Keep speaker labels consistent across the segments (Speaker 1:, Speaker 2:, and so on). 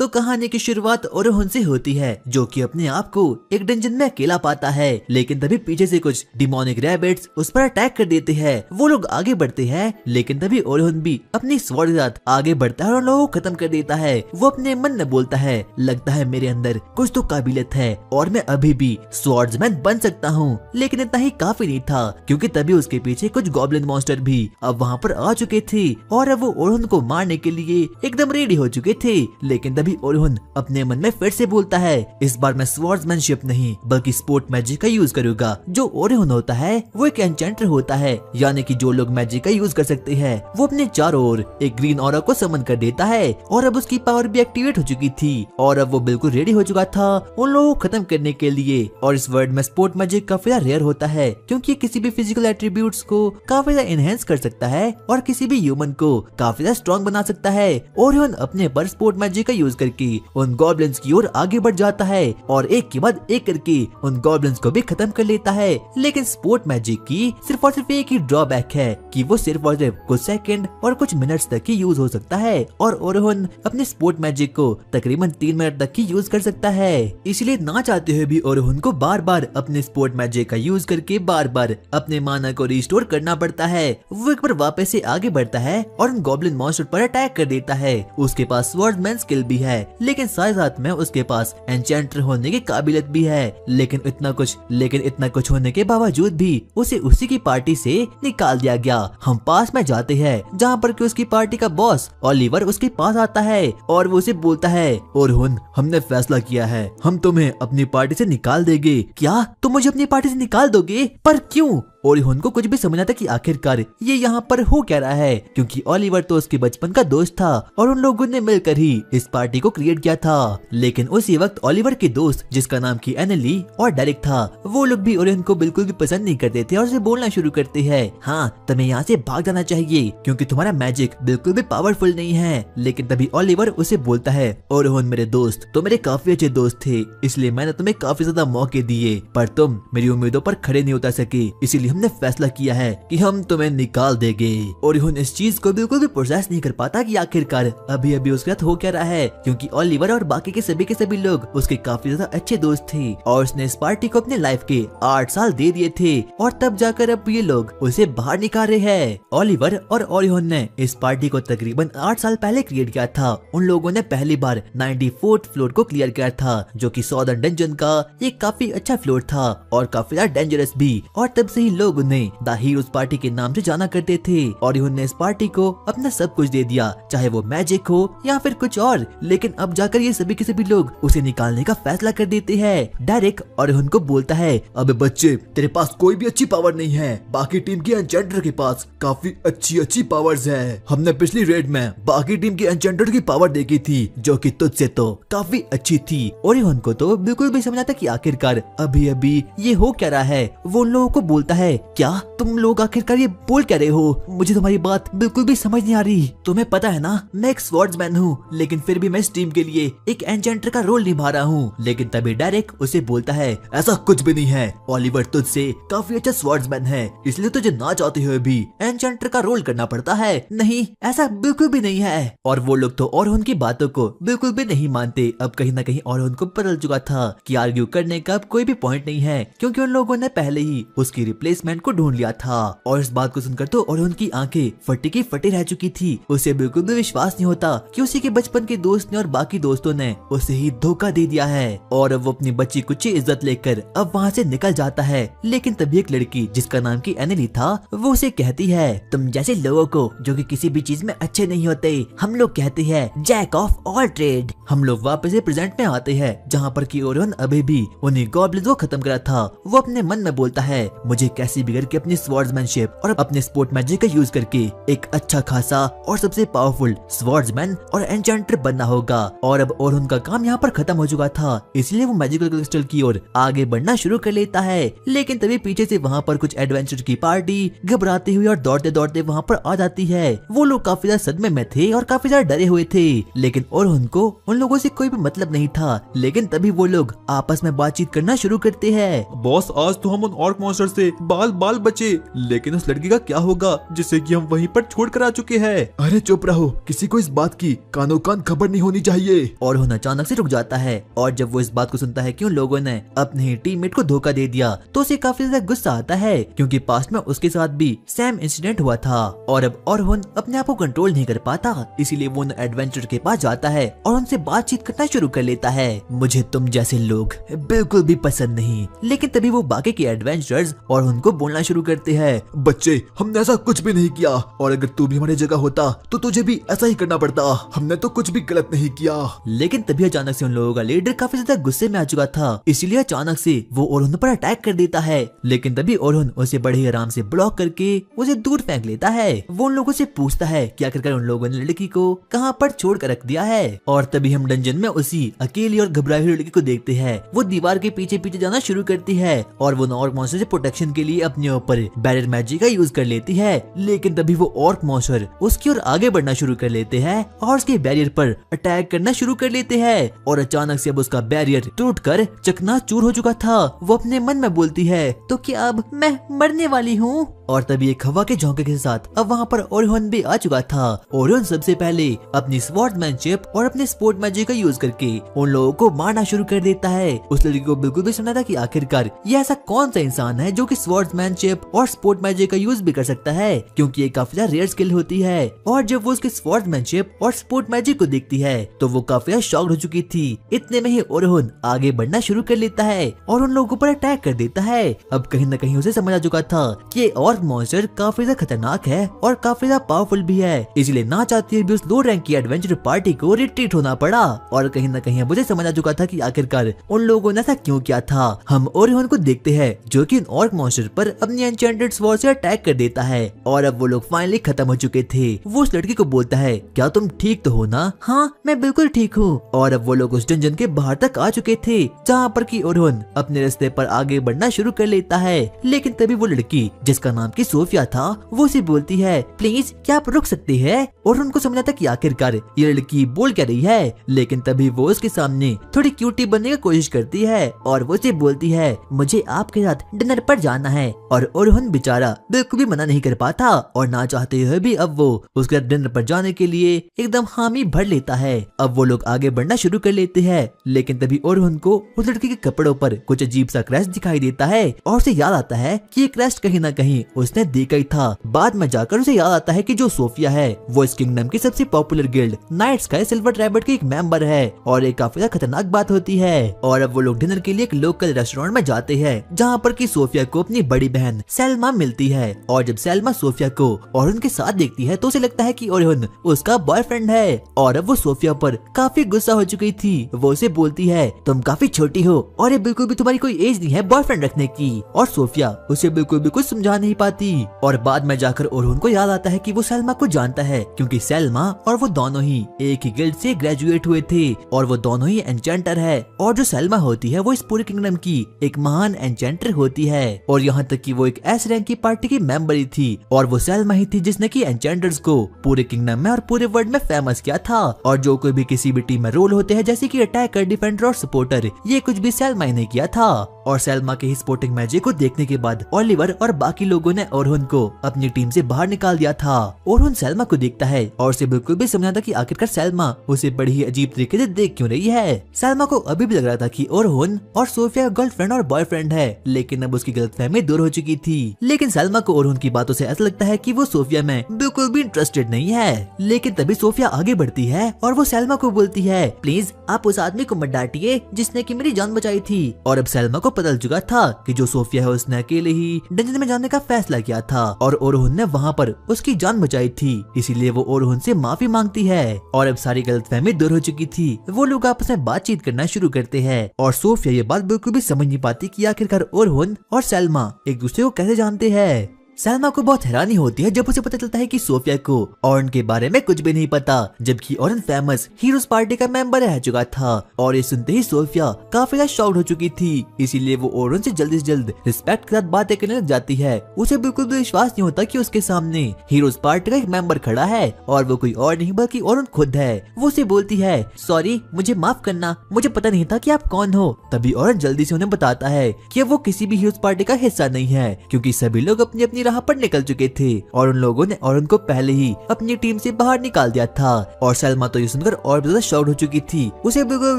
Speaker 1: तो कहानी की शुरुआत ओरोहन से होती है, जो कि अपने आप को एक डंजन में अकेला पाता है। लेकिन तभी पीछे से कुछ डिमोनिक रैबिट्स उस पर अटैक कर देते हैं। वो लोग आगे बढ़ते हैं, लेकिन तभी ओरोहन भी अपनी स्वॉर्ड के साथ आगे बढ़ता है और लोगों को खत्म कर देता है। वो अपने मन में बोलता है, लगता है मेरे अंदर कुछ तो काबिलियत है और मैं अभी भी स्वॉर्ड्समैन बन सकता हूँ। लेकिन इतना ही काफी नहीं था, क्योंकि तभी उसके पीछे कुछ गॉब्लिन मॉन्स्टर भी अब वहाँ पर आ चुके थे और अब वो ओरोहन को मारने के लिए एकदम रेडी हो चुके थे। लेकिन तभी ओरोहन अपने मन में फिर से बोलता है, इस बार मैं स्वॉर्ड्समैनशिप नहीं बल्कि स्पोर्ट मैजिक का यूज करूंगा। जो ओरोहन होता है वो एक एन्चेंटर होता है, यानी कि जो लोग मैजिक का यूज कर सकते हैं। वो अपने चारों ओर एक ग्रीन ऑरा को समन कर देता है और अब उसकी पावर भी एक्टिवेट हो चुकी थी और अब वो बिल्कुल रेडी हो चुका था उन लोगों को खत्म करने के लिए। और इस वर्ल्ड में स्पोर्ट मैजिक काफी रेयर होता है, क्योंकि किसी भी फिजिकल एट्रीब्यूट्स को काफी ज्यादा एनहेंस कर सकता है और किसी भी ह्यूमन को काफी ज्यादा स्ट्रॉन्ग बना सकता है। ओरोहन अपने पर स्पोर्ट मैजिक का यूज करके उन गॉब्लिन्स की ओर आगे बढ़ जाता है और एक के बाद एक करके उन गॉब्लिन्स को भी खत्म कर लेता है। लेकिन स्पोर्ट मैजिक की सिर्फ और सिर्फ एक ही ड्रॉबैक है कि वो सिर्फ और सिर्फ कुछ सेकंड और कुछ मिनट्स तक ही यूज हो सकता है और ओरोहन अपने स्पोर्ट मैजिक को तकरीबन 3 मिनट तक ही यूज कर सकता है। इसलिए ना चाहते हुए भी ओरोहन को बार बार अपने स्पोर्ट मैजिक का यूज करके बार बार अपने माना को रिस्टोर करना पड़ता है। वो एक बार वापस से आगे बढ़ता है और उन गॉब्लिन मॉन्स्टर पर अटैक कर देता है। उसके पास स्वॉर्ड्समैन स्किल भी है, लेकिन साथ साथ में उसके पास एन्चेंटर होने की काबिलियत भी है। लेकिन इतना कुछ होने के बावजूद भी उसे उसी की पार्टी से निकाल दिया गया। हम पास में जाते हैं जहाँ पर कि उसकी पार्टी का बॉस ओलिवर उसके पास आता है और वो उसे बोलता है, ओरोहन हमने फैसला किया है, हम तुम्हें अपनी पार्टी से निकाल देंगे। क्या तुम मुझे अपनी पार्टी से निकाल दोगे? पर क्यों? ओरोहन को कुछ भी समझ नहीं आता कि आखिरकार ये यहाँ पर हो क्या रहा है, क्योंकि ओलिवर तो उसके बचपन का दोस्त था और उन लोगों ने मिलकर ही इस पार्टी को क्रिएट किया था। लेकिन उसी वक्त ओलिवर के दोस्त जिसका नाम की एनेली और डेरिक था, वो लोग भी ओरोहन को बिल्कुल भी पसंद नहीं करते थे और उसे बोलना शुरू करते हैं, हाँ तुम्हें यहाँ से भाग जाना चाहिए क्योंकि तुम्हारा मैजिक बिल्कुल भी पावरफुल नहीं है। लेकिन तभी ओलिवर उसे बोलता है, ओरोहन मेरे दोस्त तो मेरे काफी अच्छे दोस्त थे, इसलिए मैंने तुम्हें काफी ज्यादा मौके दिए पर तुम मेरी उम्मीदों पर खड़े नहीं उतर सके, इसीलिए हमने फैसला किया है कि हम तुम्हें निकाल देंगे। ओरोहन इस चीज को बिल्कुल भी प्रोसेस नहीं कर पाता कि आखिरकार अभी अभी उसके साथ हो क्या रहा है, क्योंकि ओलिवर और बाकी के सभी लोग उसके काफी ज्यादा अच्छे दोस्त थे और उसने इस पार्टी को अपने लाइफ के 8 साल दे दिए थे और तब जाकर अब ये लोग उसे बाहर निकाल रहे हैं। ओलिवर और ओरोहन ने इस पार्टी को तकरीबन 8 साल पहले क्रिएट किया था। उन लोगों ने पहली बार 94th फ्लोर को क्लियर किया था, जो कि सॉदर्न डंजन का एक काफी अच्छा फ्लोर था और काफी ज्यादा डेंजरस भी, और तब से ही लोग उन्हें द हीरोज पार्टी के नाम से जाना करते थे। और उन्होंने इस पार्टी को अपना सब कुछ दे दिया, चाहे वो मैजिक हो या फिर कुछ और। लेकिन अब जाकर ये सभी के सभी लोग उसे निकालने का फैसला कर देते हैं। डायरेक्ट और उनको बोलता है, अबे बच्चे तेरे पास कोई भी अच्छी पावर नहीं है, बाकी टीम के एन्चेंटर के पास काफी अच्छी पावर्स है। हमने पिछली रेड में बाकी टीम के एन्चेंटर की पावर देखी थी जो कि तुझसे तो काफी अच्छी थी। और उनको तो बिल्कुल भी समझ आता कि आखिरकार अभी अभी ये हो क्या रहा है। वो लोगों को बोलता है, क्या तुम लोग आखिरकार ये बोल क्या रहे हो? मुझे तुम्हारी बात बिल्कुल भी समझ नहीं आ रही। तुम्हें पता है ना मैं एक स्वॉर्ड्समैन हूँ, लेकिन फिर भी मैं इस टीम के लिए एक एन्चेंटर का रोल निभा रहा हूँ। लेकिन तभी डायरेक्ट उसे बोलता है, ऐसा कुछ भी नहीं है, ओलिवर तुझसे काफी अच्छा स्वॉर्ड्समैन है, इसलिए तुझे ना चाहते हुए भी एन्चेंटर का रोल करना पड़ता है। नहीं, ऐसा बिल्कुल भी नहीं है। और वो लोग तो और उनकी बातों को बिल्कुल भी नहीं मानते। अब कहीं ना कहीं और उनको पता चल चुका था कि आर्ग्यू करने का अब कोई भी पॉइंट नहीं है, क्योंकि उन लोगों ने पहले ही उसकी रिप्लेसमेंट को ढूंढ लिया था। और इस बात को सुनकर तो और उनकी आंखें फटी की फटी रह चुकी थी। उसे बिल्कुल भी विश्वास नहीं होता कि उसी के बचपन के दोस्त ने और बाकी दोस्तों ने उसे ही धोखा दे दिया है। और अब वो अपनी बच्ची कुची इज्जत लेकर अब वहाँ से निकल जाता है। लेकिन तभी एक लड़की जिसका नाम की एनेली था, वो उसे कहती है, तुम जैसे लोगों को जो कि किसी भी चीज में अच्छे नहीं होते, हम लोग कहते हैं जैक ऑफ ऑल ट्रेड। हम लोग वापस से प्रेजेंट में आते हैं जहाँ पर कि ओरोहन अभी भी उन्हीं गॉब्लिन्स को खत्म करा था। वो अपने मन में बोलता है, मुझे कैसी बिगड़ के अपनी स्वॉर्ड्समैनशिप और अपने स्पोर्ट मैजिक का यूज करके एक अच्छा खासा और सबसे पावरफुल स्वॉर्ड्समैन और एन्चेंटर बनना होगा। और अब ओरोहन का काम यहाँ पर खत्म हो चुका था, इसलिए वो मैजिकल क्रिस्टल की ओर आगे बढ़ना शुरू कर लेता है। लेकिन तभी पीछे से वहाँ पर कुछ एडवेंचर की पार्टी घबराती हुई और दौड़ते दौड़ते वहाँ पर आ जाती है। वो लोग काफी ज्यादा सदमे में थे और काफी ज्यादा डरे हुए थे, लेकिन ओरोहन को उन लोगों से कोई भी मतलब नहीं था। लेकिन तभी वो लोग आपस में बातचीत करना शुरू करते हैं।
Speaker 2: बॉस आज तो हम उन ऑर्क मॉन्स्टर से लाल बाल बचे, लेकिन उस लड़की का क्या होगा जिसे कि हम वहीं पर छोड़ कर आ चुके हैं। अरे चुप रहो, किसी को इस बात की कानो कान खबर नहीं होनी चाहिए।
Speaker 1: ओरहुन अचानक से रुक जाता है और जब वो इस बात को सुनता है कि उन लोगों ने अपने ही टीममेट को धोखा दे दिया तो उसे काफी ज्यादा गुस्सा आता है, क्योंकि पास्ट में उसके साथ भी सेम इंसिडेंट हुआ था और अब ओरहुन अपने आप को कंट्रोल नहीं कर पाता। इसीलिए वो उन एडवेंचर के पास जाता है और उनसे बातचीत करना शुरू कर लेता है। मुझे तुम जैसे लोग बिल्कुल भी पसंद नहीं। लेकिन तभी वो बाकी के एडवेंचरर्स और उनको बोलना शुरू करते हैं,
Speaker 2: बच्चे हमने ऐसा कुछ भी नहीं किया और अगर तू भी हमारी जगह होता तो तुझे भी ऐसा ही करना पड़ता। हमने तो कुछ भी गलत नहीं किया।
Speaker 1: लेकिन तभी अचानक से उन लोगों का लीडर काफी ज्यादा गुस्से में आ चुका था, इसीलिए अचानक से वो ओरहुन पर अटैक कर देता है। लेकिन तभी ओरहुन उसे बड़े ही आराम से ब्लॉक करके उसे दूर फेंक लेता है। वो उन लोगों से पूछता है कि आखिरकार उन लोगों ने लड़की को कहाँ पर छोड़ कर रख दिया है। और तभी हम डंजन में उसी अकेली और घबराई हुई लड़की को देखते हैं। वो दीवार के पीछे पीछे जाना शुरू करती है और वो ऑर्क मॉन्स्टर से प्रोटेक्शन के लिए अपने ऊपर बैरियर मैजिक का यूज कर लेती है। लेकिन तभी वो ऑर्क मॉन्स्टर उसकी ओर आगे बढ़ना शुरू कर लेते हैं और उसके बैरियर पर अटैक करना शुरू कर लेते हैं। और अचानक से अब उसका बैरियर टूटकर चकनाचूर हो चुका था। वो अपने मन में बोलती है, तो क्या अब मैं मरने वाली हूँ? और तभी एक हवा के झोंके के साथ अब वहाँ पर ओरहुन भी आ चुका था। ओरहुन सबसे पहले अपनी स्वॉर्ड्समैनशिप और अपने स्पोर्ट मैजिक का यूज करके उन लोगों को मारना शुरू कर देता है। उस लड़की को बिल्कुल भी समझा था कि आखिरकार ये ऐसा कौन सा इंसान है जो कि स्वॉर्ड्समैनशिप और स्पोर्ट मैजिक का यूज भी कर सकता है, क्योंकि ये काफी ज्यादा रेयर स्किल होती है। और जब वो उसके स्वॉर्ड्समैनशिप और स्पोर्ट मैजिक को देखती है तो वो काफी शॉक्ड हो चुकी थी। इतने में ही ओरहुन आगे बढ़ना शुरू कर लेता है और उन लोगों पर अटैक कर देता है। अब कहीं न कहीं उसे समझ आ चुका था कि ऑर्क मॉन्स्टर काफी ज्यादा खतरनाक है और काफी ज्यादा पावरफुल भी है, इसलिए ना चाहते हुए भी उस लो रैंक की एडवेंचर पार्टी को रिट्रीट होना पड़ा। और कहीं न कहीं मुझे समझ आ चुका था कि आखिरकार उन लोगों ने ऐसा क्यों किया था। हम ओरहुन को देखते हैं जो कि ऑर्क मॉन्स्टर पर अपनी एन्चेंटेड स्वॉर्ड से अटैक कर देता है और अब वो लोग फाइनली खत्म हो चुके थे। वो उस लड़की को बोलता है, क्या तुम ठीक तो हो ना? हाँ मैं बिल्कुल ठीक हूँ। और अब वो लोग उस डंजन के बाहर तक आ चुके थे जहाँ पर कि ओरहुन अपने रास्ते पर आगे बढ़ना शुरू कर लेता है। लेकिन तभी वो लड़की जिसका नाम की सोफिया था वो उसे बोलती है, प्लीज क्या आप रुक सकते हैं? और उनको समझा था कि आखिरकार ये लड़की बोल क्या रही है। लेकिन तभी वो उसके सामने थोड़ी क्यूटी बनने की कोशिश करती है और वो उसे बोलती है, मुझे आपके साथ डिनर पर जाना है। और ओरहुन बेचारा बिल्कुल भी मना नहीं कर पाता और ना चाहते हुए भी अब वो उसके साथ डिनर पर जाने के लिए एकदम हामी भर लेता है। अब वो लोग आगे बढ़ना शुरू कर लेते हैं। लेकिन तभी ओरहुन को उस लड़की के कपड़ों पर कुछ अजीब सा क्रैस्ट दिखाई देता है और उसे याद आता है कि ये क्रैस्ट कहीं ना कहीं उसने देखा ही था। बाद में जाकर उसे याद आता है कि जो सोफिया है वो इस किंगडम की सबसे पॉपुलर गिल्ड नाइट्स का सिल्वर रैबिट की एक मेंबर है और एक काफी खतरनाक बात होती है। और अब वो लोग डिनर के लिए एक लोकल रेस्टोरेंट में जाते हैं जहाँ पर कि सोफिया को अपनी बड़ी बहन सेल्मा मिलती है। और जब सेल्मा सोफिया को और उनके साथ देखती है तो उसे लगता है कि ओरहुन उसका बॉयफ्रेंड है। और अब वो सोफिया पर काफी गुस्सा हो चुकी थी। वो उसे बोलती है, तुम काफी छोटी हो और ये बिल्कुल भी तुम्हारी कोई एज नहीं है बॉयफ्रेंड रखने की। और सोफिया उसे बिल्कुल भी कुछ समझा नहीं पाती। और बाद में जाकर ओरहुन को याद आता है कि वो सेल्मा को जानता है, क्योंकि सेल्मा और वो दोनों ही एक ही गिल्ड से ग्रेजुएट हुए थे और वो दोनों ही एन्चेंटर है। और जो सेल्मा होती है वो इस पूरे किंगडम की एक महान एन्चेंटर होती है और यहाँ तक कि वो एक एस रैंक की पार्टी की मेंबर ही थी। और वो सेल्मा ही थी जिसने की एन्चेंटर्स को पूरे किंगडम में और पूरे वर्ल्ड में फेमस किया था। और जो कोई भी किसी भी टीम में रोल होते हैं जैसे कि अटैकर, डिफेंडर और सपोर्टर, ये कुछ भी सेल्मा ने किया था। और सेल्मा के ही स्पोर्टिंग मैजिक को देखने के बाद ओलिवर और बाकी लोगों ने ओरहुन को अपनी टीम से बाहर निकाल दिया था। ओरहुन सेल्मा को देखता है और उसे बिल्कुल भी समझा था कि आखिरकार सेल्मा उसे बड़ी ही अजीब तरीके से देख क्यों रही है। सेल्मा को अभी भी लग रहा था कि ओरहुन और सोफिया गर्लफ्रेंड और बॉयफ्रेंड है, लेकिन अब उसकी गलतफहमी दूर हो चुकी थी। लेकिन सेल्मा को ओरहुन की बातों से ऐसा लगता है कि वो सोफिया में बिल्कुल भी इंटरेस्टेड नहीं है। लेकिन तभी सोफिया आगे बढ़ती है और वो सेल्मा को बोलती है, प्लीज आप उस आदमी को मत डांटिए जिसने की मेरी जान बचाई थी। और अब सेल्मा को पता चुका था कि जो सोफिया है उसने अकेले ही डंजन में जाने का फैसला किया था और ओरहुन ने वहाँ पर उसकी जान बचाई थी, इसीलिए वो ओरहुन से माफी मांगती है। और अब सारी गलतफहमी दूर हो चुकी थी। वो लोग आपस में बातचीत करना शुरू करते हैं और सोफिया ये बात बिल्कुल भी समझ नहीं पाती कि आखिरकार ओरहुन और सेल्मा एक दूसरे को कैसे जानते हैं। सलमा को बहुत हैरानी होती है जब उसे पता चलता है कि सोफिया को ओरन के बारे में कुछ भी नहीं पता, जबकि ओरन फेमस हीरोज पार्टी का मेंबर रह चुका था। और ये सुनते ही सोफिया काफी ज्यादा शॉक्ड हो चुकी थी, इसीलिए वो ओरन से जल्द रिस्पेक्ट के साथ बातें करने लग जाती है। उसे बिल्कुल भी विश्वास नहीं होता कि उसके सामने हीरोज पार्टी का एक मेंबर खड़ा है और वो कोई और नहीं बल्कि ओरन खुद है। वो उसे बोलती है, सॉरी मुझे माफ करना, मुझे पता नहीं था कि आप कौन हो। तभी ओरन जल्दी से उन्हें बताता है कि वो किसी भी हीरोज पार्टी का हिस्सा नहीं है, क्योंकि सभी लोग अपनी अपनी राह पर निकल चुके थे और उन लोगों ने ओरन को पहले ही अपनी टीम से बाहर निकाल दिया था। और सलमा तो ये सुनकर और भी ज्यादा शॉक्ड हो चुकी थी। उसे बिल्कुल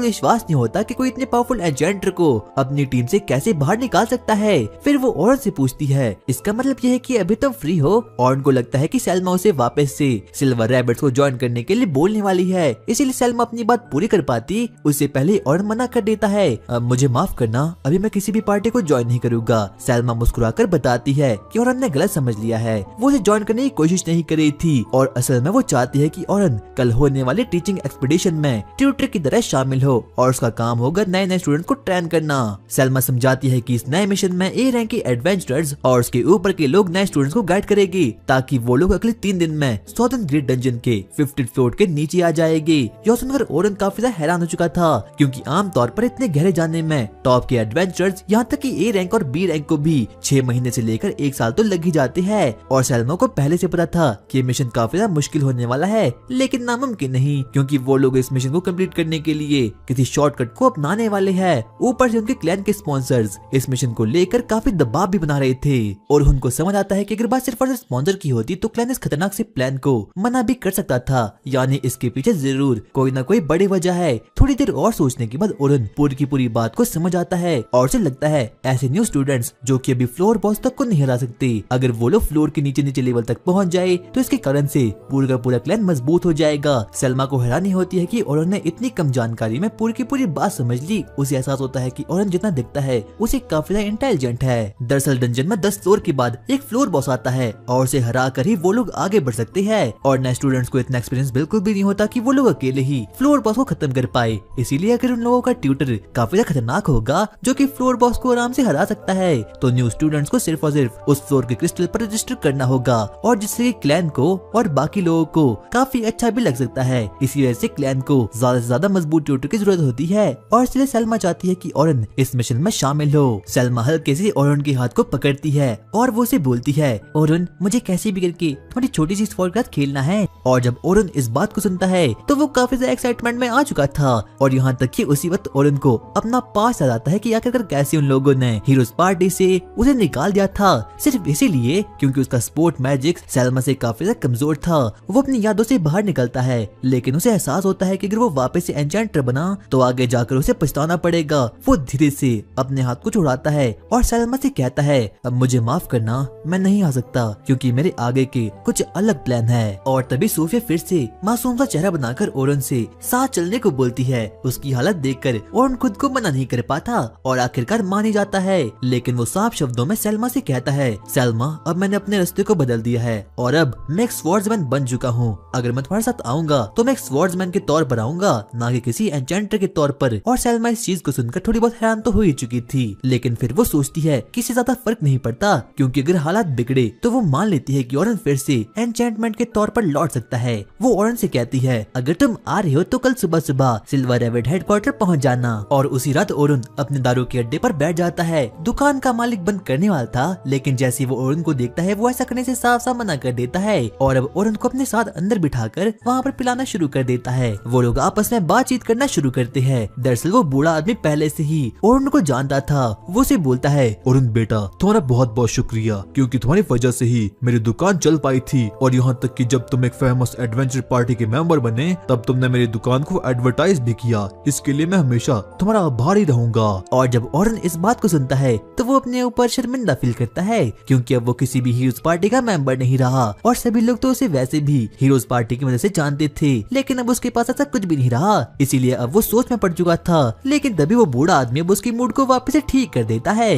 Speaker 1: विश्वास नहीं होता कि कोई इतने पावरफुल एजेंट को अपनी टीम से कैसे बाहर निकाल सकता है। फिर वो ओरन से पूछती है, इसका मतलब ये है कि अभी तुम फ्री हो? ओरन को लगता है कि सलमा उसे वापस से सिल्वर रैबिट्स को ज्वाइन करने के लिए बोलने वाली है, इसीलिए सलमा अपनी बात पूरी कर पाती उससे पहले ओरन मना कर देता है, मुझे माफ करना, अभी मैं किसी भी पार्टी को ज्वाइन नहीं करूंगा। सलमा मुस्कुराकर बताती है कि ओरन ने गलत समझ लिया है, वो उसे ज्वाइन करने की कोशिश नहीं कर रही थी और असल में वो चाहती है कि ओरन कल होने वाले टीचिंग एक्सपीडिशन में ट्यूटर की तरह शामिल हो और उसका काम होगा नए स्टूडेंट को ट्रेन करना। सलमा समझाती है कि इस नए मिशन में ए रैंक के एडवेंचरर्स और उसके ऊपर के लोग नए स्टूडेंट्स को गाइड करेगी, ताकि वो लोग अगले 3 दिन में सॉदर्न ग्रेट डंजन के 50th फ्लोर के नीचे आ जाएगी। यह सुनकर ओरन काफी ज्यादा हैरान हो चुका था, क्योंकि आमतौर पर इतने गहरे जाने में टॉप के एडवेंचरर्स यहाँ तक कि ए रैंक और बी रैंक को भी 6 महीने से लेकर 1 साल तो लग ही जाते हैं। और सलमा को पहले से पता था कि मिशन काफी ज्यादा मुश्किल होने वाला है, लेकिन नामुमकिन नहीं, क्योंकि वो लोग इस मिशन को कंप्लीट करने के लिए किसी शॉर्टकट को अपनाने वाले हैं। ऊपर से उनके क्लैन के स्पॉन्सर्स इस मिशन को लेकर काफी दबाव भी बना रहे थे और उनको समझ आता है कि अगर बात सिर्फ और सिर्फ स्पॉन्सर की होती तो क्लैन इस खतरनाक से प्लान को मना भी कर सकता था, यानी इसके पीछे जरूर कोई ना कोई बड़ी वजह है। थोड़ी देर और सोचने के बाद ओरन पूरी की पूरी बात को समझ आता है और उसे लगता है ऐसे न्यू स्टूडेंट्स जो कि अभी फ्लोर बॉस तक को नहीं हरा सकते, अगर वो लोग फ्लोर के नीचे लेवल तक पहुंच जाए तो इसके कारण से पूरा का पूरा क्लैन मजबूत हो जाएगा। सलमा को हैरानी होती है कि ओरन ने इतनी कम जानकारी में पूरी की पूरी बात समझ ली। उसे एहसास होता है कि ओरन जितना दिखता है उसे काफी ज्यादा इंटेलिजेंट है। दरअसल डंजन में 10 फ्लोर के बाद एक फ्लोर बॉस आता है और उसे हरा कर ही वो लोग आगे बढ़ सकते हैं और नए स्टूडेंट्स को इतना एक्सपीरियंस बिल्कुल भी नहीं होता कि वो लोग अकेले ही फ्लोर बॉस को खत्म कर पाए। इसीलिए अगर उन लोगों का ट्यूटर काफी ज्यादा खतरनाक होगा जो कि फ्लोर बॉस को आराम से हरा सकता है, तो न्यू स्टूडेंट्स को सिर्फ और सिर्फ उस फ्लोर के क्रिस्टल पर रजिस्टर करना होगा और जिससे क्लैन को और बाकी लोगों को काफी अच्छा भी लग सकता है। इसी वजह से क्लैन को ज्यादा से ज्यादा मजबूत ट्यूटर की जरूरत होती है और इसलिए सलमा चाहती है कि ओरन इस मिशन में शामिल हो। सलमा हल्के से ओरन के हाथ को पकड़ती है और वो उसे बोलती है, ओरन मुझे कैसे भी करके तुम्हारी छोटी सी स्पोर्ट के साथ खेलना है। और जब ओरन इस बात को सुनता है तो वो काफी ज्यादा एक्साइटमेंट में आ चुका था और यहाँ तक कि उसी वक्त ओरन को अपना पास याद आता है कि आखिरकार कैसे उन लोगों ने हीरोज पार्टी से उसे निकाल दिया था, सिर्फ इसीलिए क्योंकि उसका स्पोर्ट मैजिक सलमा से काफी ज्यादा कमजोर था। वो अपनी यादों से बाहर निकलता है, लेकिन उसे एहसास होता है कि अगर वो वापस से एन्चेंटर बना तो आगे जाकर उसे पछताना पड़ेगा। वो धीरे से अपने हाथ को छुड़ाता है और सलमा से कहता है, अब मुझे माफ करना, मैं नहीं आ सकता क्योंकि मेरे आगे के कुछ अलग प्लान है। और तभी सोफिया फिर से मासूम सा चेहरा बनाकर ओरन से साथ चलने को बोलती है। उसकी हालत देखकर ओरन खुद को मना नहीं कर पाता और आखिरकार मान ही जाता है, लेकिन वो साफ शब्दों में सलमा से कहता है, सलमा अब मैंने अपने रास्ते को बदल दिया है और अब मैं एक स्वॉर्ड्समैन बन चुका हूँ। अगर मैं तुम्हारे साथ आऊंगा तो मैं एक स्वॉर्ड्समैन के तौर पर आऊंगा, ना कि किसी एन्चेंटर के तौर पर। और सलमा इस चीज को सुनकर थोड़ी बहुत हैरान तो हो ही चुकी थी, लेकिन फिर वो सोचती है कि इससे ज्यादा फर्क नहीं पड़ता, क्योंकि अगर हालात बिगड़े तो वो मान लेती है कि ओरन फिर से एन्चेंटमेंट के तौर पर लौट सकता है। वो ओरन से कहती है, अगर तुम आ रहे हो तो कल सुबह सुबह सिल्वर रैबिट हेडक्वार्टर पहुंच जाना। और उसी रात ओरन अपने दारू के अड्डे पर बैठ जाता है। दुकान का मालिक बंद करने वाला था, लेकिन जैसे वो ओरन को देखता है वो ऐसा करने से साफ साफ मना कर देता है और अब ओरन को अपने साथ अंदर बिठाकर वहाँ पर पिलाना शुरू कर देता है। वो लोग आपस में बातचीत करना शुरू करते हैं। दरअसल वो बूढ़ा आदमी पहले से ही ओरन को जानता था। वो उसे बोलता है,
Speaker 2: ओरन बेटा तुम्हारा बहुत बहुत शुक्रिया, क्योंकि तुम्हारी वजह से ही मेरी दुकान चल पाई थी और यहाँ तक कि जब तुम एक फेमस एडवेंचर पार्टी के मेंबर बने तब तुमने मेरी दुकान को एडवर्टाइज भी किया। इसके लिए मैं हमेशा तुम्हारा आभारी रहूंगा।
Speaker 1: और जब ओरन इस बात को सुनता है तो वो अपने ऊपर शर्मिंदा फील करता है, क्योंकि अब वो किसी भी हीरोज पार्टी का मेंबर नहीं रहा और सभी लोग तो उसे वैसे भी हीरोज पार्टी की वजह से जानते थे, लेकिन अब उसके पास ऐसा कुछ भी नहीं रहा। इसीलिए अब वो सोच में पड़ चुका था, लेकिन तभी वो बूढ़ा आदमी अब उसकी मूड को वापस से ठीक कर देता है।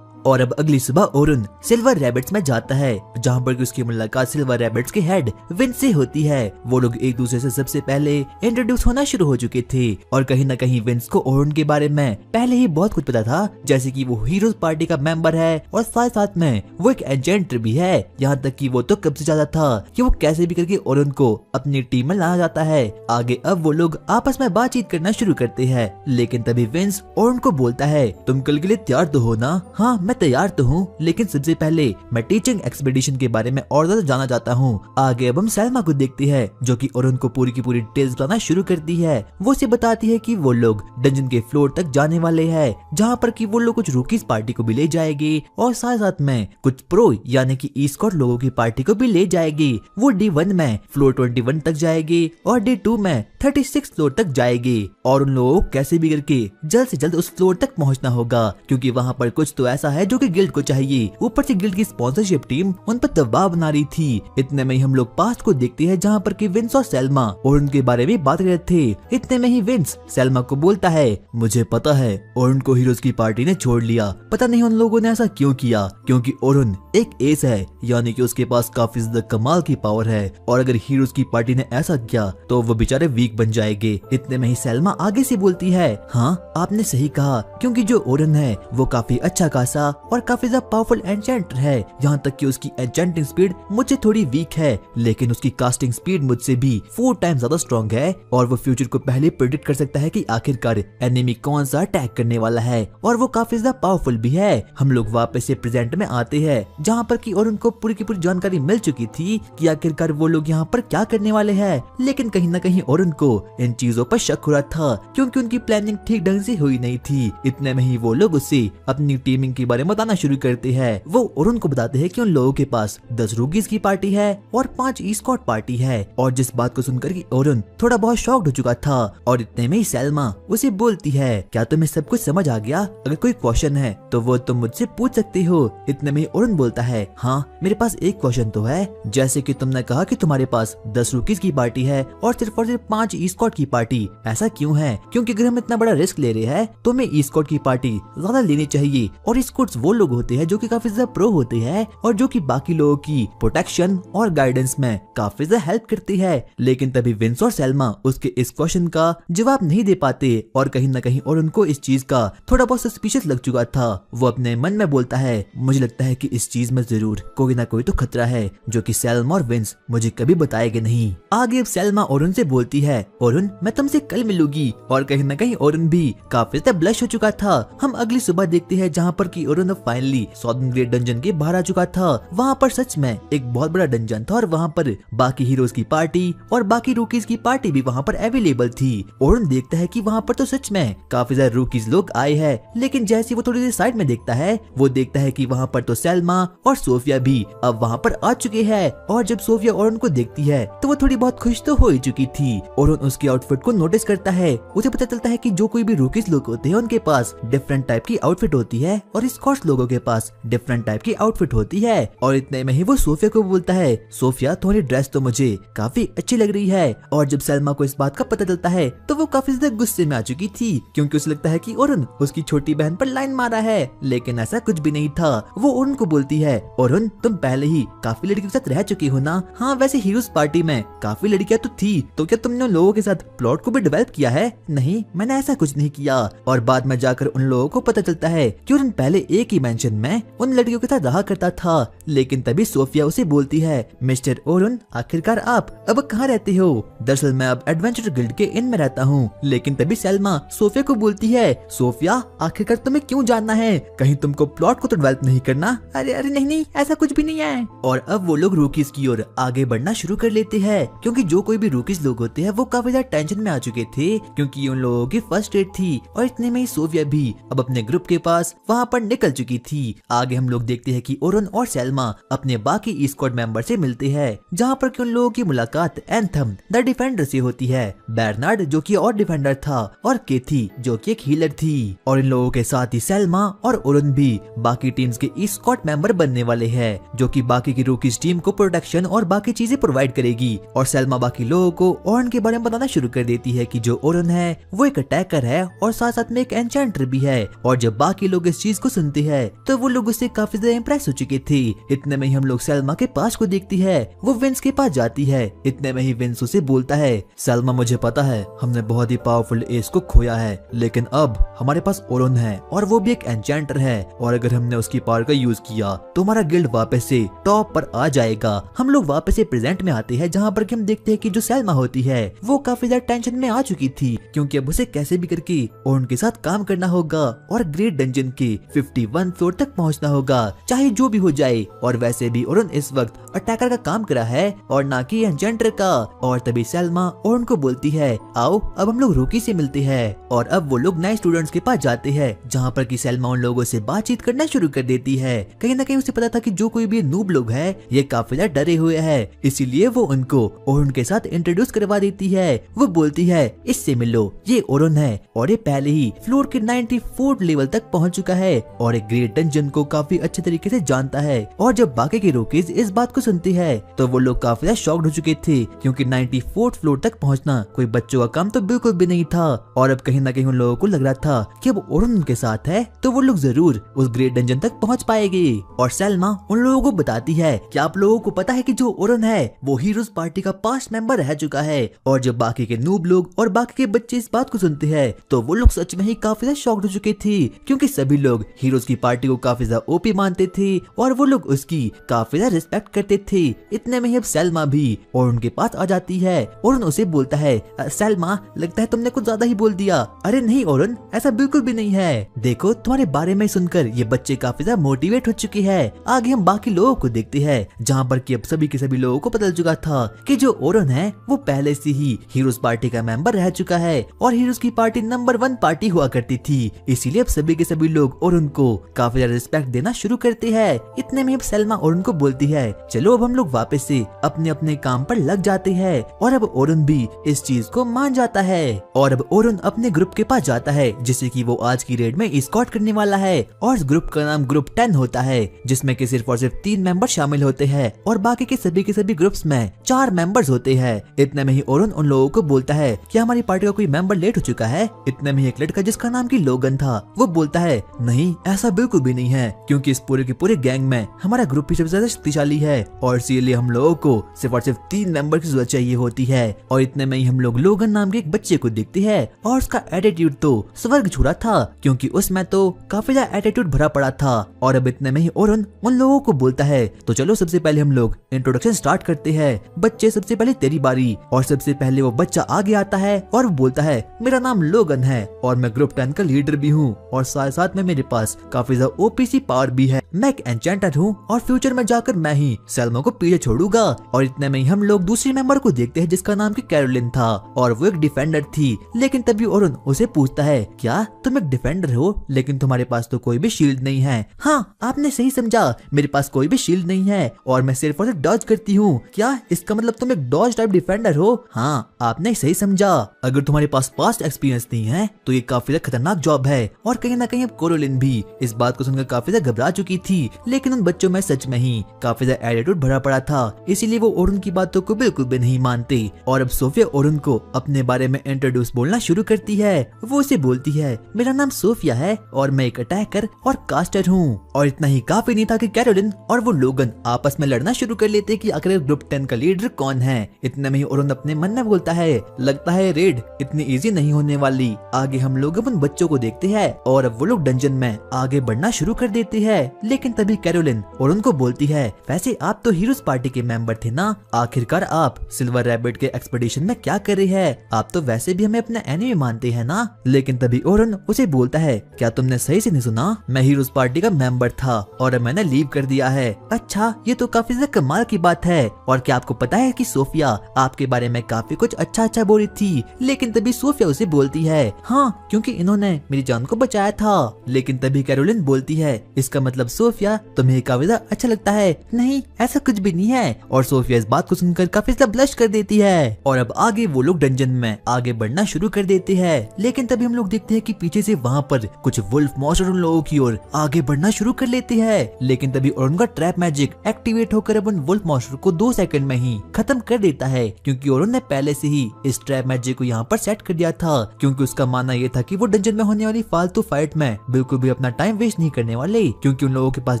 Speaker 1: और अब अगली सुबह ओरुन सिल्वर रैबिट्स में जाता है, जहाँ पर उसकी मुलाकात सिल्वर रैबिट्स के हेड विंस से होती है। वो लोग एक दूसरे से सबसे पहले इंट्रोड्यूस होना शुरू हो चुके थे और कहीं न कहीं विंस को ओरुन के बारे में पहले ही बहुत कुछ पता था, जैसे कि वो हीरोज पार्टी का मेंबर है और साथ साथ में वो एक एजेंट भी है। यहाँ तक कि वो तो कब से चाहता था कि वो कैसे भी करके ओरुन को अपनी टीम में लाना जाता है। आगे अब वो लोग आपस में बातचीत करना शुरू करते हैं, लेकिन तभी विंस ओरुन को बोलता है, तुम कल के लिए तैयार तो हो ना? हाँ मैं तैयार तो हूँ, लेकिन सबसे पहले मैं टीचिंग एक्सपीडिशन के बारे में और ज्यादा जानना चाहता हूँ। आगे अब हम सैल्मा को देखते हैं, जो कि ओरुन को पूरी की पूरी डिटेल्स बताना शुरू करती है। वो उसे बताती है कि वो लोग डंजन के फ्लोर तक जाने वाले हैं, जहाँ पर कि वो लोग कुछ रूकीज पार्टी को भी ले जाएगी और साथ साथ में कुछ प्रो यानी कि ई-स्कॉट लोगों की पार्टी को भी ले जाएगी। वो D1 में फ्लोर 21 तक जाएगी और D2 में 36 फ्लोर तक जाएगी और उन लोगों को कैसे भी करके जल्द से जल्द उस फ्लोर तक पहुंचना होगा, क्योंकि वहाँ पर कुछ तो ऐसा है जो कि गिल्ड को चाहिए। ऊपर से गिल्ड की स्पॉन्सरशिप टीम उन पर दबाव बना रही थी। इतने में ही हम लोग पास्ट को देखते हैं, जहाँ पर कि विंस और सैल्मा और उनके बारे में बात कर रहे थे। इतने में ही विंस सैल्मा को बोलता है, मुझे पता है ओरुन को हीरोज की पार्टी ने छोड़ लिया, पता नहीं उन लोगों ने ऐसा क्यों किया, क्योंकि ओरुन एक एस है, यानी कि उसके पास काफी ज्यादा कमाल की पावर है और अगर हीरोज की पार्टी ने ऐसा किया तो वो बेचारे वीक बन जाएंगे। इतने में ही सैल्मा आगे से बोलती है, हाँ आपने सही कहा, क्योंकि जो ओरुन है वो काफी अच्छा खासा और काफी ज्यादा पावरफुल एन्चेंटर है। यहाँ तक कि उसकी एन्चेंटिंग स्पीड मुझसे थोड़ी वीक है, लेकिन उसकी कास्टिंग स्पीड मुझसे भी 4 टाइम्स ज्यादा स्ट्रॉन्ग है और वो फ्यूचर को पहले प्रेडिक्ट कर सकता है कि आखिरकार एनिमी कौन सा अटैक करने वाला है और वो काफी ज्यादा पावरफुल भी है। हम लोग वापस से प्रेजेंट में आते हैं, जहाँ पर कि ओरुन को पूरी की पूरी जानकारी मिल चुकी थी कि आखिरकार वो लोग यहाँ पर क्या करने वाले हैं, लेकिन कहीं न कहीं ओरुन को इन चीजों पर शक हो रहा था, क्योंकि उनकी प्लानिंग ठीक ढंग से हुई नहीं थी। इतने में ही वो लोग उससे अपनी टीमिंग के बारे में बताना शुरू करते हैं। वो ओरुन को बताते हैं कि उन लोगों के पास 10 रूकीज की पार्टी है और 5 ई-स्कॉट पार्टी है, और जिस बात को सुनकर कि ओरुन थोड़ा बहुत शॉक्ड हो चुका था। और इतने में ही सैल्मा उसे बोलती है, क्या तुम्हें सब कुछ समझ आ गया? अगर कोई क्वेश्चन है तो वो तुम मुझसे पूछ सकते हो। इतने में ही ओरुन बोलता है, हाँ मेरे पास एक क्वेश्चन तो है, जैसे कि तुमने कहा कि तुम्हारे पास 10 रूकीज की पार्टी है और सिर्फ 5 ई-स्कॉट की पार्टी, ऐसा क्यों है? क्योंकि अगर हम इतना बड़ा रिस्क ले रहे हैं तो हमें ई-स्कॉट की पार्टी ज्यादा लेनी चाहिए, और ई-स्कॉट्स वो लोग होते हैं जो कि काफी ज्यादा प्रो होते हैं और जो कि बाकी लोगों की प्रोटेक्शन और गाइडेंस में काफी ज्यादा हेल्प करती है। लेकिन तभी विंस और सैल्मा उसके इस क्वेश्चन का जवाब नहीं दे पाते और कहीं न कहीं और उनको इस चीज का थोड़ा बहुत सस्पिशियस लग चुका था। वो अपने मन में बोलता है, मुझे लगता है कि इस चीज में जरूर कोई ना कोई तो खतरा है, जो कि सैल्मा और विंस मुझे कभी बताएंगे नहीं। आगे अब सैल्मा ओरुन से बोलती है, ओरुन मैं तुमसे कल मिलूंगी, और कहीं न कहीं ओरुन भी काफी ज्यादा ब्लश हो चुका था। हम अगली सुबह देखते हैं, जहाँ पर कि ओरुन फाइनली सॉदर्न ग्रेड डंजन के बाहर आ चुका था। वहाँ पर सच में एक बहुत बड़ा डंजन था और वहाँ पर बाकी हीरोज की पार्टी और बाकी रूकीज की पार्टी भी वहाँ पर अवेलेबल थी। ओरुन देखता है कि वहाँ पर तो सच में काफी ज्यादा रूकीज लोग आए हैं, लेकिन जैसे वो थोड़ी देर साइड में देखता है, वो देखता है कि वहाँ पर तो सैल्मा और सोफिया भी अब वहाँ पर आ चुके हैं। और जब सोफिया ओरुन को देखती है तो वो थोड़ी बहुत खुश तो हो ही चुकी थी। ओरुन उसके आउटफिट को नोटिस करता है। उसे पता चलता है कि जो कोई भी रूकीज लोग होते हैं उनके पास डिफरेंट टाइप की आउटफिट होती है और स्कॉट्स लोगों के पास डिफरेंट टाइप की आउटफिट होती है। और इतने में ही वो सोफिया को बोलता है, सोफिया तुम्हारी ड्रेस तो मुझे काफी अच्छी लग रही है। और जब सैल्मा को इस बात का पता चलता है तो वो काफी ज्यादा गुस्से में आ चुकी थी, क्योंकि उसे लगता है कि ओरुन उसकी छोटी बहन पर लाइन मारा है, लेकिन ऐसा कुछ भी नहीं था। वो ओरुन को बोलती है, ओरुन तुम पहले ही काफी लड़कियों के साथ रह चुकी हो ना? हाँ वैसे हीरोज पार्टी में काफी लड़कियां तो थी, तो क्या तुमने उन लोगों के साथ प्लॉट को भी डेवलप किया है? नहीं मैंने ऐसा कुछ नहीं किया। और बाद में जाकर उन लोगों को पता चलता है कि ओरुन पहले एक ही मेंशन में उन लड़कियों के साथ रहा करता था। लेकिन तभी सोफिया उसे बोलती है, मिस्टर ओरुन आखिरकार आप अब कहाँ रहते हो? दरअसल मैं अब एडवेंचर गिल्ड के इन में रहता हूँ। लेकिन तभी सैल्मा सोफिया को बोलती है, सोफिया आखिरकार तुम्हें क्यों जानना है? कहीं तुमको प्लॉट को तो डेवलप नहीं करना? अरे अरे नहीं ऐसा कुछ भी नहीं है। और अब वो लोग रूकीज की ओर आगे बढ़ना शुरू कर लेते हैं, क्योंकि जो कोई भी रूकीज लोग होते हैं वो काफी ज्यादा टेंशन में आ चुके थे, क्योंकि उन लोगों की फर्स्ट एड थी। और इतने में ही सोफिया भी अब अपने ग्रुप के पास वहाँ पर निकल चुकी थी। आगे हम लोग देखते हैं कि ओरुन और सैल्मा अपने बाकी ई-स्क्वाड मेंबर से मिलते हैं, जहाँ पर उन लोगों की मुलाकात एंथम द डिफेंडर से होती है। बेर्नार्ड जो कि और डिफेंडर था और केथी जो कि एक हीलर थी। और इन लोगों के साथ ही सैल्मा और ओरुन भी बाकी टीम्स के ई-स्क्वाड मेंबर बनने वाले हैं, जो कि बाकी की रूकीज टीम को प्रोटेक्शन और बाकी चीजें प्रोवाइड करेगी। और सैल्मा बाकी लोगों को ओरुन के बारे बारे में बताना शुरू कर देती है कि जो ओरन है वो एक अटैकर है और साथ साथ में एक एन्चेंटर भी है। और जब बाकी लोग इस चीज को सुनते हैं तो वो लोग उससे काफी ज्यादा इम्प्रेस हो चुके थे। इतने में ही हम लोग सलमा के पास को देखती है, वो विंस के पास जाती है। इतने में ही विंस उसे बोलता है,
Speaker 2: सलमा मुझे पता है हमने बहुत ही पावरफुल एस को खोया है, लेकिन अब हमारे पास ओरन है और वो भी एक एन्चेंटर है, और अगर हमने उसकी पावर का यूज किया तो हमारा गिल्ड वापस से टॉप पर आ जाएगा।
Speaker 1: हम लोग वापस से प्रेजेंट में आते हैं जहाँ पर हम देखते हैं कि जो सलमा होती है वो काफी ज्यादा टेंशन में आ चुकी थी, क्योंकि अब उसे कैसे भी करके ओरन के साथ काम करना होगा और ग्रेट डंजन के 51 फ्लोर तक पहुंचना होगा, चाहे जो भी हो जाए। और वैसे भी ओरन इस वक्त अटैकर का काम करा है और ना कि एन्चेंटर का। और तभी सलमा ओरन को बोलती है, आओ अब हम लोग रोकी से मिलते हैं। और अब वो लोग नए स्टूडेंट्स के पास जाते हैं, जहाँ पर कि सलमा उन लोगों से बातचीत करना शुरू कर देती है। कहीं ना कहीं उसे पता था कि जो कोई भी नूब लोग है ये काफी ज्यादा डरे हुए हैं, इसीलिए वो उनको ओरन के साथ इंट्रोड्यूस करवा देती है। वो बोलती है, इससे मिलो, ये ओरन है और ये पहले ही फ्लोर के 94 लेवल तक पहुंच चुका है और एक ग्रेट डंजन को काफी अच्छे तरीके से जानता है। और जब बाकी के रोकीज इस बात को सुनते हैं तो वो लोग काफी ज्यादा शॉक्ड हो चुके थे, क्योंकि 94 फ्लोर तक पहुंचना कोई बच्चों का काम तो बिल्कुल भी नहीं था। और अब कहीं ना कहीं उन लोगों को लग रहा था कि अब ओरन उनके साथ है तो वो लोग जरूर उस ग्रेट डंजन तक पहुंच पाएंगे। और सलमा उन लोगों को बताती है कि आप लोगों को पता है कि जो ओरन है वो हीरोज पार्टी का पास्ट मेंबर रह चुका है। और जब बाकी के नूब लोग और बाकी के बच्चे इस बात को सुनते हैं तो वो लोग सच में ही काफी ज्यादा शॉक्ड हो चुके थे, क्योंकि सभी लोग हीरोज की पार्टी को काफी ज्यादा ओपी मानते थे और वो लोग उसकी काफी ज्यादा रिस्पेक्ट करते थे। इतने में ही अब सलमा भी और उनके पास आ जाती है। ओरन उसे बोलता है, सलमा लगता है तुमने कुछ ज्यादा ही बोल दिया। अरे नहीं ओरन, ऐसा बिल्कुल भी नहीं है, देखो तुम्हारे बारे में सुनकर ये बच्चे काफी ज्यादा मोटिवेट हो चुके हैं। आगे हम बाकी लोगों को देखते हैं, जहाँ पर कि अब सभी के सभी लोगों को पता चल चुका था कि जो ओरन है वो पहले से ही हीरोज पार्टी का मेंबर रह चुका है और हीरोज की पार्टी नंबर 1 पार्टी हुआ करती थी। इसीलिए अब सभी के सभी लोग ओरन को काफी ज्यादा रिस्पेक्ट देना शुरू करते हैं। इतने में अब सलमा ओरन को बोलती है, चलो अब हम लोग वापस से अपने अपने काम पर लग जाते हैं। और अब ओरन भी इस चीज को मान जाता है और अब ओरन अपने ग्रुप के पास जाता है, जिसे कि वो आज की रेड में एस्कॉर्ट करने वाला है। और इस ग्रुप का नाम ग्रुप 10 होता है, जिसमें कि सिर्फ और सिर्फ 3 मेंबर शामिल होते हैं और बाकी के सभी ग्रुप्स में 4 मेंबर्स होते हैं। इतने में ही ओरन उन लोगों को बोलता है कि हमारी पार्टी का कोई मेंबर लेट हो चुका है। इतने में ही एक लड़का जिसका नाम की लोगन था वो बोलता है, नहीं ऐसा बिल्कुल भी नहीं है, क्योंकि इस पूरे के पूरे गैंग में हमारा ग्रुप ही सबसे ज्यादा शक्तिशाली है और इसीलिए हम लोगों को सिर्फ और सिर्फ 3 मेंबर की जरूरत चाहिए होती है। और इतने में ही हम लोग लोगन नाम के एक बच्चे को देखते हैं और उसका एटीट्यूड तो स्वर्ग छूड़ा था, क्योंकि उसमें तो काफी ज्यादा एटीट्यूड भरा पड़ा था। और अब इतने में ही ओरन उन लोगों को बोलता है, तो चलो सबसे पहले हम लोग इंट्रोडक्शन स्टार्ट करते हैं। बच्चे सबसे पहले तेरी बारी। और सबसे पहले वो बच्चा आगे आता है और वो बोलता है, मेरा नाम लोगन है और मैं ग्रुप 10 का लीडर भी हूँ और साथ साथ में मेरे पास काफी ज्यादा ओपीसी पावर भी है। मैं एक एन्चेंटर हूँ और फ्यूचर में जाकर मैं ही सलमा को पीछे छोड़ूंगा। और इतने में ही हम लोग दूसरे मेंबर को देखते हैं जिसका नाम की कैरोलिन था और वो एक डिफेंडर थी। लेकिन तभी ओरन उसे पूछता है, क्या तुम एक डिफेंडर हो लेकिन तुम्हारे पास तो कोई भी शील्ड नहीं है? हाँ आपने सही समझा, मेरे पास कोई भी शील्ड नहीं है और मैं सिर्फ और सिर्फ डॉज करती हूँ। क्या इसका मतलब तुम एक डॉज टाइप डिफेंडर हो? हाँ आपने सही समझा। अगर तुम्हारे पास पास्ट एक्सपीरियंस नहीं है तो ये काफी ज्यादा खतरनाक जॉब है। और कहीं ना कहीं अब कैरोलिन भी इस बात को सुनकर काफी ज्यादा घबरा चुकी थी, लेकिन उन बच्चों में सच में ही काफी ज्यादा एटीट्यूड भरा पड़ा था, इसीलिए वो ओरन की बातों को बिल्कुल भी नहीं मानते। और अब सोफिया ओरन को अपने बारे में इंट्रोड्यूस बोलना शुरू करती है। वो उसे बोलती है, मेरा नाम सोफिया है और मैं एक अटैकर और कास्टर हूँ। और इतना ही काफी नहीं था कि कैरोलिन और वो लोगन आपस में लड़ना शुरू कर लेते कि आखिर ग्रुप 10 का लीडर कौन है। इतने में ही ओरन अपने मन में बोलता है, लगता है रेड इतनी इजी नहीं होने वाली। आगे हम लोग उन बच्चों को देखते हैं और अब वो लोग डंजन में आगे बढ़ना शुरू कर देते हैं। लेकिन तभी कैरोलिन ओरन को बोलती है, वैसे आप तो हीरोज पार्टी के मेंबर थे ना, आखिरकार आप सिल्वर रैबिट के एक्सपेडिशन में क्या कर रहे हैं? आप तो वैसे भी हमें अपना एनिमी मानते हैं ना। लेकिन तभी ओरन उसे बोलता है, क्या तुमने सही से नहीं सुना? मैं हीरोज पार्टी का मेंबर था और मैंने लीव कर दिया है। अच्छा ये तो काफी ज्यादा कमाल की बात है। और क्या आपको पता है कि सोफिया आपके बारे में काफी कुछ अच्छा बोली थी? लेकिन तभी सोफिया उसे बोलती है, हाँ क्योंकि इन्होंने मेरी जान को बचाया था। लेकिन तभी कैरोलिन बोलती है, इसका मतलब सोफिया तुम्हें काफी ज्यादा अच्छा लगता है? नहीं ऐसा कुछ भी नहीं है। और सोफिया इस बात को सुनकर काफी ज्यादा ब्लश कर देती है। और अब आगे वो लोग डंजन में आगे बढ़ना शुरू कर देते हैं। लेकिन तभी हम लोग देखते हैं कि पीछे से वहाँ पर कुछ वुल्फ मॉन्स्टर उन लोगों की ओर आगे बढ़ना शुरू कर लेते हैं। लेकिन तभी ओरन का ट्रैप मैजिक एक्टिवेट होकर अब उन वुल्फ मॉन्स्टर को 2 सेकंड में ही खत्म कर देता है, क्योंकि ओरन ने पहले से ही इस ट्रैप मैजिक को यहाँ पर सेट कर दिया था। क्योंकि उसका मानना ये था कि वो डंजन में होने वाली फालतू फाइट में बिल्कुल भी अपना टाइम वेस्ट नहीं करने वाले, क्योंकि उन लोगों के पास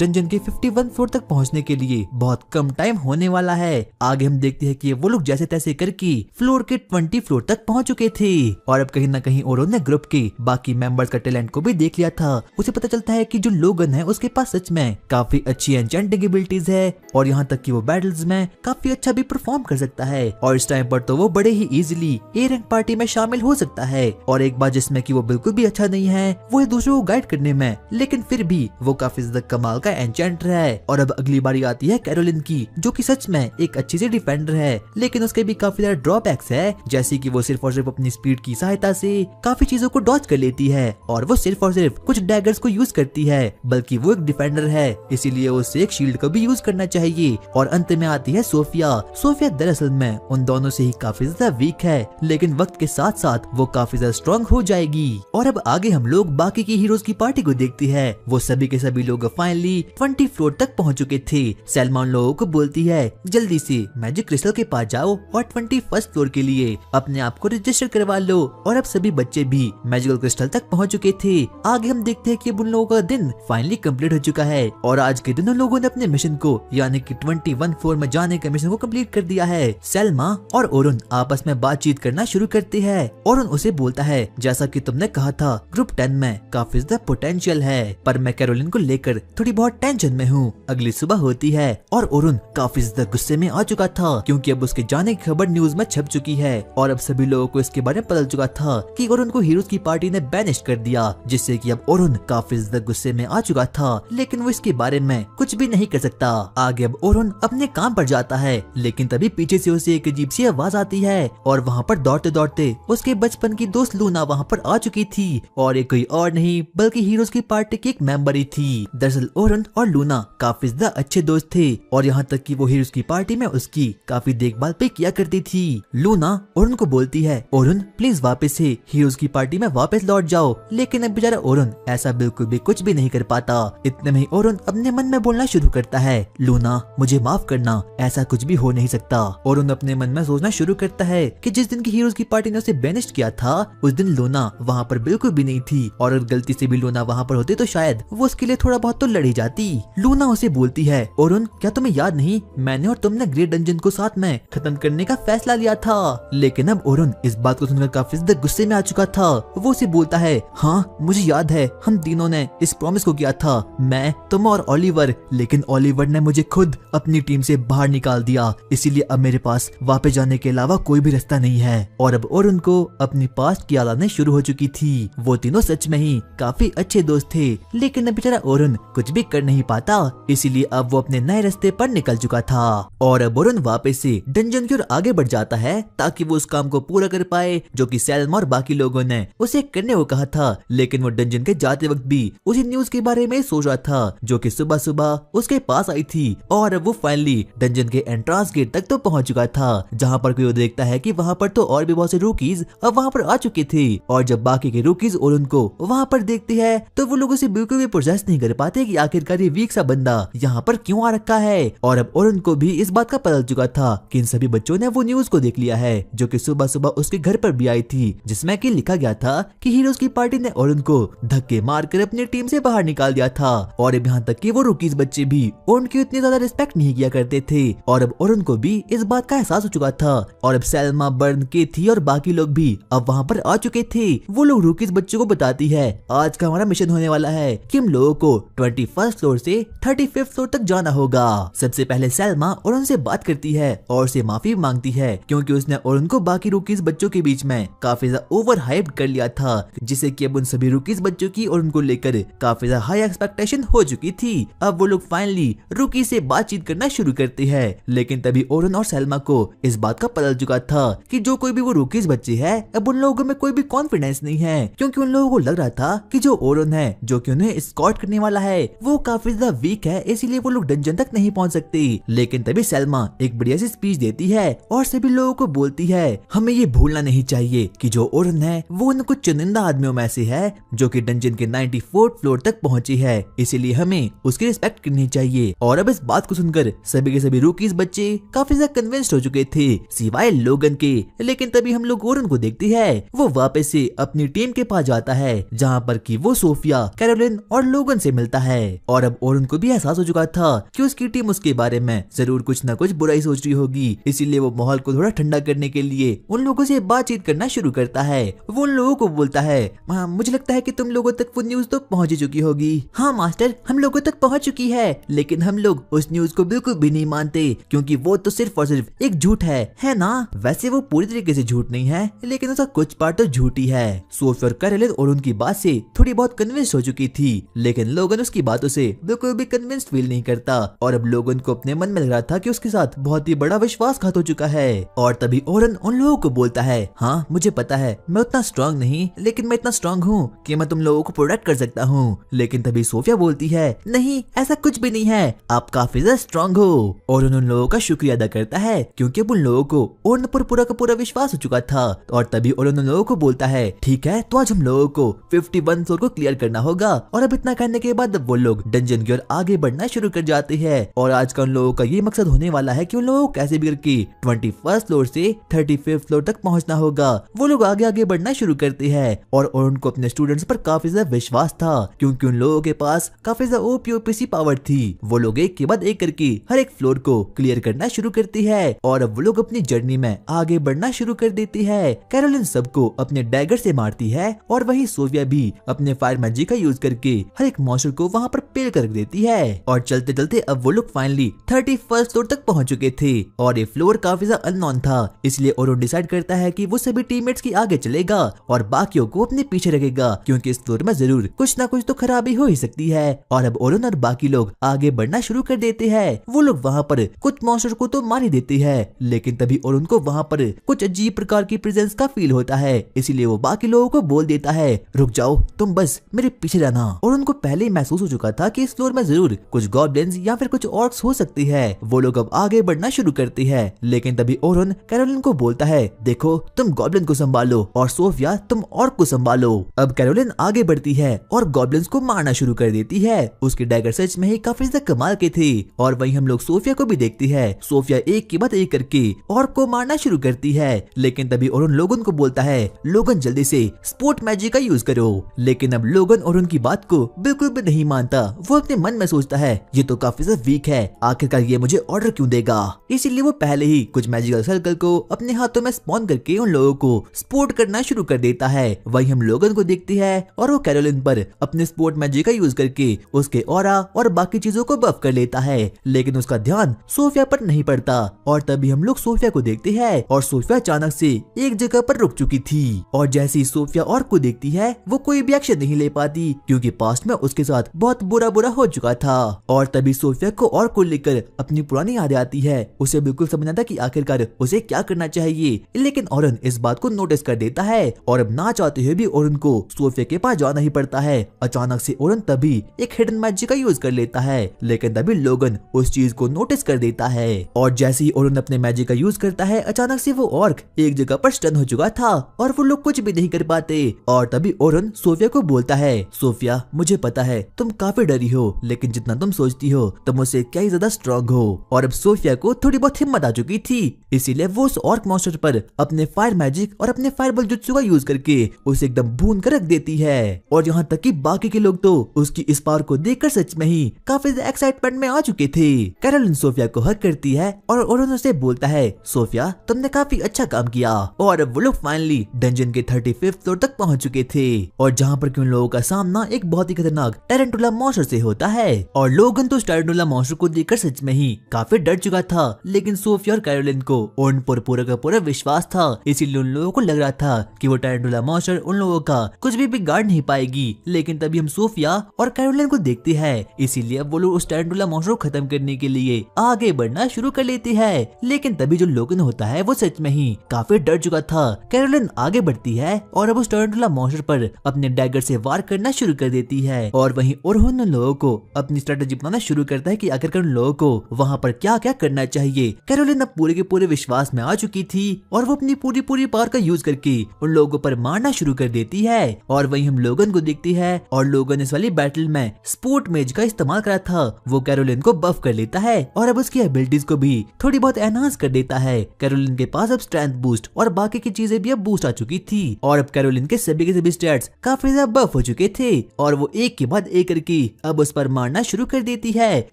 Speaker 1: डंजन के 51 फ्लोर तक पहुंचने के लिए बहुत कम टाइम होने वाला है। आगे हम देखते हैं कि वो लोग जैसे तैसे करके फ्लोर के 20 फ्लोर तक पहुंच चुके थे। और अब कहीं ना कहीं ओरन ने ग्रुप के बाकी मेंबर्स का टैलेंट को भी देख लिया था। उसे पता चलता है कि जो लोगन है उसके पास सच में काफी अच्छी एन्चेंटिंग एबिलिटीज है, और यहाँ तक कि वो बैटल्स में काफी अच्छा भी परफॉर्म कर सकता है। और इस टाइम पर तो वो बड़े ही इजीली ए रैंक पार्टी में शामिल हो सकता है। और एक बात जिसमें कि वो बिल्कुल भी अच्छा नहीं है वो है दूसरों को गाइड करने में, लेकिन फिर भी वो काफी ज्यादा कमाल का एन्चेंटर है। और अब अगली बारी आती है कैरोलिन की, जो कि सच में एक अच्छी सी डिफेंडर है, लेकिन उसके भी काफी ज्यादा ड्रॉबैक्स है, जैसे कि वो सिर्फ और सिर्फ अपनी स्पीड की सहायता से काफी चीजों को डॉज कर लेती है। और वो सिर्फ और सिर्फ कुछ डैगर्स को यूज करती है, बल्कि वो एक डिफेंडर है, इसीलिए उसे एक शील्ड को भी यूज करना चाहिए। और अंत में आती है सोफिया। सोफिया दरअसल में उन दोनों से ही काफी ज्यादा वीक है, लेकिन वक्त के साथ साथ वो काफी ज्यादा स्ट्रॉन्ग हो जाएगी। और अब आगे हम लोग बाकी की हीरोज की पार्टी को देखते हैं। वो सभी के सभी लोग फाइनली 20 फ्लोर तक पहुंच चुके थे। सैल्मा उन लोगों को बोलती है जल्दी से मैजिक क्रिस्टल के पास जाओ और 21st फ्लोर के लिए अपने आप को रजिस्टर करवा लो। और अब सभी बच्चे भी मैजिकल क्रिस्टल तक पहुंच चुके थे। आगे हम देखते हैं कि उन लोगों का दिन फाइनली कंप्लीट हो चुका है, और आज के दिन उन लोगों ने अपने मिशन को यानी कि 21 फ्लोर में जाने के मिशन को कंप्लीट कर दिया है। सैल्मा और ओरन आपस में बातचीत करना शुरू करते हैं। ओरन उसे बोलता है जैसा कि तुमने कहा था ग्रुप 10 में काफी ज्यादा पोटेंशियल है, पर मैं कैरोलिन को लेकर थोड़ी बहुत टेंशन में हूँ। अगली सुबह होती है और ओरन काफी ज्यादा गुस्से में आ चुका था, क्योंकि अब उसके जाने की खबर न्यूज में छप चुकी है। और अब सभी लोगों को इसके बारे में पता चुका था कि ओरन को हीरोज की पार्टी ने बैनिश कर दिया, जिससे कि अब ओरन काफी ज्यादा गुस्से में आ चुका था, लेकिन वो इसके बारे में कुछ भी नहीं कर सकता। आगे अब ओरन अपने काम पर जाता है, लेकिन तभी पीछे से उसे एक अजीब सी आवाज आती है, और वहाँ पर दौड़ते दौड़ते उसके बचपन की दोस्त लूना वहाँ पर आ चुकी थी। और ये कोई और नहीं बल्कि हीरोज की पार्टी की एक मेंबर ही थी। दरअसल ओरन और लूना काफी ज्यादा अच्छे दोस्त थे, और यहाँ तक कि वो हीरोज की पार्टी में उसकी काफी देखभाल भी किया करती थी। लूना ओरन को बोलती है ओरन प्लीज वापस से हीरोज की पार्टी में वापस लौट जाओ, लेकिन अब बेचारा ओरन ऐसा बिल्कुल भी कुछ भी नहीं कर पाता। इतने में ही ओरन अपने मन में बोलना शुरू करता है लूना मुझे माफ करना, ऐसा कुछ भी हो नहीं सकता। ओरन अपने मन में सोचना शुरू करता है कि जिस दिन की हीरोज की पार्टी ने उसे बैनिश किया था उस दिन लूना वहाँ पर बिल्कुल भी नहीं थी, और अगर गलती से भी लूना वहाँ पर होती तो शायद वो उसके लिए थोड़ा बहुत तो लड़ी जाती। लूना उसे बोलती है ओरन क्या तुम्हें याद नहीं मैंने और तुमने ग्रेट डंजन को साथ में खत्म करने का फैसला लिया था। लेकिन अब ओरन इस बात को सुनकर काफी ज्यादा गुस्से में आ चुका था। वो उसे बोलता है हाँ मुझे याद है हम तीनों ने इस प्रॉमिस को किया था, मैं तुम और ओलिवर, लेकिन ओलिवर ने मुझे खुद अपनी टीम से बाहर निकाल दिया, इसीलिए अब मेरे पास वापस जाने के अलावा कोई भी रास्ता नहीं है। और अब ओरन को अपनी पास्ट की याद आने शुरू हो चुकी थी। वो तीनों सच में ही काफी अच्छे दोस्त थे, लेकिन अब बेचारा ओरन कुछ भी कर नहीं पाता, इसीलिए अब वो अपने नए रास्ते पर निकल चुका था। और अब ओरन वापस से डंजन की ओर आगे बढ़ जाता है ताकि वो उस काम को पूरा कर पाए जो कि सैल्मा और बाकी लोगों ने उसे करने को कहा था। लेकिन वो डंजन के जाते वक्त भी उसी न्यूज के बारे में सोच रहा था जो कि सुबह सुबह उसके पास आई थी। और अब वो फाइनली डंजन के एंट्रेंस गेट तक तो पहुंच चुका था, जहां पर कोई वो देखता है कि वहां पर तो और भी बहुत से रूकीज अब वहां पर आ चुके थे। और जब बाकी के रूकीज ओरन को वहां पर देखते हैं तो वो लोग उसे बिल्कुल भी प्रोसेस नहीं कर पाते कि आखिरकार ये वीक सा बंदा यहाँ पर क्यों आ रखा है। और अब ओरन को भी इस बात का पता चुका था कि इन सभी बच्चों ने वो न्यूज को देख लिया है जो कि सुबह सुबह उसके घर पर भी आई थी, जिसमें कि लिखा गया था कि हीरोज की पार्टी ने ओरन को धक्के मारकर अपनी टीम से बाहर निकाल दिया था। और अब यहाँ तक कि वो रूकीज बच्चे भी ओरन की इतनी ज्यादा रिस्पेक्ट नहीं किया करते थे। और अब ओरन को भी इस बात का एहसास हो चुका था। और अब सैल्मा, बर्न, केथी और बाकी लोग भी अब वहाँ पर आ चुके थे। वो लोग रूकीज बच्चों को बताती है आज का हमारा मिशन होने वाला है कि हम लोगों को 21st फ्लोर से 35th फ्लोर तक जाना होगा। सबसे पहले सैल्मा ओरन से बात करती है और उसे माफी मांगती है क्योंकि उसने ओरन को बाकी रूकीज बच्चों के बीच में काफी ज्यादा ओवर हाइप कर लिया था, जिससे कि अब उन सभी रूकीज बच्चों की ओरन को लेकर काफी ज्यादा हाई एक्सपेक्टेशन हो चुकी थी। अब वो लोग फाइनली रूकी से बातचीत करना शुरू करते हैं, लेकिन तभी ओरन और सैल्मा को इस बात का पता चुका था कि जो कोई भी वो रूकीज बच्चे हैं अब उन लोगों में कोई भी कॉन्फिडेंस नहीं है, क्योंकि उन लोगों को लग रहा था कि जो ओरन है जो कि उन्हें स्कॉट करने वाला है वो काफी ज्यादा वीक है, इसीलिए वो लोग डंजन तक नहीं पहुंच सकते। लेकिन तभी सलमा एक बढ़िया सी स्पीच देती है और सभी लोगों को बोलती है हमें ये भूलना नहीं चाहिए कि जो ओरन है वो उन कुछ चुनिंदा आदमियों में से है जो कि डंजन के 94th फ्लोर तक पहुंची है, इसीलिए हमें उसकी रिस्पेक्ट करनी चाहिए। और अब इस बात को सुनकर सभी के सभी रूकीज बच्चे काफी ज्यादा कन्विंस्ड हो चुके थे सिवाय लोगन के। लेकिन तभी हम लोग ओरन को देखते हैं, वो वापस से अपनी टीम के पास जाता है जहाँ पर कि वो सोफिया, कैरोलिन और लोगन से मिलता है। और अब ओरन को भी एहसास हो चुका था कि उसकी टीम उसके बारे में जरूर कुछ न कुछ बुराई सोच रही होगी, इसीलिए वो माहौल को थोड़ा ठंडा करने के लिए उन लोगों से बातचीत करना शुरू करता है। वो उन लोगों को बोलता है हाँ, मुझे लगता है कि तुम लोगों तक वो न्यूज तो पहुंच चुकी होगी। हाँ मास्टर, हम लोगों तक पहुंच चुकी है, लेकिन हम लोग उस न्यूज को बिल्कुल भी नहीं मानते क्योंकि वो तो सिर्फ और सिर्फ एक झूठ है ना। वैसे वो पूरी तरीके से झूठ नहीं है, लेकिन उसका कुछ पार्ट तो झूठ ही है। सोफिया और कैरोलिन और उनकी बात से थोड़ी बहुत कन्विंस हो चुकी थी, लेकिन लोगन उसकी बातों से बिल्कुल भी कन्विंस फील नहीं करता। और अब लोगन को अपने मन में लग रहा था कि उसके साथ बहुत ही बड़ा विश्वासघात हो चुका है। और तभी ओरन उन लोगों को बोलता है हाँ मुझे पता है मैं उतना स्ट्रांग नहीं, लेकिन मैं इतना स्ट्रांग हूँ कि मैं तुम लोगों को प्रोटेक्ट कर सकता हूँ। लेकिन तभी सोफिया बोलती है नहीं ऐसा कुछ भी नहीं है, आप काफी ज्यादा स्ट्रांग हो। और उन लोगों का शुक्रिया अदा करता है क्योंकि अब उन लोगों को ओरन पर पूरा का पूरा विश्वास हो चुका था। और तभी ओरन उन लोगों को बोलता है ठीक है तो आज हम लोगों को 51 फ्लोर को क्लियर करना होगा। और अब इतना करने के बाद वो लोग डंजन की ओर आगे बढ़ना शुरू कर जाते हैं। और आज का उन लोगों का ये मकसद होने वाला है कि उन लोगों को कैसे भी करके 21st फ्लोर से 35th फ्लोर तक पहुंचना होगा। वो लोग आगे आगे बढ़ना शुरू करते हैं और उनको अपने स्टूडेंट्स पर काफी ज्यादा विश्वास था क्योंकि उन लोगों के पास काफी ज्यादा ओपी पावर थी। वो लोग एक के बाद एक करके हर एक फ्लोर को क्लियर करना शुरू करती है और अब वो लोग अपनी जर्नी में आगे बढ़ना शुरू कर देती है। कैरोलिन सबको अपने डैगर से मारती है और वही सोफिया भी अपने फायर मैजिक का यूज करके हर एक मॉन्स्टर को वहाँ पर पेल कर देती है। और चलते चलते अब वो लोग फाइनली 31st फ्लोर तक पहुंच चुके थे और ये फ्लोर काफी ज्यादा अननोन था, इसलिए ओरो डिसाइड करता है कि वो सभी टीममेट्स की आगे चलेगा और बाकियों को अपने पीछे रखेगा क्योंकि इस फ्लोर में जरूर कुछ ना कुछ तो खराबी हो ही सकती है। और अब ओरन और बाकी लोग आगे बढ़ना शुरू कर देते हैं। वो लोग वहाँ पर कुछ मॉन्स्टर को तो मार ही देते हैं, लेकिन तभी ओरन को वहाँ पर कुछ अजीब प्रकार की प्रेजेंस का फील होता है, इसीलिए वो बाकी लोगों को बोल देता है रुक जाओ तुम बस मेरे पीछे रहना। और उनको पहले ही महसूस हो चुका था कि इस फ्लोर में जरूर कुछ गॉब्लिन्स या फिर कुछ ऑर्क्स हो सकती है। वो लोग अब आगे बढ़ना शुरू करते हैं, लेकिन तभी ओरन कैरोलिन को बोलता है देखो तुम गॉब्लिन को संभालो और सोफिया तुम ऑर्क को संभालो। अब कैरोलिन आगे बढ़ती है और गॉब्लिन्स को मारना शुरू कर देती है। उसके डैगर सच में ही काफी ज्यादा कमाल के थे। और वहीं हम लोग सोफिया को भी देखते हैं, सोफिया एक के बाद एक करके ऑर्क को मारना शुरू करती है। लेकिन तभी ओरन लोगन को बोलता है लोगन जल्दी से स्पोर्ट मैजिक का यूज करो। लेकिन अब लोगन और उनकी बात को बिल्कुल भी नहीं मानता। वो अपने मन में सोचता है ये तो काफी ज्यादा वीक है, आखिरकार ये मुझे ऑर्डर क्यों देगा। इसीलिए वो पहले ही कुछ मैजिकल सर्कल को अपने हाथों में स्पॉन करके उन लोगों को स्पोर्ट करना शुरू कर देता है। वही हम लोगन को देखते हैं और वो कैरोलिन पर अपने स्पोर्ट मैजिक का यूज करके उसके ऑरा और बाकी चीजों को बफ कर लेता है, लेकिन उसका ध्यान सोफिया पर नहीं पड़ता। और तभी हम लोग सोफिया को देखते हैं और सोफिया अचानक से एक जगह पर रुक चुकी थी। और जैसे ही सोफिया ऑर्क को देखती है वो कोई भी एक्शन नहीं ले पाती क्योंकि पास्ट में उसके साथ बहुत बुरा हो चुका था। और तभी सोफिया को ऑर्क को लेकर अपनी पुरानी यादें आती है। उसे बिल्कुल समझना था कि आखिरकार उसे क्या करना चाहिए, लेकिन ओरन इस बात को नोटिस कर देता है और अब ना चाहते हुए भी ओरन को सोफिया के पास जाना ही पड़ता है। अचानक से ओरन तभी एक हिडन मैजिक का यूज कर लेता है, लेकिन तभी लोगन उस चीज को नोटिस कर देता है। और जैसे ही ओरन अपने मैजिक का यूज करता है अचानक से वो ऑर्क एक जगह पर स्टन हो चुका था और वो लोग कुछ भी नहीं कर पाते। और तभी ओरन सोफिया को बोलता है सोफिया मुझे पता है तुम काफी डरी हो, लेकिन जितना तुम सोचती हो तुम उससे क्या ही ज्यादा स्ट्रॉन्ग हो। और अब सोफिया को थोड़ी बहुत हिम्मत आ चुकी थी, इसीलिए वो उस ऑर्क मॉन्स्टर पर अपने फायर मैजिक और अपने फायरबॉल जुत्सु का यूज करके उसे एकदम भून कर रख देती है। और यहाँ तक कि बाकी के लोग तो उसकी इस पावर को देखकर सच में ही काफी एक्साइटमेंट में आ चुके थे। कैरोलिन सोफिया को हक करती है और ओरन उसे बोलता है सोफिया तुमने काफी अच्छा काम किया। और अब वो लोग फाइनली डंजन के 35th फ्लोर तक पहुंच चुके थे और जहाँ पर उन लोगों का सामना एक बहुत ही खतरनाक टैरेंटुला मॉन्स्टर से होता है। और लोगन तो टैरेंटुला मॉन्स्टर को देखकर सच में ही काफी डर चुका था, लेकिन सोफिया और कैरोलिन को ओरन पर पूरा का पूरा विश्वास था, इसीलिए उन लोगों को लग रहा था कि वो टैरेंटुला मॉन्स्टर उन लोगों का कुछ भी बिगाड़ नहीं पाएगी। लेकिन तभी हम सोफिया और कैरोलिन को देखते हैं, इसीलिए वो लोग उस टैरेंटुला मॉन्स्टर को खत्म करने के लिए आगे बढ़ना शुरू कर लेते हैं। लेकिन तभी जो लोगन होता है वो सच में ही काफी डर चुका था। कैरोलिन आगे बढ़ती है और अब उस टैरेंटुला मॉन्स्टर पर अपने डैगर से वार करना शुरू कर देती है और वहीं और उन लोगों को अपनी स्ट्रेटेजी बनाना शुरू करता है कि आखिरकार उन लोगों को वहाँ पर क्या क्या करना चाहिए। कैरोलिन अब पूरे के पूरे विश्वास में आ चुकी थी और वो अपनी पूरी पावर का यूज करके उन लोगों पर मारना शुरू कर देती है। और वहीं हम लोगन को देखती है और लोगन इस वाली बैटल में स्पोर्ट मेज का इस्तेमाल करा था, वो कैरोलिन को बफ कर लेता है और अब उसकी एबिलिटीज को भी थोड़ी बहुत एनहांस कर देता है। कैरोलिन के पास अब स्ट्रेंथ बूस्ट और बाकी की चीजें भी अब बूस्ट आ चुकी थी और अब कैरोलिन के सभी स्टैट्स काफी ज्यादा बफ हो चुके थे और वो एक के बाद एक करके अब उस पर मारना शुरू कर देती है।